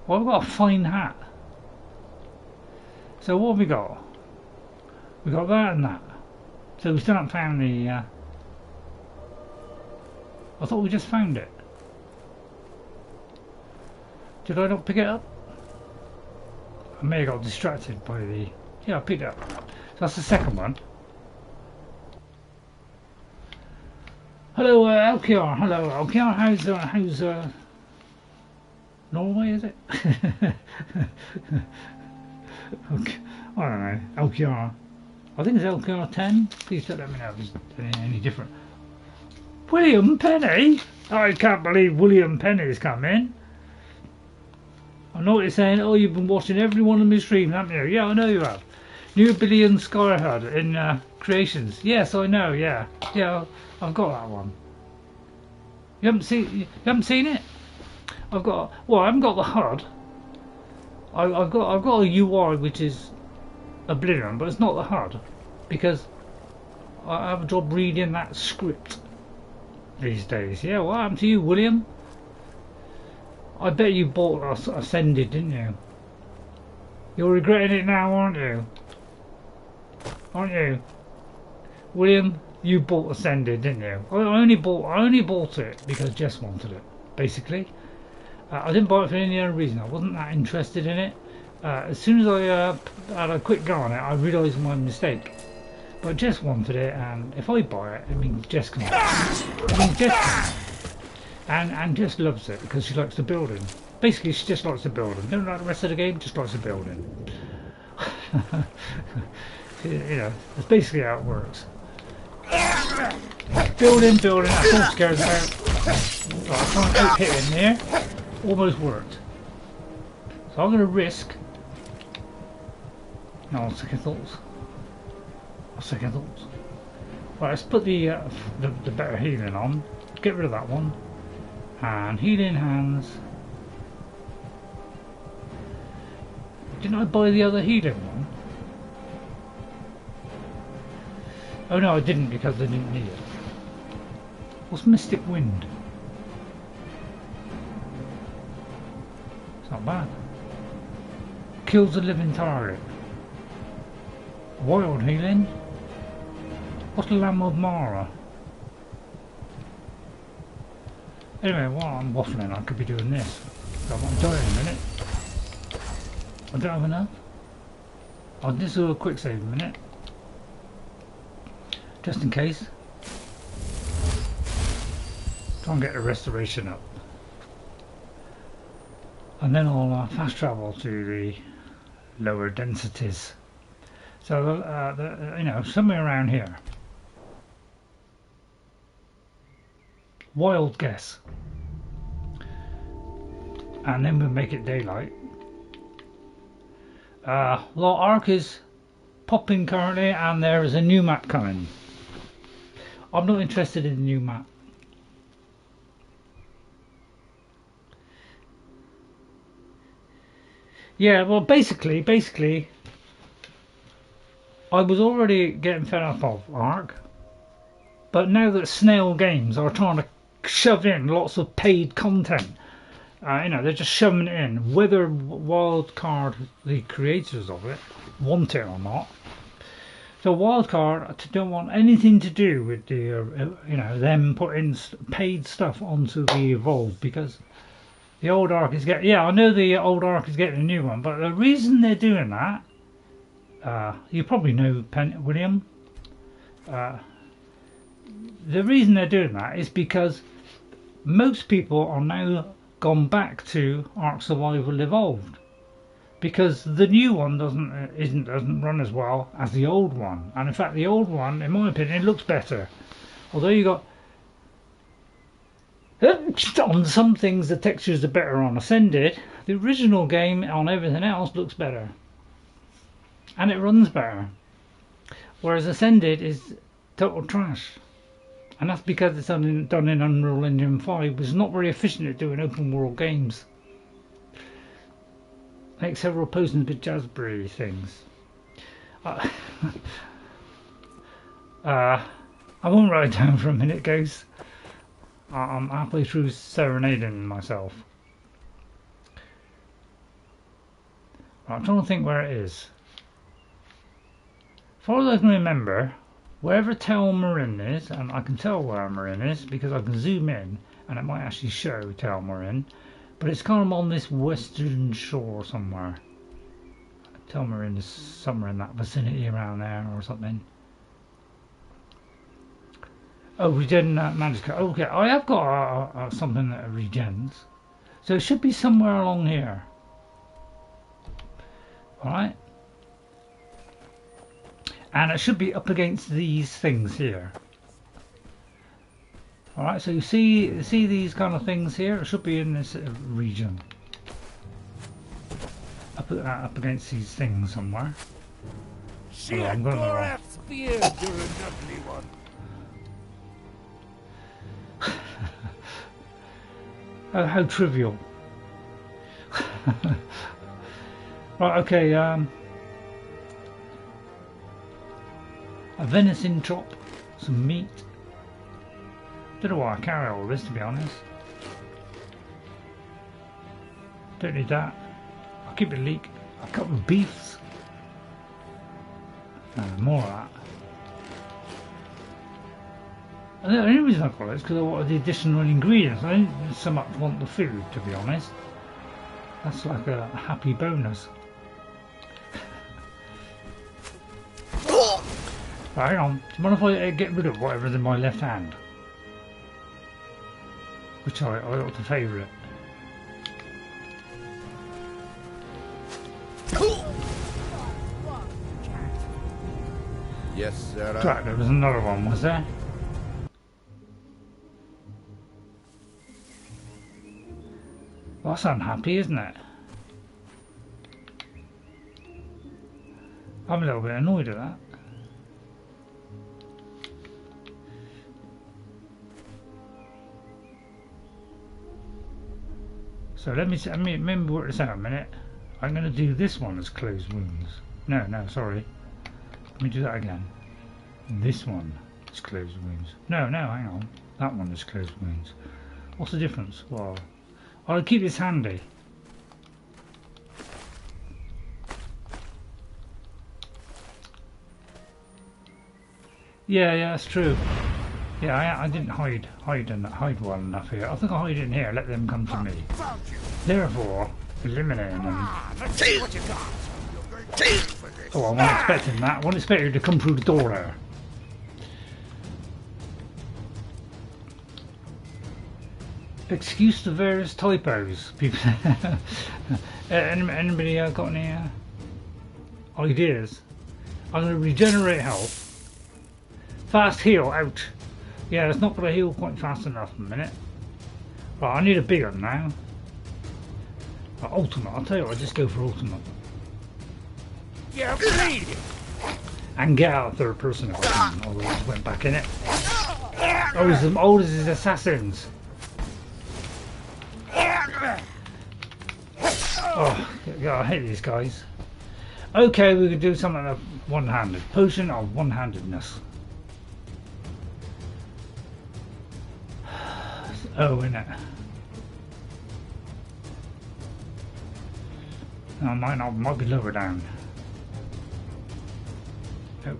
Well, I've got a fine hat. So what have we got? We got that and that. So we still haven't found the... I thought we just found it. Did I not pick it up? I may have got distracted by the... Yeah, I picked it up. So that's the second one. Hello, LKR. Hello, LKR. How's Norway, is it? Okay. I don't know. LKR. I think it's LKR 10. Please don't let me know if it's any different. William Penny? I can't believe William Penny's come in. I know what you're saying. Oh, you've been watching every one of my streams, haven't you? Yeah, I know you have. New Billion Skyrim in Creations. Yes, I know. Yeah, yeah, I've got that one. You haven't seen it? I haven't got the HUD. I've got a UI which is Oblivion, but it's not the HUD because I have a job reading that script these days. Yeah, what happened to you, William? I bet you bought Ascended, didn't you? You're regretting it now, aren't you? Aren't you? William, you bought Ascended, didn't you? I only bought it because Jess wanted it, basically. I didn't buy it for any other reason. I wasn't that interested in it. As soon as I had a quick go on it, I realised my mistake. But Jess wanted it, and if I buy it, I mean Jess can buy it. I mean Jess can. And Jess loves it because she likes the building. Basically, she just likes the building. Don't like the rest of the game, just likes the building. You know, that's basically how it works. Building, that's all scared about. Right, I can't out hit in there. Almost worked. So I'm going to risk. No, second thoughts. Second thoughts. Right, let's put the better healing on. Get rid of that one. And healing hands. Didn't I buy the other healing one? Oh no, I didn't because I didn't need it. What's Mystic Wind? It's not bad. Kills a living target. Wild healing. What's the Lamb of Mara? Anyway, while I'm waffling, I could be doing this. So I might die in a minute. I don't have enough. I'll just do a quick save a minute. Just in case. Try and get the restoration up. And then I'll fast travel to the lower densities. So, you know, somewhere around here. Wild guess. And then we'll make it daylight. Well, Ark is popping currently, and there is a new map coming. I'm not interested in the new map. Yeah, well, basically, I was already getting fed up of Ark, but now that Snail Games are trying to shove in lots of paid content, you know, they're just shoving it in, whether Wildcard, the creators of it, want it or not. So Wildcard don't want anything to do with the, you know, them putting paid stuff onto the Evolve, because the old Ark is getting, yeah, I know the old Ark is getting a new one, but the reason they're doing that, you probably know William, the reason they're doing that is because most people are now gone back to Ark Survival Evolved, because the new one doesn't run as well as the old one, and in fact the old one, in my opinion, looks better. Although you got on some things the textures are better on Ascended, the original game on everything else looks better and it runs better, whereas Ascended is total trash, and that's because it's done in Unreal Engine 5, which is not very efficient at doing open world games. Make several potions with Jazzberry things. I won't write it down for a minute, guys. I'm halfway through serenading myself. I'm trying to think where it is. As far as I can remember, wherever Tel Mithyn is, and I can tell where Mithyn is because I can zoom in and it might actually show Tel Mithyn, but it's kind of on this western shore somewhere. Tel Mithyn is somewhere in that vicinity around there or something. Oh, regen magic. Okay, I have got something that regens, so it should be somewhere along here. All right, and it should be up against these things here. All right, so you see these kind of things here. It should be in this region, up against these things somewhere. See a Gorath spear, you're a ugly one. Oh, how trivial. Right, okay, a venison chop, some meat. Don't know why I carry all this, to be honest. Don't need that. I'll keep it leak. A couple of beefs. More of that. And the only reason I got it is because I wanted the additional ingredients. I didn't so much want the food, to be honest. That's like a happy bonus. Right, hang on. Do you mind if I get rid of whatever's in my left hand? Which I ought to favour it. Yes, sir. Right, there was another one, was there? Well, that's unhappy, isn't it? I'm a little bit annoyed at that. So let me remember what this out a minute. I'm going to do this one as closed wounds. No, sorry. Let me do that again. This one is closed wounds. No, hang on. That one is closed wounds. What's the difference? Well, I'll keep this handy. Yeah, that's true. Yeah, I didn't hide well enough here. I think I'll hide in here, let them come to me. Therefore, eliminating them. Oh, I wasn't expecting that. I wasn't expecting you to come through the door there. Excuse the various typos, people. Anybody got any ideas? I'm going to regenerate health. Fast heal out. Yeah, it's not going to heal quite fast enough in a minute. Right, I need a big one now. Ultimate, I'll tell you what, just go for ultimate. You're bleeding. And get out third person if I can, although I just went back in it. Oh, he's as old as his assassins. Oh, I hate these guys. Okay, we can do something of one-handed. Potion of one-handedness. Oh, innit? No, might be lower down. Oh.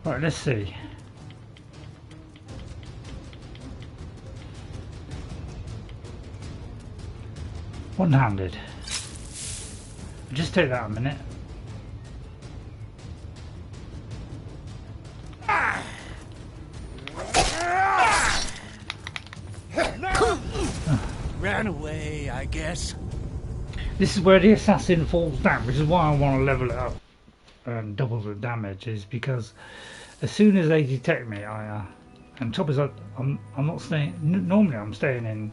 Right, let's see. One-handed. Just take that a minute. Ran away, I guess. This is where the assassin falls down, which is why I want to level it up and double the damage, is because as soon as they detect me, and top is I'm not staying. Normally, I'm staying in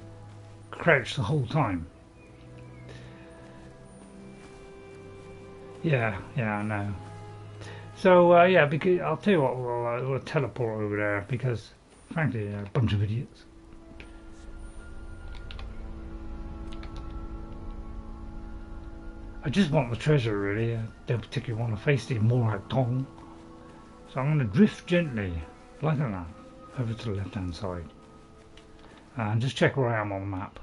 crouch the whole time. Yeah, I know. So yeah, because I'll tell you what, we'll teleport over there because, frankly, they're a bunch of idiots. I just want the treasure, really. I don't particularly want to face the Morak Tong. So I'm going to drift gently, like that, over to the left-hand side. And just check where I am on the map.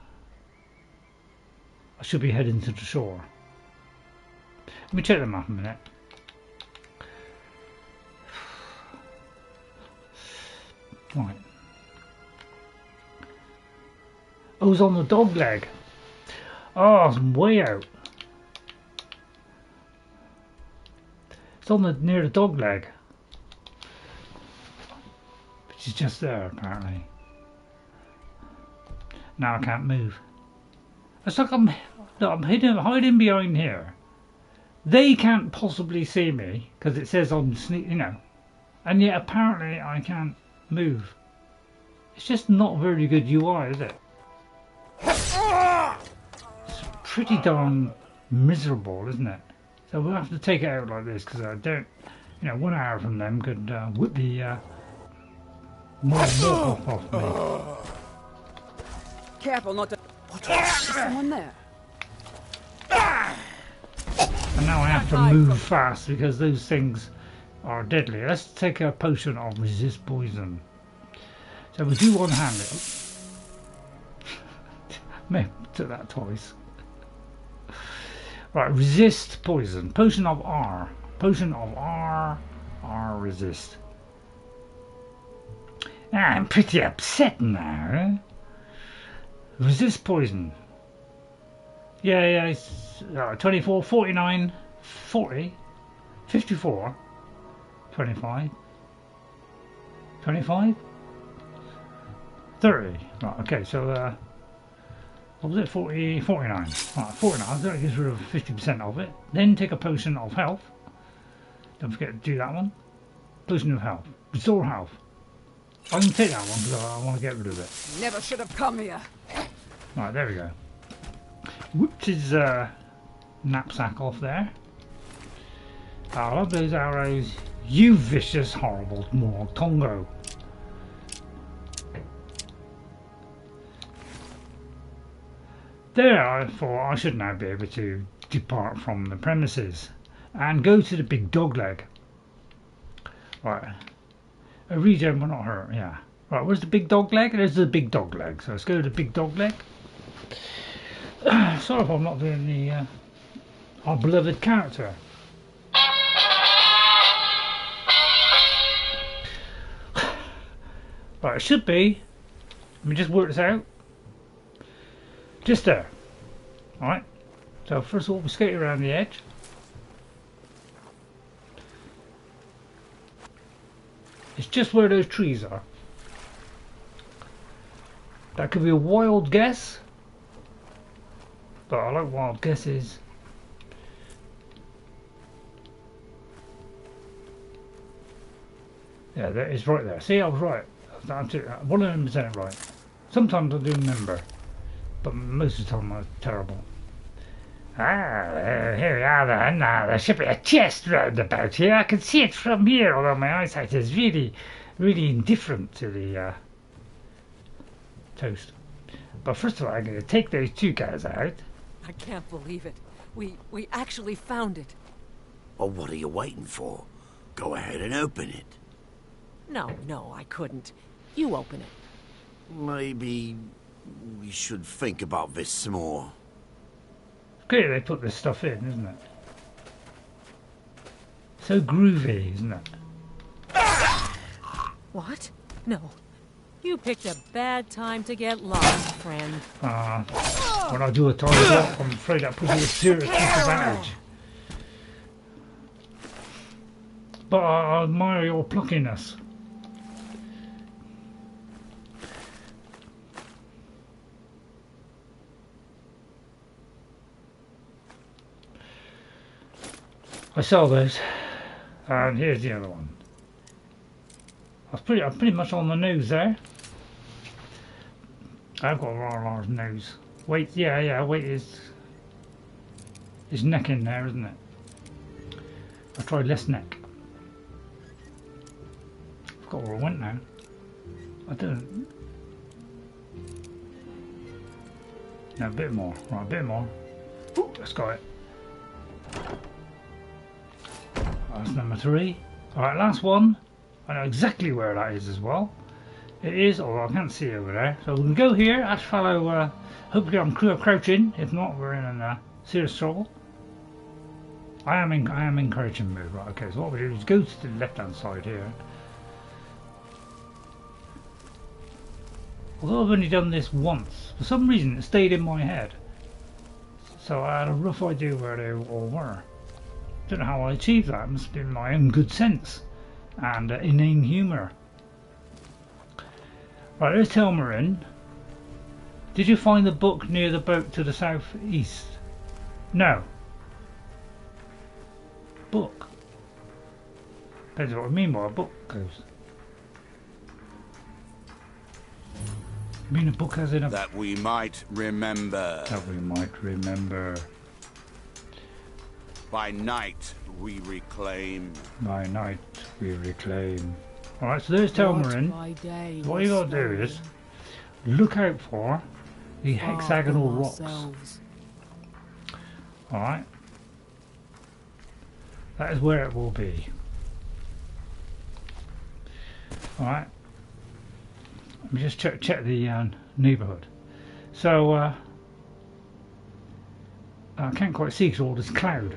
I should be heading to the shore. Let me check the map a minute. Right. Oh, it's on the dog leg. Oh, it's way out. It's on the near the dog leg, which is just there apparently. Now I can't move. It's like I'm hiding behind here. They can't possibly see me because it says on sneak, you know, and yet apparently I can't move. It's just not very good UI, is it? It's pretty darn miserable, isn't it? So we'll have to take it out like this because I don't, you know, 1 hour from them could whip the more off me. Careful not to. There's someone there. And now I have to move fast because those things are deadly. Let's take a potion of resist poison. So we do one-handed. Maybe took that twice. Right, resist poison. Potion of R. Potion of R. R resist. I'm pretty upset now. Eh? Resist poison. Yeah, it's 24, 49, 40, 54, 25, 25, 30. Right, okay, so what was it? 40, 49. Right, 49. That gives rid of 50% of it. Then take a potion of health. Don't forget to do that one. Potion of health. Restore health. I can take that one because I want to get rid of it. Never should have come here. Right, there we go. Whipped his knapsack off there. I love those arrows. You vicious, horrible Morg Tongo. Therefore, I should now be able to depart from the premises and go to the big dog leg. Right. A regen will not hurt, yeah. Right, where's the big dog leg? There's the big dog leg. So let's go to the big dog leg. Sorry if I'm not doing the our beloved character. Right, it should be. Let me just work this out. Just there. Alright. So first of all we skate around the edge. It's just where those trees are. That could be a wild guess. But I like wild guesses. Yeah, that is right there. See, I was right. I'm 100% right. Sometimes I do remember, but most of the time I'm terrible. Here we are then. There should be a chest round about here. I can see it from here, although my eyesight is really, really indifferent to the toast. But first of all, I'm going to take those two guys out. I can't believe it. We actually found it. Well, what are you waiting for? Go ahead and open it. No, I couldn't. You open it. Maybe we should think about this some more. It's great they put this stuff in, isn't it? So groovy, isn't it? What? No. You picked a bad time to get lost, friend. When I do a target lock, I'm afraid that puts you at serious disadvantage. But I admire your pluckiness. I saw those, and here's the other one. I'm pretty much on the nose there. I've got a rather large nose. Weight, yeah, weight is neck in there, isn't it? I tried less neck. I've got where I went now. I didn't. No, a bit more. Right, a bit more. Ooh, let's go it. That's number 3. Alright, last one. I know exactly where that is as well. It is, although I can't see over there. So we can go here, Ash follow, hopefully I'm crouching. If not, we're in a serious trouble. I am in crouching mode. Right, okay, so what we do is go to the left hand side here. Although I've only done this once, for some reason it stayed in my head. So I had a rough idea where they all were. Don't know how I achieved that. It must have been my own good sense and inane humour. Right, there's Tel Mithyn. Did you find the book near the boat to the southeast? No. Book. Depends what I mean by a book goes. I mean a book as in a... That we might remember. That we might remember. By night we reclaim. By night we reclaim. Alright, so there's Tel Mithyn. So what you gotta do is look out for the hexagonal rocks. Alright. That is where it will be. Alright. Let me just check the neighbourhood. So I can't quite see because all this cloud.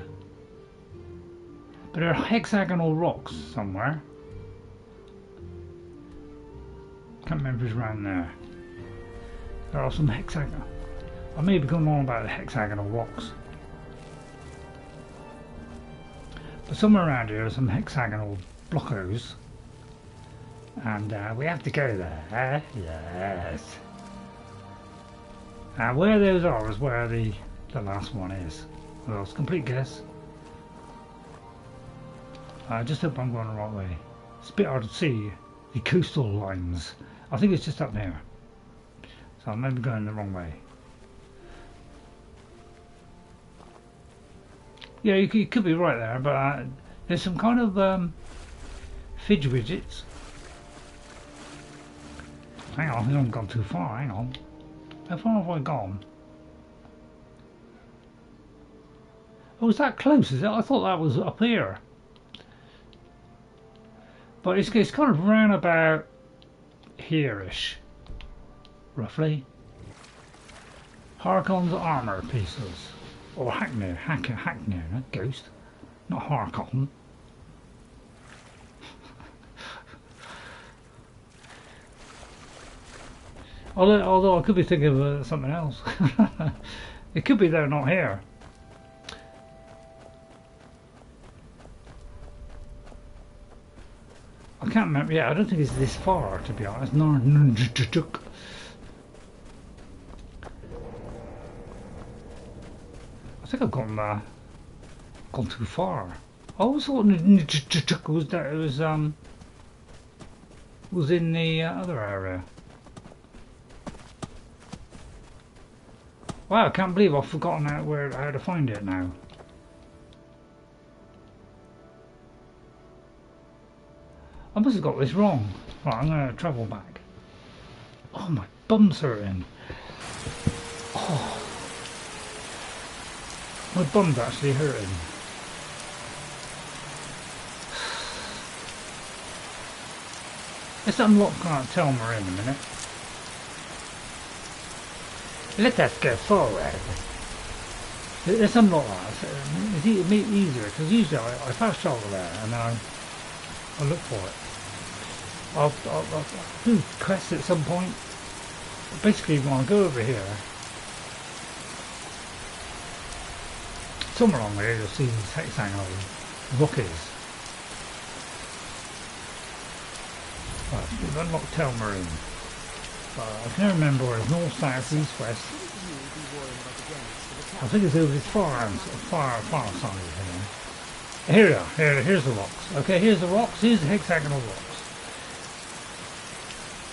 But there are hexagonal rocks somewhere. Can't remember if it's around there. There are some hexagonal. I may be going on about the hexagonal rocks. But somewhere around here are some hexagonal blockos. And we have to go there. Yes. Where those are is where the last one is. Well, it's a complete guess. I just hope I'm going the right way. It's a bit hard to see the coastal lines. I think it's just up there. So I may be going the wrong way. Yeah, you could be right there, but there's some kind of fidge widgets. Hang on, I haven't gone too far, hang on. How far have I gone? Oh, is that close, is it? I thought that was up here. But it's kind of round about here-ish, roughly. Harkon's armour pieces. Or Haknir, not Ghost. Not Harkon. Although I could be thinking of something else. It could be they're not here. I can't remember. Yeah, I don't think it's this far, to be honest. I think I've gone too far. I always thought was in the other area. Wow, I can't believe I've forgotten how to find it now. I must have got this wrong. Right, I'm going to travel back. Oh, my bum's hurting. Oh, my bum's actually hurting. Let's unlock Tel Mithyn in a minute. Let us go forward. Let's unlock that. It's easier because usually I fast travel there and then I look for it. I'll do quests at some point. Basically, when I go over here, somewhere along there, you'll see these hexagonal rockies. Right, we've unlocked Tel Mithyn. I can never remember where it's north, south, east, west. I think it's over this far side here. Here we are. Here's the rocks. Okay, here's the rocks. Here's the hexagonal rocks.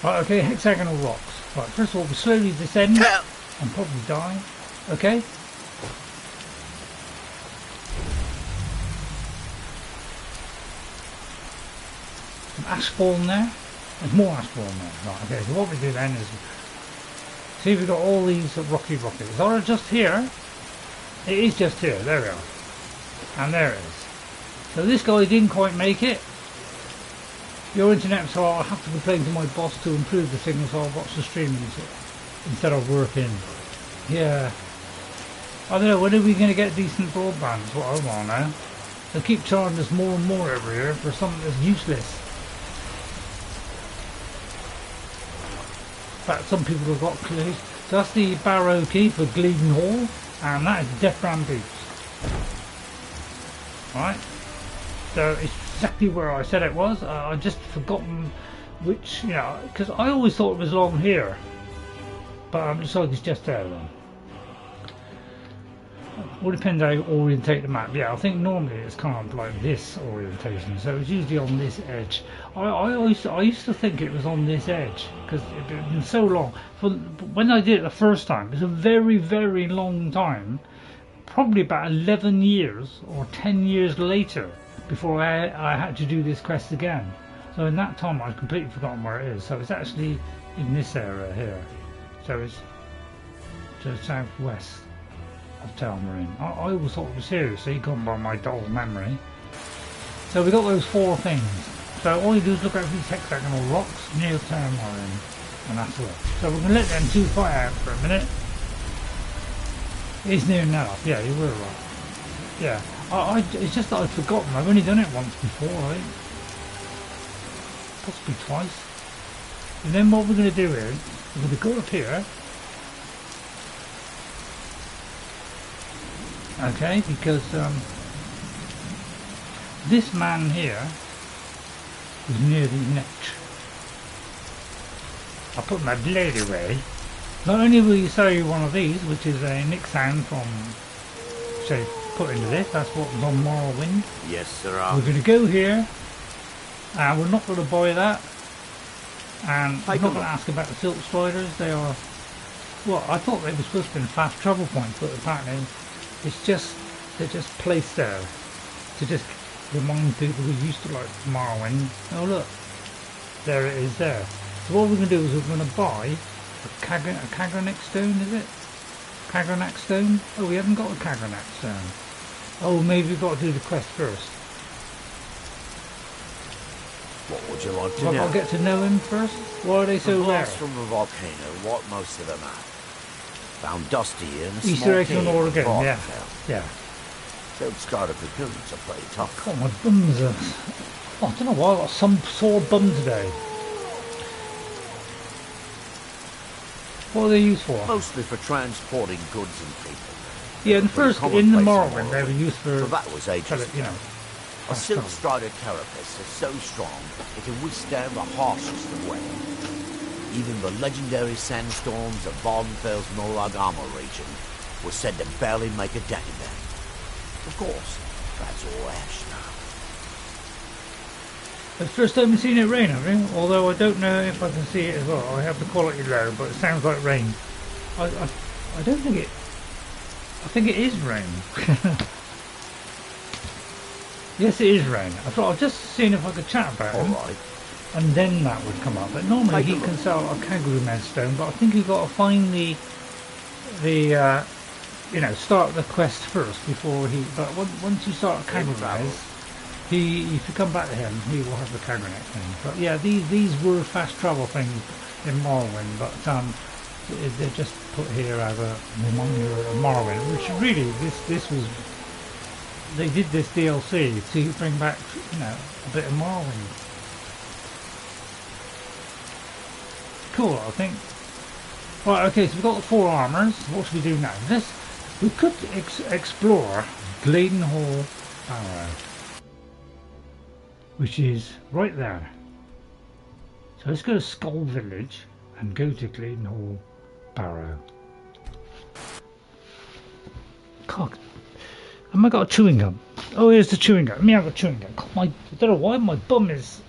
Right, okay, hexagonal rocks. Right, first of all, we slowly descend and probably die. Okay. Some ash fallen there. There's more ash fallen there. Right, okay, so what we do then is see if we've got all these rocky rockies. Are just here? It is just here. There we are. And there it is. So this guy didn't quite make it. Your internet, so I'll have to complain to my boss to improve the signal, so I'll watch the stream instead of working. Yeah. I don't know, when are we going to get decent broadband? That's what I want now. They keep charging us more and more every year for something that's useless. In fact, some people have got clues. So that's the Barrow key for Gyldenhul, and that is Deathbrand boots. Right. So it's exactly where I said it was. I just forgotten which, you know, because I always thought it was along here, but I'm deciding it's just there then. All depends how you orientate the map. Yeah, I think normally it's kind of like this orientation, so it's usually on this edge. I used to think it was on this edge because it had been so long. When I did it the first time, it was a very, very long time, probably about 11 years or 10 years later before I had to do this quest again. So in that time I've completely forgotten where it is. So it's actually in this area here. So it's to the southwest of Tel Mithyn. I always thought it was here, so gone by my dull memory. So we got those four things. So all you do is look out for these hexagonal rocks near Tel Mithyn, and that's it. So we're going to let them two fight out for a minute. It's near enough. Yeah, you were right. Yeah. It's just that I've forgotten. I've only done it once before, right? Possibly twice. And then what we're going to do is we're going to go up here. Okay, because this man here is near the Netch. I'll put my blade away. Not only will you sell you one of these, which is a nick sound from, say, put into this, that's what was on Morrowind. Yes, sir. We're going to go here, and we're not going to buy that, and I'm not going to ask about the Silt Striders. They are, well, I thought they were supposed to be fast travel points, but apparently they're just placed there to just remind people who used to like Morrowind. Oh look, there it is there. So what we're going to do is we're going to buy a Kagrenak stone, is it? Kagrenak stone? Oh, we haven't got a Kagrenak stone. Oh, maybe we've got to do the quest first. What would you like to know? know? I'll get to know him first. Why are they so rare? From a volcano, what most of them are. Found Dusty here in a Easter small eggs cave on in Oregon, yeah. Barnfell. Yeah. So the start of the pilgrims are pretty tough. God, my bums are... Oh, I don't know why I've got some sore bum today. What are they used for? Mostly for transporting goods and people. Yeah, in the Morrowind they were used for... So that was ages you know. A silt-strided carapace is so strong it can withstand the harshest of weather. Even the legendary sandstorms of Vardenfell's Urag armor region were said to barely make a dent in them. Of course, that's all ash now. It's the first time I've seen it rain, I think, although I don't know if I can see it as well. I have the quality low, but it sounds like rain. I don't think it... I think it is rain. Yes, it is rain. I thought I'd just seen if I could chat about it. Alright. And then that would come up. But normally he can sell a Kagru Medstone, but I think you've got to find the you know, start the quest first before he... But once you start Kagru Mez, if you come back to him, he will have the Kagrunet thing. But yeah, these were fast travel things in Morrowind, but they're just put here as a reminder of Morrowind, which really, this was... They did this DLC to bring back, you know, a bit of Morrowind. Cool, I think. Right, okay, so we've got the 4 armours. What should we do now? We could explore Gyldenhul Barrow, which is right there. So let's go to Skull Village and go to Gyldenhul Barrow. God, have I got a chewing gum? Oh, here's the chewing gum. Let me have a chewing gum. God, I don't know why my bum is...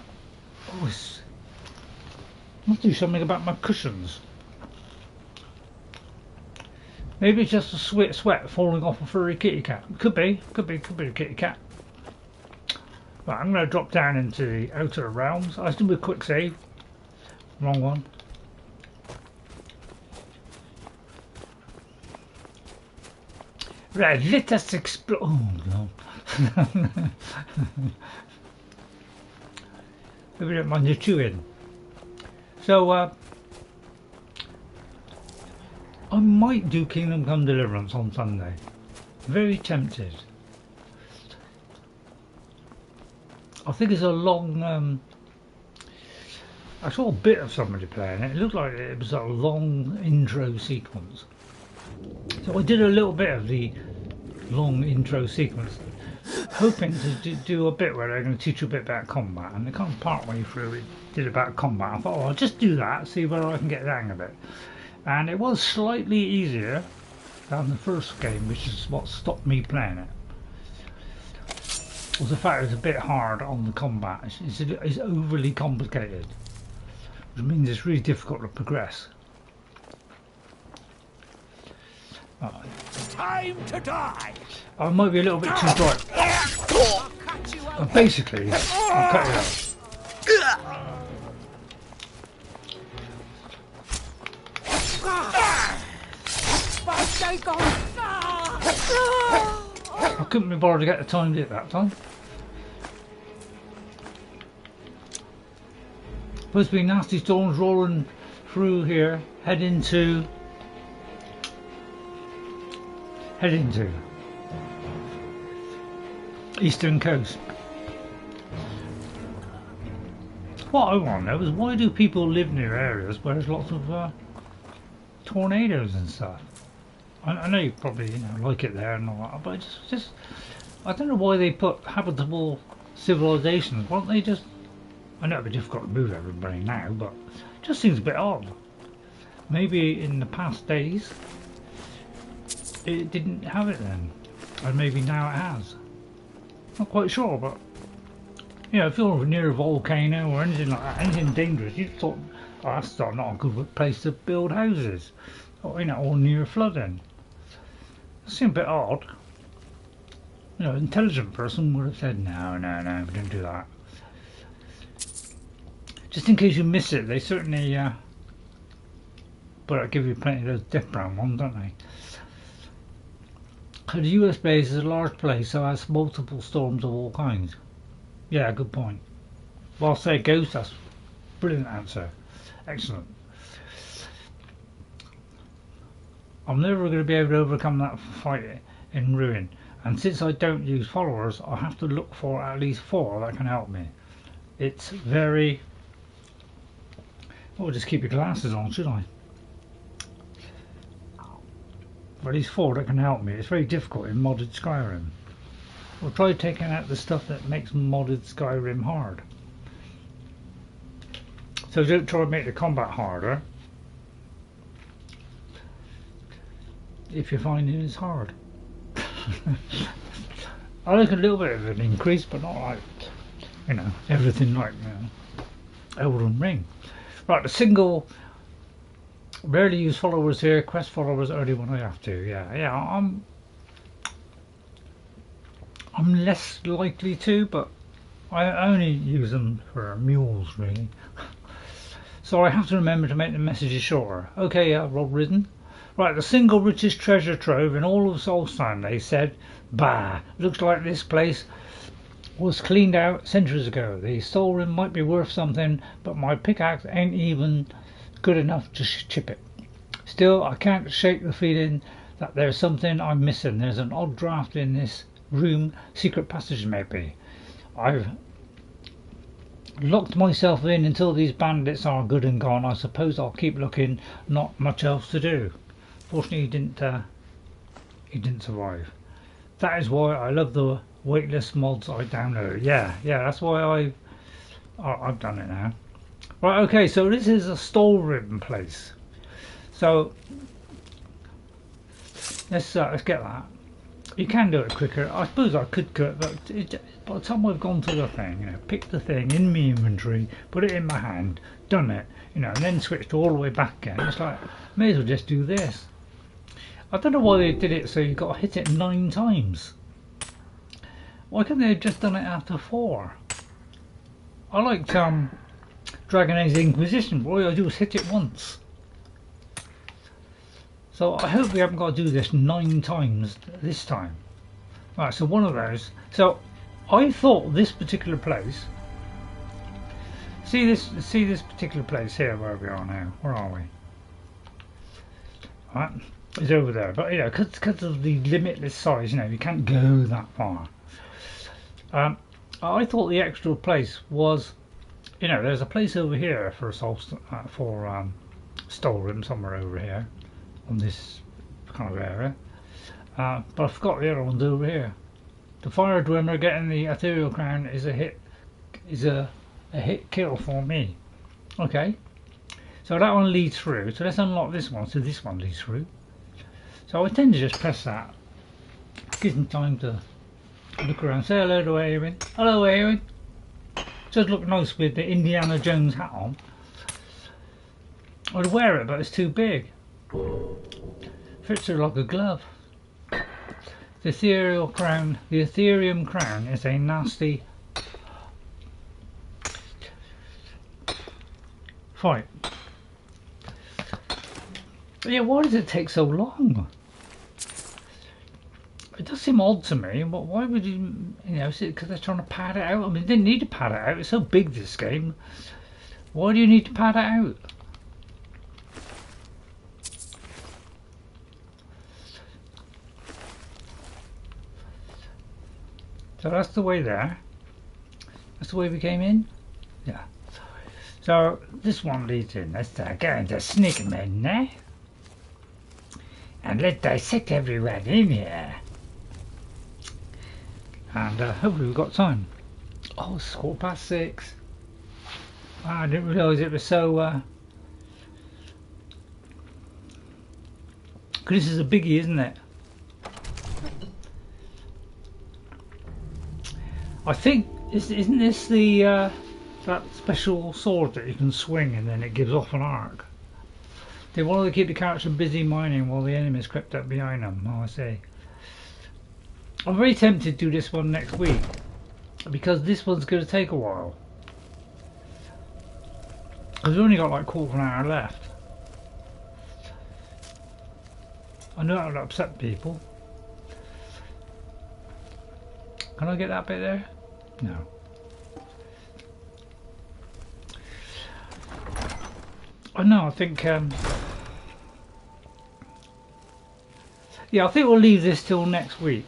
Oh, I must do something about my cushions. Maybe it's just a sweat falling off a furry kitty cat. Could be a kitty cat. Right, I'm going to drop down into the outer realms. I still do a quick save. Wrong one. Right, let us explore. Oh, no. Maybe don't mind you chewing. So, I might do Kingdom Come Deliverance on Sunday. Very tempted. I think it's a long... I saw a bit of somebody playing it. It looked like it was a long intro sequence. So I did a little bit of the long intro sequence, hoping to do a bit where they're going to teach you a bit about combat, and they kind of part way through it did about combat. I thought, oh, I'll just do that, see whether I can get the hang of it. And it was slightly easier than the first game, which is what stopped me playing it. Was the fact it was a bit hard on the combat. It's overly complicated, which means it's really difficult to progress. Time to die. I might be a little bit too bright. But basically, I'll cut it out. I couldn't be bothered to get the time to hit that time. Supposed to be nasty storms rolling through here, heading to eastern coast. What I want to know is, why do people live near areas where there's lots of tornadoes and stuff? I know you probably like it there and all that, but just I don't know why they put habitable civilizations. Why don't they just... I know it'd be difficult to move everybody now, but it just seems a bit odd. Maybe in the past days it didn't have it then, and maybe now it has. Not quite sure, but if you're near a volcano or anything like that, anything dangerous, you'd thought, oh, that's not a good place to build houses, or or near flooding. It seemed a bit odd. An intelligent person would have said, no, we don't do that. Just in case you miss it, they certainly but give you plenty of those Deathbrand ones, don't they? The US base is a large place, so has multiple storms of all kinds. Yeah, good point. Well, I'll say ghost, that's a brilliant answer. Excellent. I'm never going to be able to overcome that fight in Ruin. And since I don't use followers, I have to look for at least 4 that can help me. It's very... Oh, just keep your glasses on, should I? At least 4 that can help me. It's very difficult in modded Skyrim. We'll try taking out the stuff that makes modded Skyrim hard. So don't try to make the combat harder if you're finding it's hard. I like a little bit of an increase, but not like, you know, everything like, you know, Elden Ring. Right, the single, rarely use followers here, quest followers only when I have to. Yeah, I'm less likely to, but I only use them for mules really. So I have to remember to make the messages shorter. Okay, Rob Ridden. Right, the single richest treasure trove in all of Solstheim, they said. Bah, looks like this place was cleaned out centuries ago. The storeroom might be worth something, but my pickaxe ain't even good enough to chip it. Still, I can't shake the feeling that there's something I'm missing. There's an odd draft in this room, secret passage maybe. I've locked myself in until these bandits are good and gone. I suppose I'll keep looking, not much else to do. Fortunately he didn't survive. That is why I love the weightless mods I download. Yeah, that's why I've done it now. Right, okay, so this is a storeroom place. So let's get that. You can do it quicker. I suppose I could do it, but by the time I've gone through the thing, you know, pick the thing in my inventory, put it in my hand, done it, you know, and then switched all the way back again. It's like, may as well just do this. I don't know why they did it so you've got to hit it 9 times. Why couldn't they have just done it after 4? I liked Dragon Age Inquisition, but all you do is hit it once. So I hope we haven't got to do this 9 times this time. Right, so one of those. So I thought this particular place. See this particular place here where we are now. Where are we? Right, it's over there. But you know, because of the limitless size, you know, you can't go that far. I thought the extra place was, you know, there's a place over here for a storeroom somewhere over here on this kind of area, but I forgot the other one's over here. The fire dwemer getting the ethereal crown is a hit kill for me. Okay, so that one leads through, so let's unlock this one, so this one leads through. So I tend to just press that, gives them time to look around. Say hello to Eowyn. Hello Eowyn. Does look nice with the Indiana Jones hat on. I'd wear it, but it's too big. Fits her like a glove. The ethereal crown, the Ethereum crown is a nasty fight. But yeah, why does it take so long? It does seem odd to me, but why would you know, is it because they're trying to pad it out? I mean, they didn't need to pad it out, it's so big this game. Why do you need to pad it out? So that's the way there. That's the way we came in? Yeah. So this one leads in. Let's get into sneaking in there. And let's dissect everyone in here. And hopefully we've got time. Oh, it's 6:15. I didn't realise it was so... Because this is a biggie, isn't it? I think, isn't this the that special sword that you can swing and then it gives off an arc? They wanted to keep the character busy mining while the enemies crept up behind them. Oh, I see. I'm very tempted to do this one next week because this one's going to take a while. We've only got like quarter of an hour left. I know that would upset people. Can I get that bit there? No. I know, I think Yeah, I think we'll leave this till next week.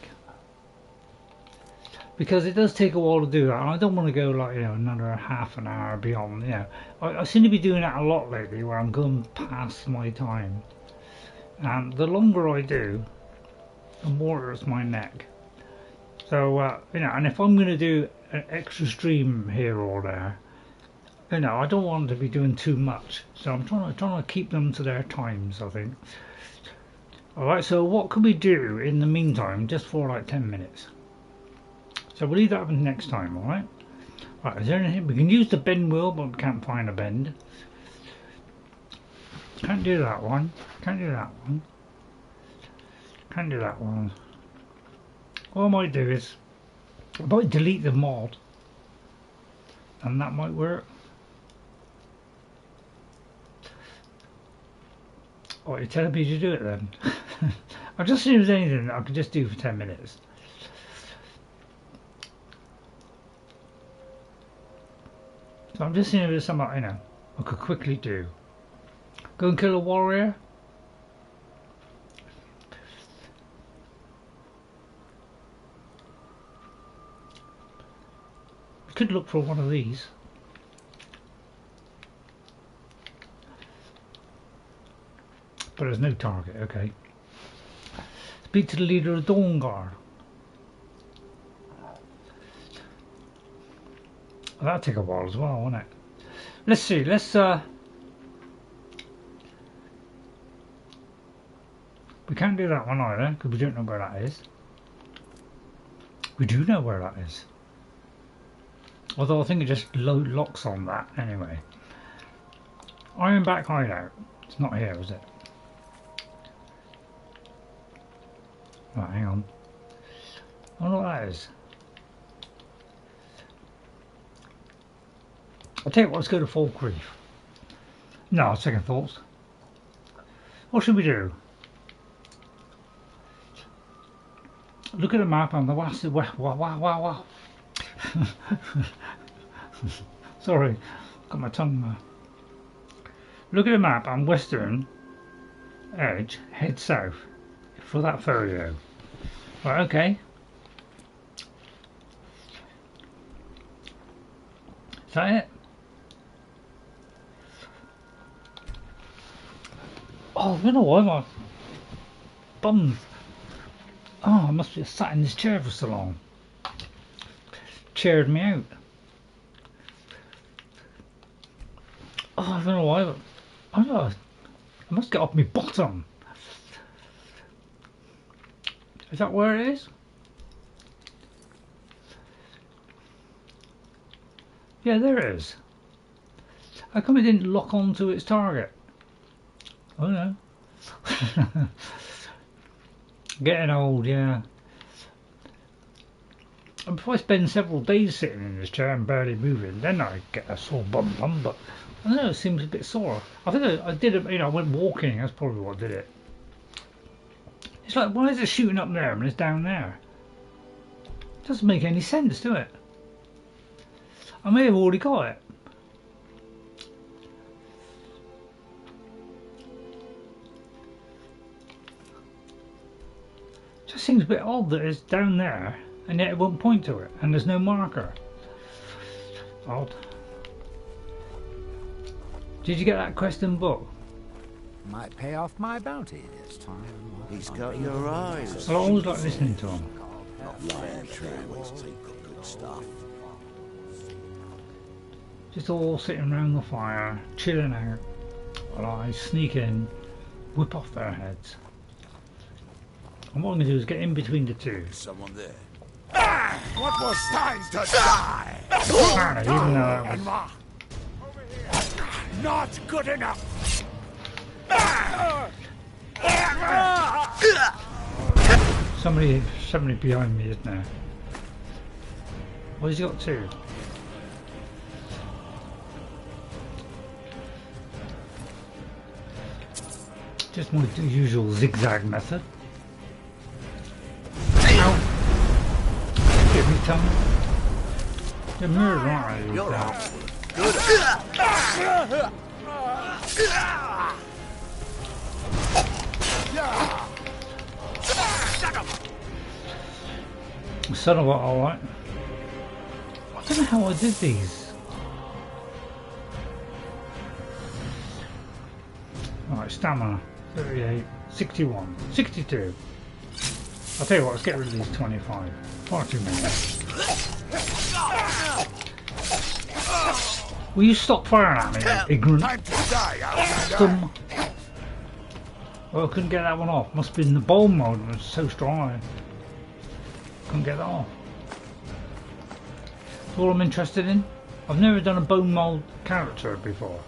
Because it does take a while to do that. And I don't want to go like, you know, another half an hour beyond, you know. I seem to be doing that a lot lately where I'm going past my time. And the longer I do, the more it hurts my neck. So, you know, and if I'm going to do an extra stream here or there, you know, I don't want to be doing too much. So I'm trying to keep them to their times, I think. Alright, so what can we do in the meantime, just for like 10 minutes? So we'll leave that up next time, alright? Right, is there anything? We can use the bend wheel, but we can't find a bend. Can't do that one. Can't do that one. Can't do that one. What I might do is, I might delete the mod. And that might work. Oh, you're telling me to do it then? I'll just see if there's anything that I can just do for 10 minutes. So I'm just seeing if there's something, you know, I could quickly do. Go and kill a warrior. I could look for one of these. But there's no target, okay. Speak to the leader of the Dawn Guard. Well, that'll take a while as well, won't it? Let's see, let's we can't do that one either, because we don't know where that is. We do know where that is. Although I think it just locks on that anyway. Ironback Hideout. It's not here, is it? Right, hang on. I don't know what that is. I'll tell you what, let's go to Falk Reef. No, second thoughts. What should we do? Look at the map on the west. Wow. Sorry, got my tongue. Look at the map on western edge. Head south for that folio. Right, okay. Is that it? Oh, I don't know why my bum. Oh, I must have sat in this chair for so long. Chaired me out. Oh, I don't know why. But I don't know. I must get off my bottom. Is that where it is? Yeah, there it is. How come it didn't lock onto its target? I don't know. Getting old, yeah. And if I spend several days sitting in this chair and barely moving, then I get a sore bum, but I don't know, it seems a bit sore. I think I did it, you know, I went walking, that's probably what did it. It's like, why is it shooting up there and it's down there? It doesn't make any sense, do it? I may have already got it. Just seems a bit odd that it's down there and yet it won't point to it and there's no marker. Odd. Did you get that quest in book? Might pay off my bounty this time. He's got your eyes. Well, I always like listening to him. Not lying, always take the good stuff. Just all sitting around the fire, chilling out, while I sneak in, whip off their heads. And what I'm going to do is get in between the two. Someone there. What was time to die? Even though that was... Not good enough. Somebody behind me, isn't there? What has he got to? Just my usual zigzag method. Ow! Give me tongue. You're murdered, aren't you? You're out. Good. Son of what, alright. I don't know how I did these. Alright, stamina. 38, 61, 62. I'll tell you what, let's get rid of these 25. Far too many. Will you stop firing at me, ignorant? Dumb. Oh, I couldn't get that one off. Must have been the bone mode. It was so strong. I couldn't get that off. That's all I'm interested in. I've never done a bone mold character before.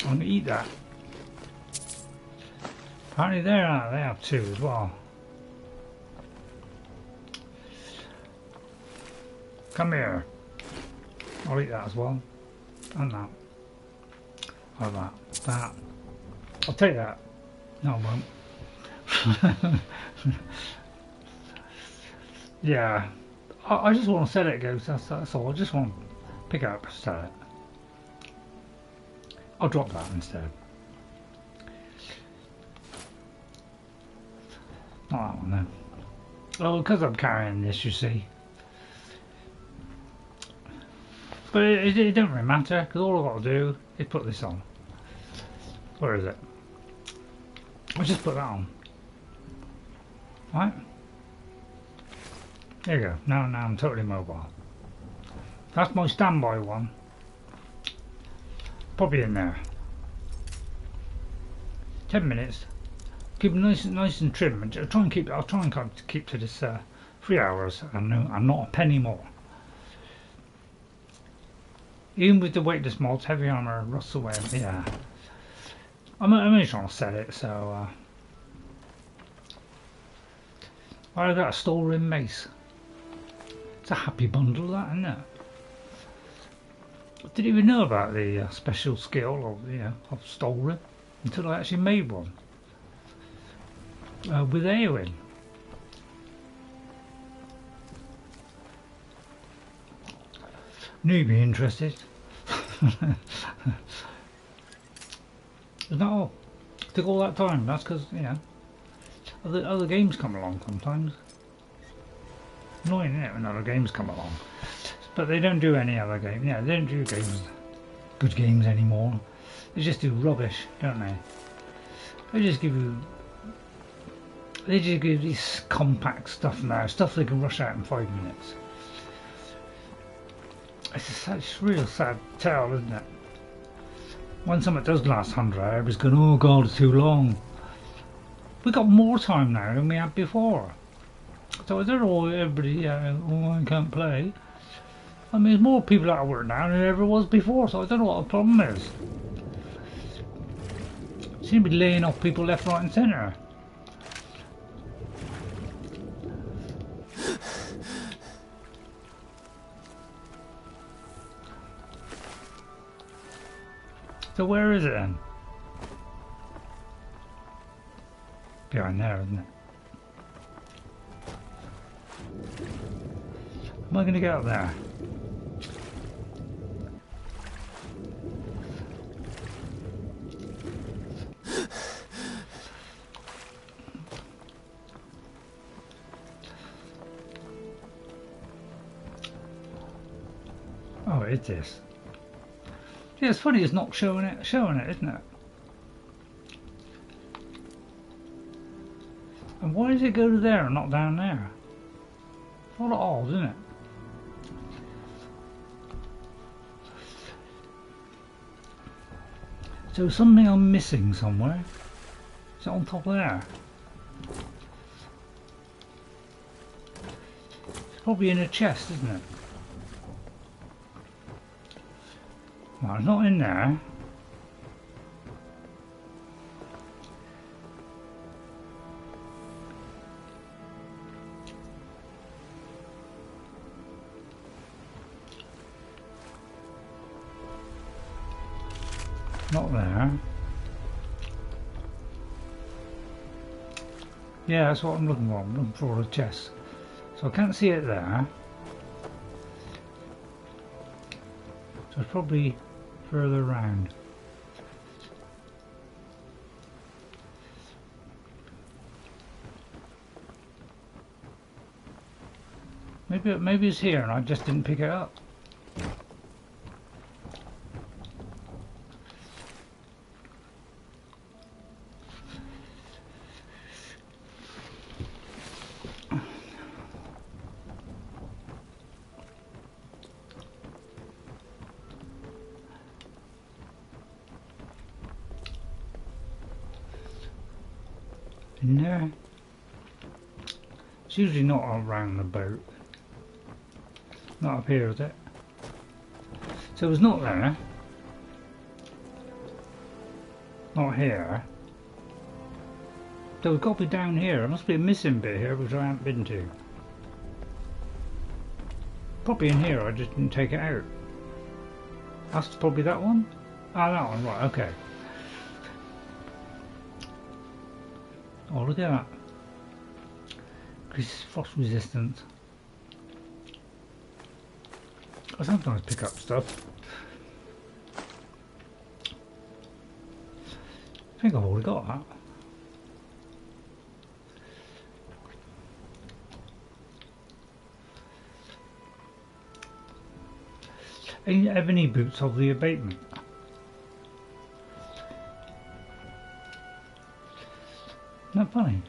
I'm going to eat that. Apparently they have two as well. Come here. I'll eat that as well. And that. Like that. That. I'll take that. No, I won't. Yeah. I just want to sell it, Ghost. That's all. I just want to pick it up and sell it. I'll drop that instead. Not that one then. Oh, because I'm carrying this, you see. But it don't really matter, because all I've got to do is put this on. Where is it? I'll just put that on. Right? There you go. Now I'm totally mobile. That's my standby one. Probably in there. 10 minutes. Keep it nice and trim. I'll try and keep to this 3 hours and not a penny more. Even with the weightless mods, heavy armor rusts away. Yeah. I'm only trying to sell it, so I got a storeroom mace. It's a happy bundle, that, isn't it? I didn't even know about the special skill of storeroom until I actually made one with Eowyn. Knew you'd be interested. It's not all. It took all that time. That's because other games come along sometimes. Annoying, isn't it, when other games come along? But they don't do any other game. Yeah, they don't do good games anymore. They just do rubbish, don't they? They just give you this compact stuff now, stuff they can rush out in 5 minutes. It's a real sad tale, isn't it? When something does last 100 hours, it's going, oh god, it's too long. We got more time now than we had before. So I don't know why everybody, I can't play. I mean, there's more people out of work now than there ever was before, so I don't know what the problem is. Seem to be laying off people left, right and centre. So where is it then? Behind there, isn't it? Am I going to get up there? Oh, it is. Yeah, it's funny it's not showing it, isn't it? And why does it go to there and not down there? It's all odd, isn't it? So something I'm missing somewhere. Is it on top of there? It's probably in a chest, isn't it? No, it's not in there. Not there. Yeah, that's what I'm looking for. I'm looking for a chest. So I can't see it there. So it's probably further around. Maybe it's here and I just didn't pick it up. In there. It's usually not around the boat. Not up here, is it? So it's not there. Not here. So it's got to be down here. There must be a missing bit here which I haven't been to. Probably in here, I just didn't take it out. That's probably that one? Ah, that one, right, okay. Oh, look at that. Increases frost resistance. I sometimes pick up stuff. I think I've already got that. Any ebony boots of the abatement. Not funny.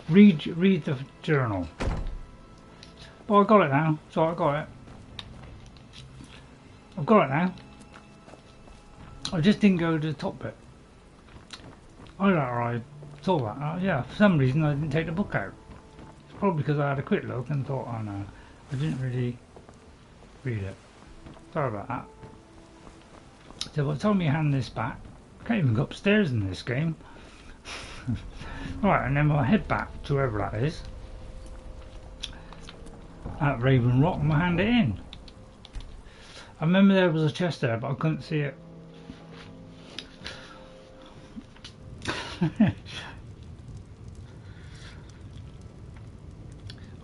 read the journal. Oh, I got it now. So I got it. I've got it now. I just didn't go to the top bit. I saw that. Yeah, for some reason I didn't take the book out. It's probably because I had a quick look and thought, oh no, I didn't really read it. Sorry about that. So by the time you hand this back, I can't even go upstairs in this game. Right, and then we'll head back to wherever that is. At Raven Rock, and we'll hand it in. I remember there was a chest there, but I couldn't see it.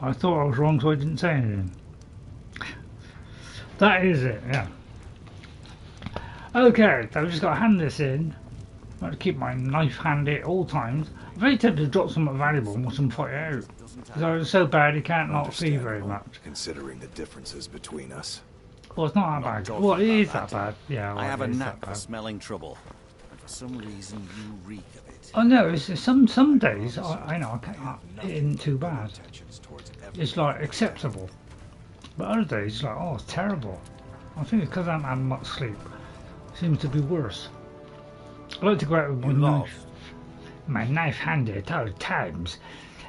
I thought I was wrong, so I didn't say anything. That is it, yeah. Okay, so I've just got to hand this in. I have to keep my knife handy at all times. I'm very tempted to drop something valuable and watch them fight it out. Because I was so bad you can't not see very much. Considering the differences between us. Well, it's not that bad. Well, it is that bad. Yeah, well, I have a knack for smelling trouble. And for some reason you reek of it. Oh no, it's some days I know it isn't too bad. It's like acceptable. But other days it's like, oh, it's terrible. I think it's because I haven't had much sleep. It seems to be worse. I like to go out with my knife. My knife handy at all times.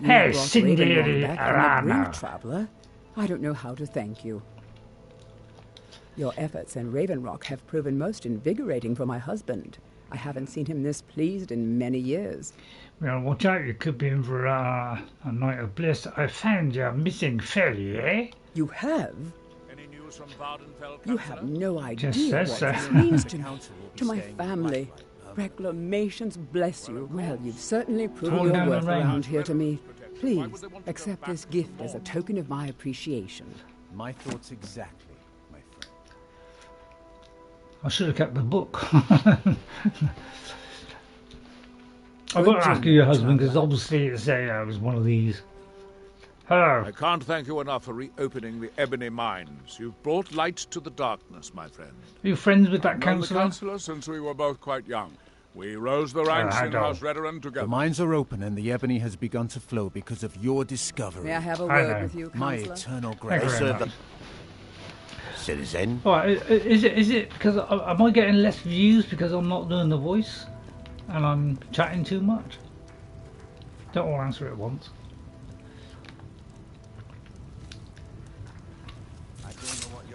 Hey, Cindy Arana. Traveler. I don't know how to thank you. Your efforts in Raven Rock have proven most invigorating for my husband. I haven't seen him this pleased in many years. Well, watch out, you could be in for a night of bliss. I found your missing fairy, eh? You have? Any news from Vardenfell, you have no idea Just what this means to my family. Reclamations bless you. Well, you've certainly proven your worth around here to me. Please, accept this gift as a token of my appreciation. My thoughts exactly, my friend. I should have kept the book. I've got to ask you, your husband, because obviously it's I was one of these. Hello. I can't thank you enough for reopening the ebony mines. You've brought light to the darkness, my friend. Are you friends with that councillor? I've known the councillor since we were both quite young. We rose the ranks in House Redoran together. The mines are open and the ebony has begun to flow because of your discovery. May I have a word with you, my councillor? eternal gratitude. Citizen? Right, is it because am I getting less views because I'm not doing the voice and I'm chatting too much? Don't all answer it at once.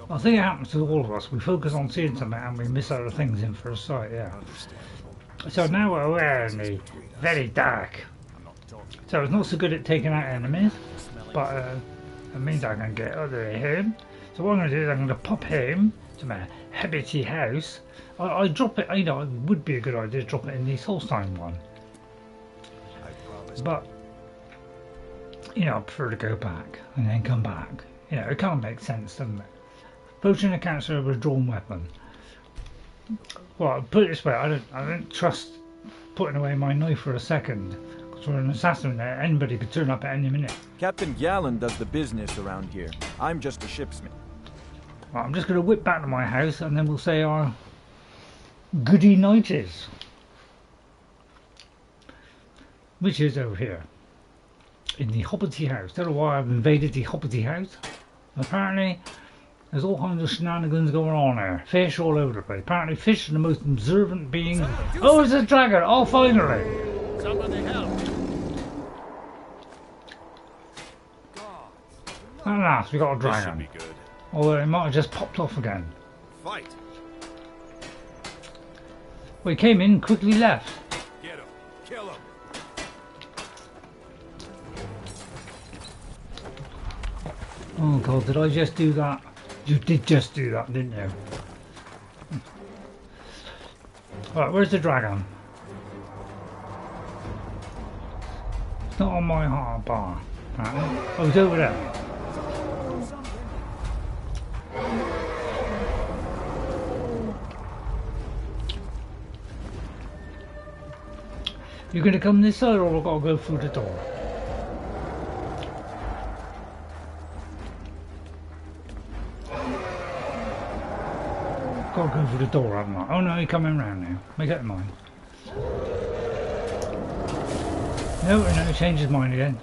I think it happens to all of us. We focus on seeing something and we miss other things in first sight, yeah. So now we're in the very dark. So it's not so good at taking out enemies, but it means I can get out of home. So what I'm going to do is I'm going to pop home to my habity house. I drop it, you know, it would be a good idea to drop it in the Solstheim one. But, you know, I prefer to go back and then come back. You know, it can't make sense, doesn't it? Approaching a cancer with a drawn weapon. Well, put it this way, I don't trust putting away my knife for a second. So an assassin there, anybody could turn up at any minute. Captain Gallen does the business around here. I'm just a shipsmith. Right, I'm just going to whip back to my house and then we'll say our goody nighties. Which is over here. In the Hobbity house. Don't know why I've invaded the Hobbity house. Apparently there's all kinds of shenanigans going on there. Fish all over the place. Apparently fish are the most observant beings. Oh, it's a dragon! Oh, finally! Somebody help! At last, we got a dragon. This should be good. Although it might have just popped off again. Fight! Well, he came in, quickly left. Get him! Kill him! Oh god, did I just do that? You did just do that, didn't you? Right, where's the dragon? It's not on my heart bar, apparently. Oh, it's over there. You're gonna come this side or I've got to go through the door? Got to go through the door, haven't I? Oh no, you're coming round now. Make up your mind. No, he changed his mind again.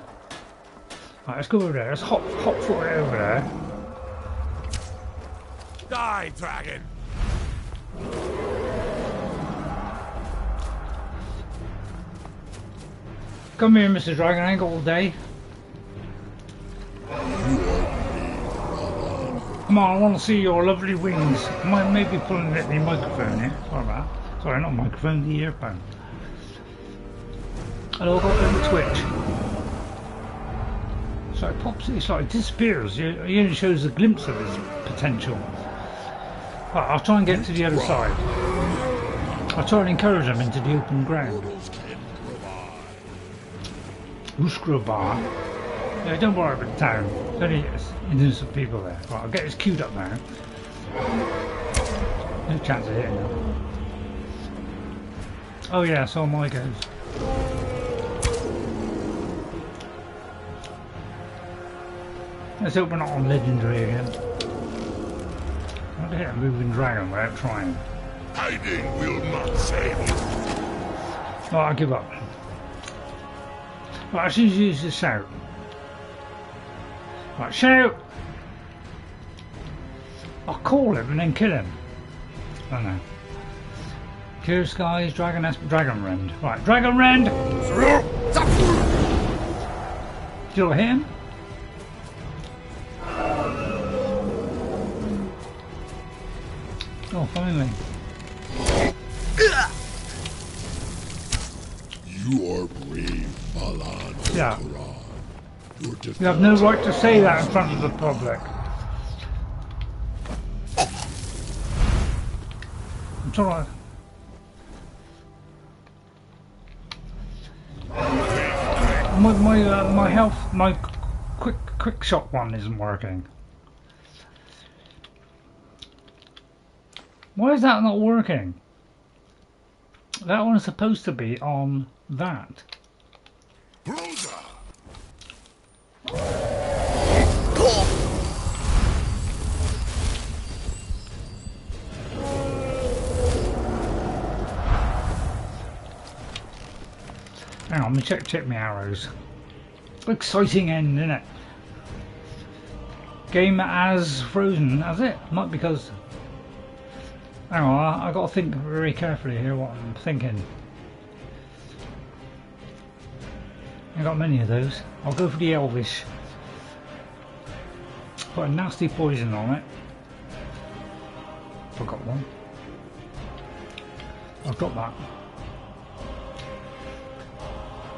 Right, let's go over there. Let's hop foot it over there. Die, dragon! Come here, Mr. Dragon. I ain't got all day. Come on, I want to see your lovely wings. I might maybe pulling at the microphone here. Sorry about that. Sorry, not microphone, the earphone. Hello, I've got a little twitch. So it pops, it's like it disappears. He only shows a glimpse of his potential. Right, I'll try and get to the other side. I'll try and encourage him into the open ground. Uskrobar. Yeah, don't worry about the town. There's only innocent people there. Right, I'll get this queued up now. No chance of hitting him. Oh yeah, so my goes. Let's hope we're not on legendary again. I'll hit a moving dragon without trying. Hiding will not save you. Right, I'll give up. Right, I should use the shout. Right, shout! I'll call him and then kill him. I don't know. Clear skies, dragon rend. Right, dragon rend! Did I hit him? Oh, finally. You are brave, Balan. Yeah. You have no right to say that in front of the public. I'm trying to... My health, my quick shot one isn't working. Why is that not working? That one's supposed to be on that. Hang on, let me check my arrows. Exciting end, isn't it? Game as frozen, has it? Not because... Hang on, I've got to think very carefully here what I'm thinking. I got many of those. I'll go for the Elvish. Put a nasty poison on it. Forgot one. I've got that.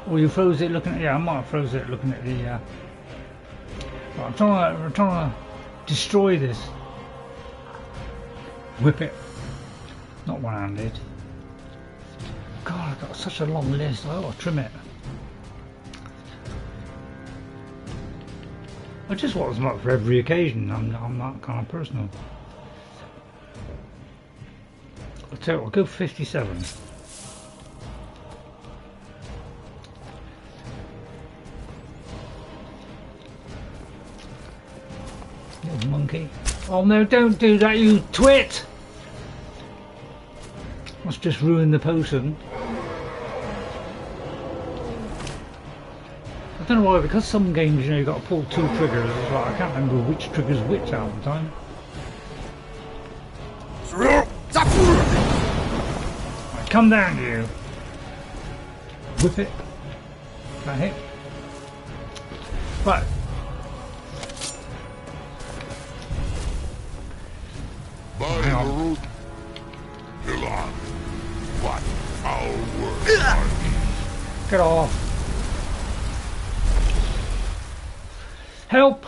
Or you froze it looking at... Yeah, I might have froze it looking at the... Right, I'm trying to destroy this. Whip it. Not one-handed. God, I've got such a long list. I've got to trim it. I just want as much for every occasion. I'm that kind of person. I'll tell you what, I'll go 57. monkey. Oh no, don't do that, you twit! Must just ruin the potion. I don't know why, because some games, you know, you've got to pull 2 triggers. It's like, I can't remember which trigger's which half the time. Right, come down, you. Whip it. That hit. Right. Hang on. Get off. Help.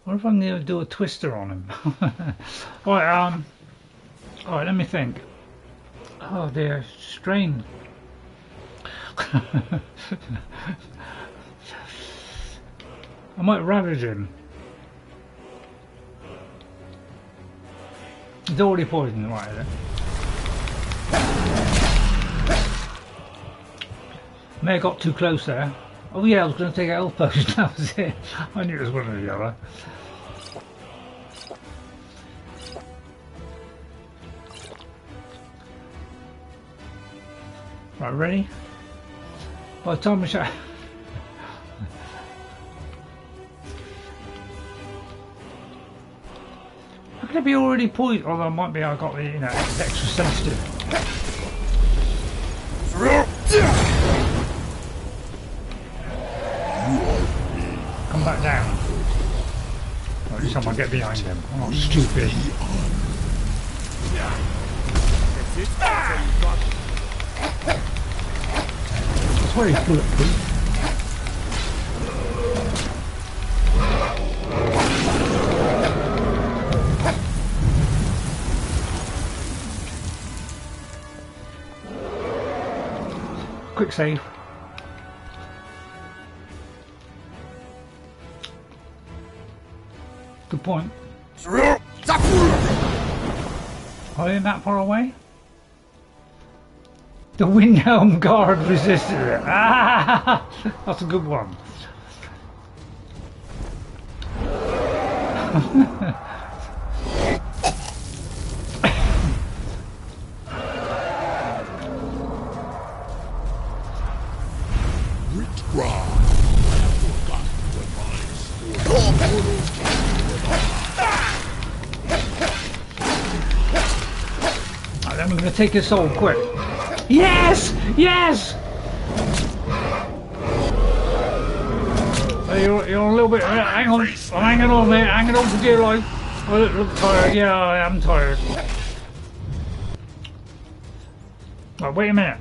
What if I'm going to do a twister on him? Alright, alright, let me think. Oh dear, strain. I might ravage him. He's already poisoned, right there. May have got too close there. Oh yeah, I was going to take a health potion, that was it. I knew it was one or the other. Right, ready? By the time we shot. How can it be already poisoned? Although it might be I got the, you know, extra sensitive. Come back down. Or did someone get behind him? Oh, stupid. That's very bulletproof. Quick save. Good point. Are you that far away? The Windhelm Guard resisted it. Ah, that's a good one. Then we're going to take his soul quick. Yes! Yes! You're a little bit. Hang on. I'm hanging on there. Hanging on for dear life. I look tired. Yeah, I am tired. Right, wait a minute.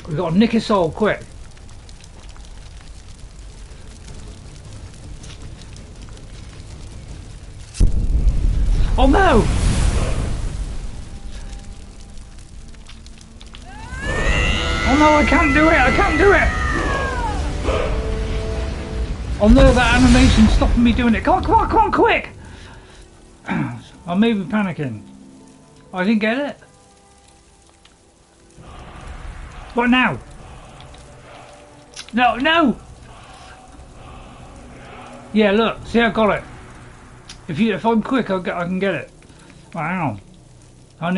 We've got to nick his soul quick. Oh no! Oh no, I can't do it! I can't do it! Oh no, that animation's stopping me doing it. Come on, come on, come on, quick! I may be panicking. I didn't get it. What now? No, no! Yeah, look, see, I got it. If I'm quick, I can get it. Right, hang on. I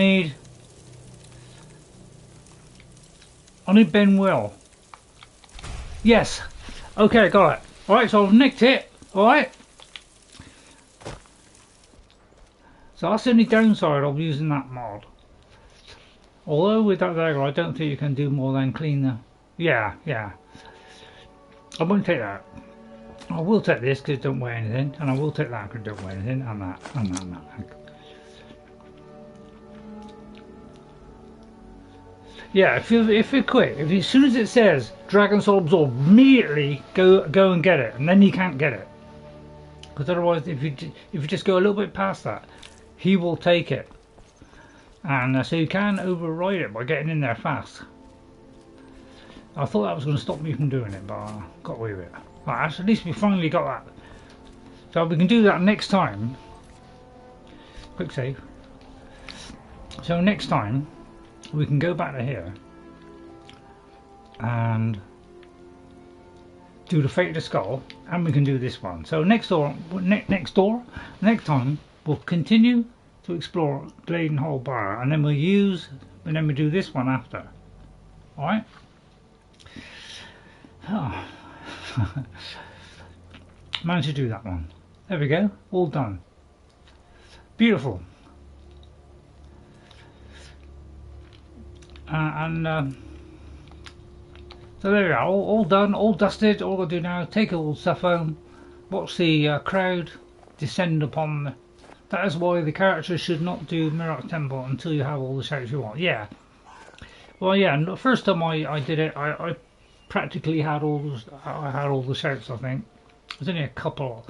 need Ben Will. Yes. Okay, got it. Alright, so I've nicked it. Alright. So that's the only downside of using that mod. Although with that dagger, I don't think you can do more than clean the... Yeah, yeah. I won't take that. I will take this because it don't weigh anything. And I will take that because it don't weigh anything. And that, and that, and that. Yeah, if you're quick, as soon as it says Dragon Soul Absorb, immediately go and get it, and then you can't get it. Because otherwise, if you just go a little bit past that, he will take it, and so you can override it by getting in there fast. I thought that was going to stop me from doing it, but I got away with it. Right, at least we finally got that. So we can do that next time. Quick save. So next time. we can go back to here and do the Fate of the Skull, and we can do this one. So next time we'll continue to explore Gyldenhul Barrow, and then we do this one after. All right. Oh. Managed to do that one. There we go. All done. Beautiful. So there we are, all done, all dusted. All I do now, take all the stuff home, watch the crowd descend upon. That is why the characters should not do Mirror Temple until you have all the shouts you want. Yeah. Well, yeah. And the first time I did it, I practically had all the shouts. I think there's only a couple.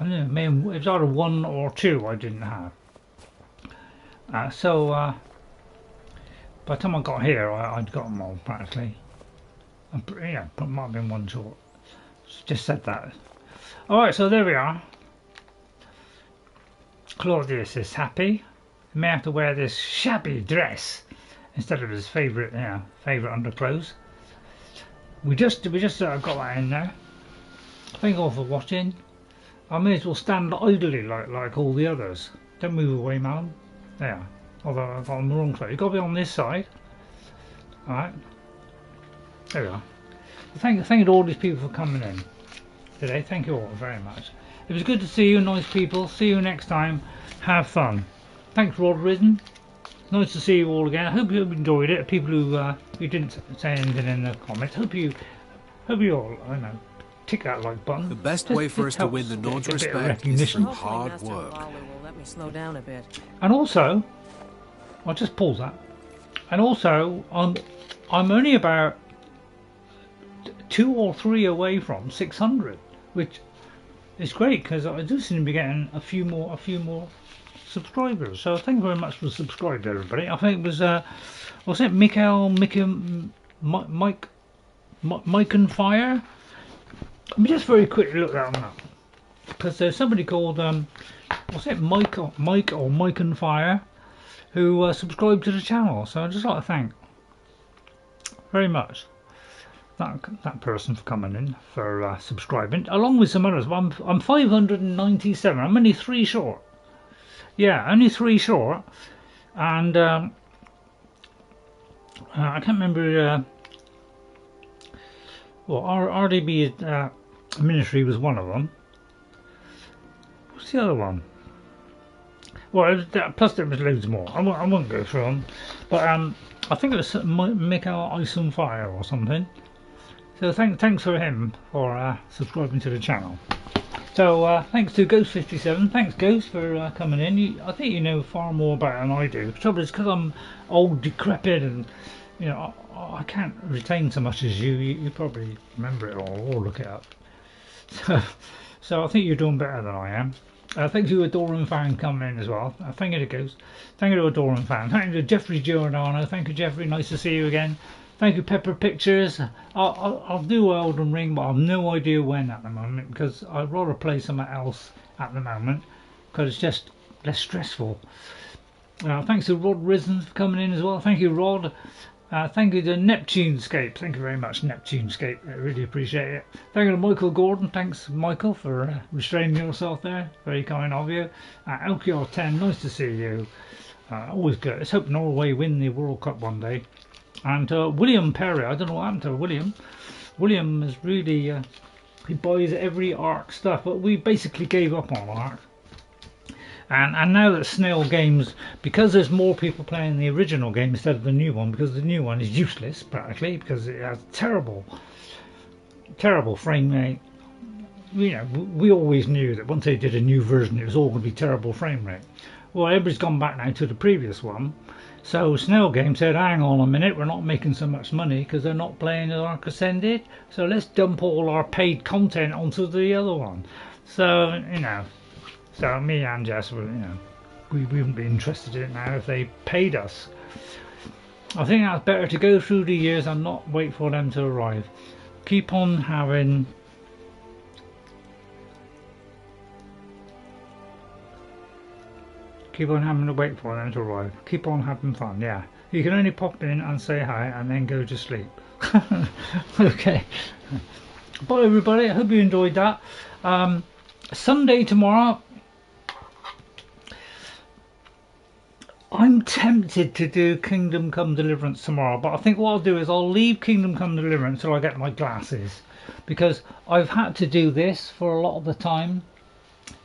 I don't know. Maybe it was either one or two I didn't have. By the time I got here, I'd got them all practically. Yeah, but might have been one short. Just said that. Alright, so there we are. Claudius is happy. He may have to wear this shabby dress instead of his favourite underclothes. We just got that in there. Thank you all for watching. I may as well stand idly like all the others. Don't move away, man. There. Although I've got on the wrong side. You've got to be on this side. Alright. There we are. Thank you to all these people for coming in today. Thank you all very much. It was good to see you, nice people. See you next time. Have fun. Thanks, Rod Risen. Nice to see you all again. I hope you enjoyed it. People who didn't say anything in the comments. Hope you all, I don't know, tick that like button. The best way for us to win the Nord's respect is through hard work. Let me slow down a bit. And also, I'll just pause that. And also, I'm only about 2 or 3 away from 600, which is great because I do seem to be getting a few more subscribers. So thank you very much for subscribing, everybody. I think it was it Mike and Fire? Let me just very quickly look that one up because there's somebody called Mike and Fire who subscribed to the channel. So I'd just like to thank very much that person for coming in, for subscribing, along with some others. I'm 597. I'm only 3 short. Yeah, only 3 short. And I can't remember. RDB Ministry was one of them. What's the other one? Well, plus there was loads more. I won't go through them. But I think it was Mikael Ice on Fire or something. So thanks for him for subscribing to the channel. So thanks to Ghost57. Thanks Ghost for coming in. I think you know far more about it than I do. The trouble is because I'm old, decrepit, and you know I can't retain so much as you. You probably remember it all or look it up. So I think you're doing better than I am. Thank you to Adoran Fan coming in as well. Thank you to Ghost. Thank you to Adoran Fan. Thank you to Jeffrey Giordano. Thank you Jeffrey. Nice to see you again. Thank you, Pepper Pictures. I'll do Elden Ring, but I've no idea when at the moment because I'd rather play something else at the moment because it's just less stressful. Thanks to Rod Risen for coming in as well. Thank you, Rod. Thank you to Neptunescape. Thank you very much, Neptunescape. I really appreciate it. Thank you to Michael Gordon. Thanks, Michael, for restraining yourself there. Very kind of you. LQR10, nice to see you. Always good. Let's hope Norway win the World Cup one day. And William Perry, I don't know what happened to William. William is really, he buys every Ark stuff, but we basically gave up on Ark. And now that Snail Games, because there's more people playing the original game instead of the new one, because the new one is useless practically, because it has terrible frame rate. You know, we always knew that once they did a new version, it was all going to be terrible frame rate. Well, everybody's gone back now to the previous one. So Snail Game said, hang on a minute, we're not making so much money because they're not playing the Ark Ascended, so let's dump all our paid content onto the other one. So, you know, so me and Jess, we wouldn't be interested in it now if they paid us. I think that's better to go through the years and not wait for them to arrive. Keep on having... Keep on having to wait for them to arrive. Keep on having fun, yeah. You can only pop in and say hi and then go to sleep. Okay. Bye everybody, I hope you enjoyed that. Sunday tomorrow, I'm tempted to do Kingdom Come Deliverance tomorrow, but I think what I'll do is I'll leave Kingdom Come Deliverance until I get my glasses, because I've had to do this for a lot of the time.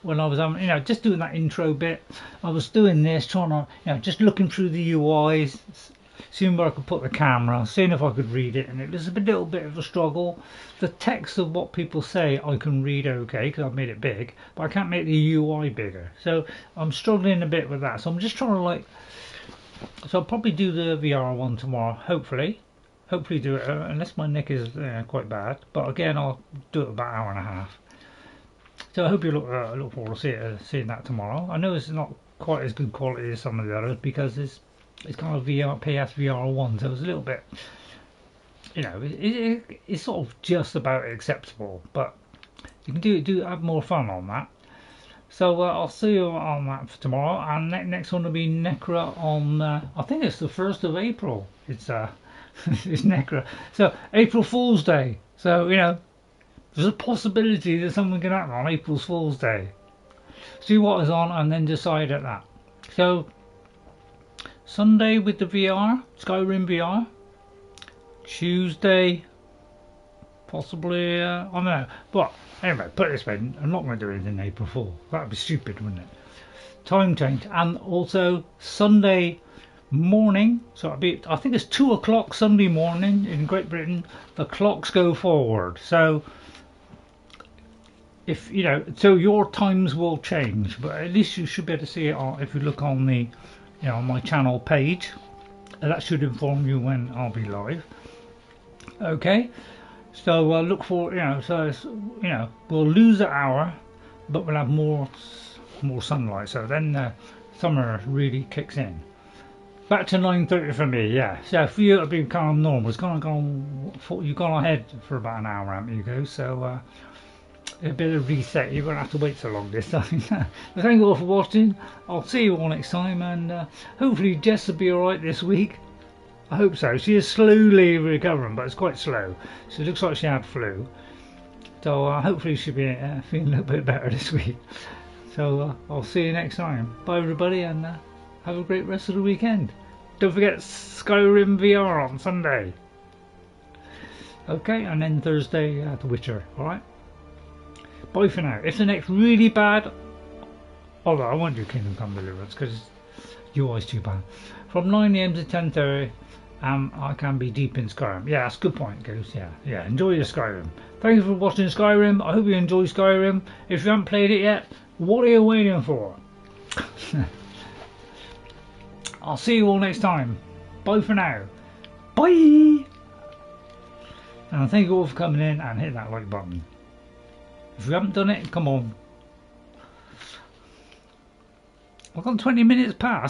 When I was just doing that intro bit, I was doing this, trying to, just looking through the UIs, seeing where I could put the camera, seeing if I could read it, and it was a little bit of a struggle. The text of what people say I can read okay, because I've made it big, but I can't make the UI bigger. So I'm struggling a bit with that. So I'm just trying to so I'll probably do the VR one tomorrow, hopefully do it, unless my neck is quite bad. But again, I'll do it about an hour and a half. So I hope you look forward to seeing that tomorrow. I know it's not quite as good quality as some of the others, because it's kind of PS VR 1, so it's a little bit, it's sort of just about acceptable, but you can have more fun on that. So I'll see you on that for tomorrow, and next one will be Necra on I think it's the 1st of April. It's it's Necra, so April Fool's Day. So there's a possibility that something can happen on April Fool's Day. See what is on and then decide at that. So Sunday with the VR, Skyrim VR. Tuesday, possibly, I don't know. But anyway, put it this way, I'm not going to do anything April Fool. That would be stupid, wouldn't it? Time change. And also Sunday morning, so it'll be, I think it's 2 o'clock Sunday morning in Great Britain. The clocks go forward. So if so your times will change, but at least you should be able to see it if you look on the on my channel page. That should inform you when I'll be live. Okay, so look for so it's, we'll lose an hour, but we'll have more sunlight. So then summer really kicks in. Back to 9:30 for me. Yeah. So for you it'll be kind of normal. It's kind of you've gone ahead for about an hour, haven't you, go? So a bit of reset. You're gonna have to wait so long this time. But thank you all for watching. I'll see you all next time, and hopefully Jess will be alright this week. I hope so. She is slowly recovering, but it's quite slow. So it looks like she had flu. So hopefully she'll be feeling a little bit better this week. So I'll see you next time. Bye everybody, and have a great rest of the weekend. Don't forget Skyrim VR on Sunday. Okay, and then Thursday The Witcher. Alright? Bye for now. If the next really bad, although I won't do Kingdom Come Deliverance because UI's too bad. From 9 AM to 10:30, I can be deep in Skyrim. Yeah, that's a good point, Goose. Yeah. Enjoy your Skyrim. Thank you for watching Skyrim. I hope you enjoy Skyrim. If you haven't played it yet, what are you waiting for? I'll see you all next time. Bye for now. Bye. And thank you all for coming in and hit that like button. If you haven't done it, come on. I've got 20 minutes past.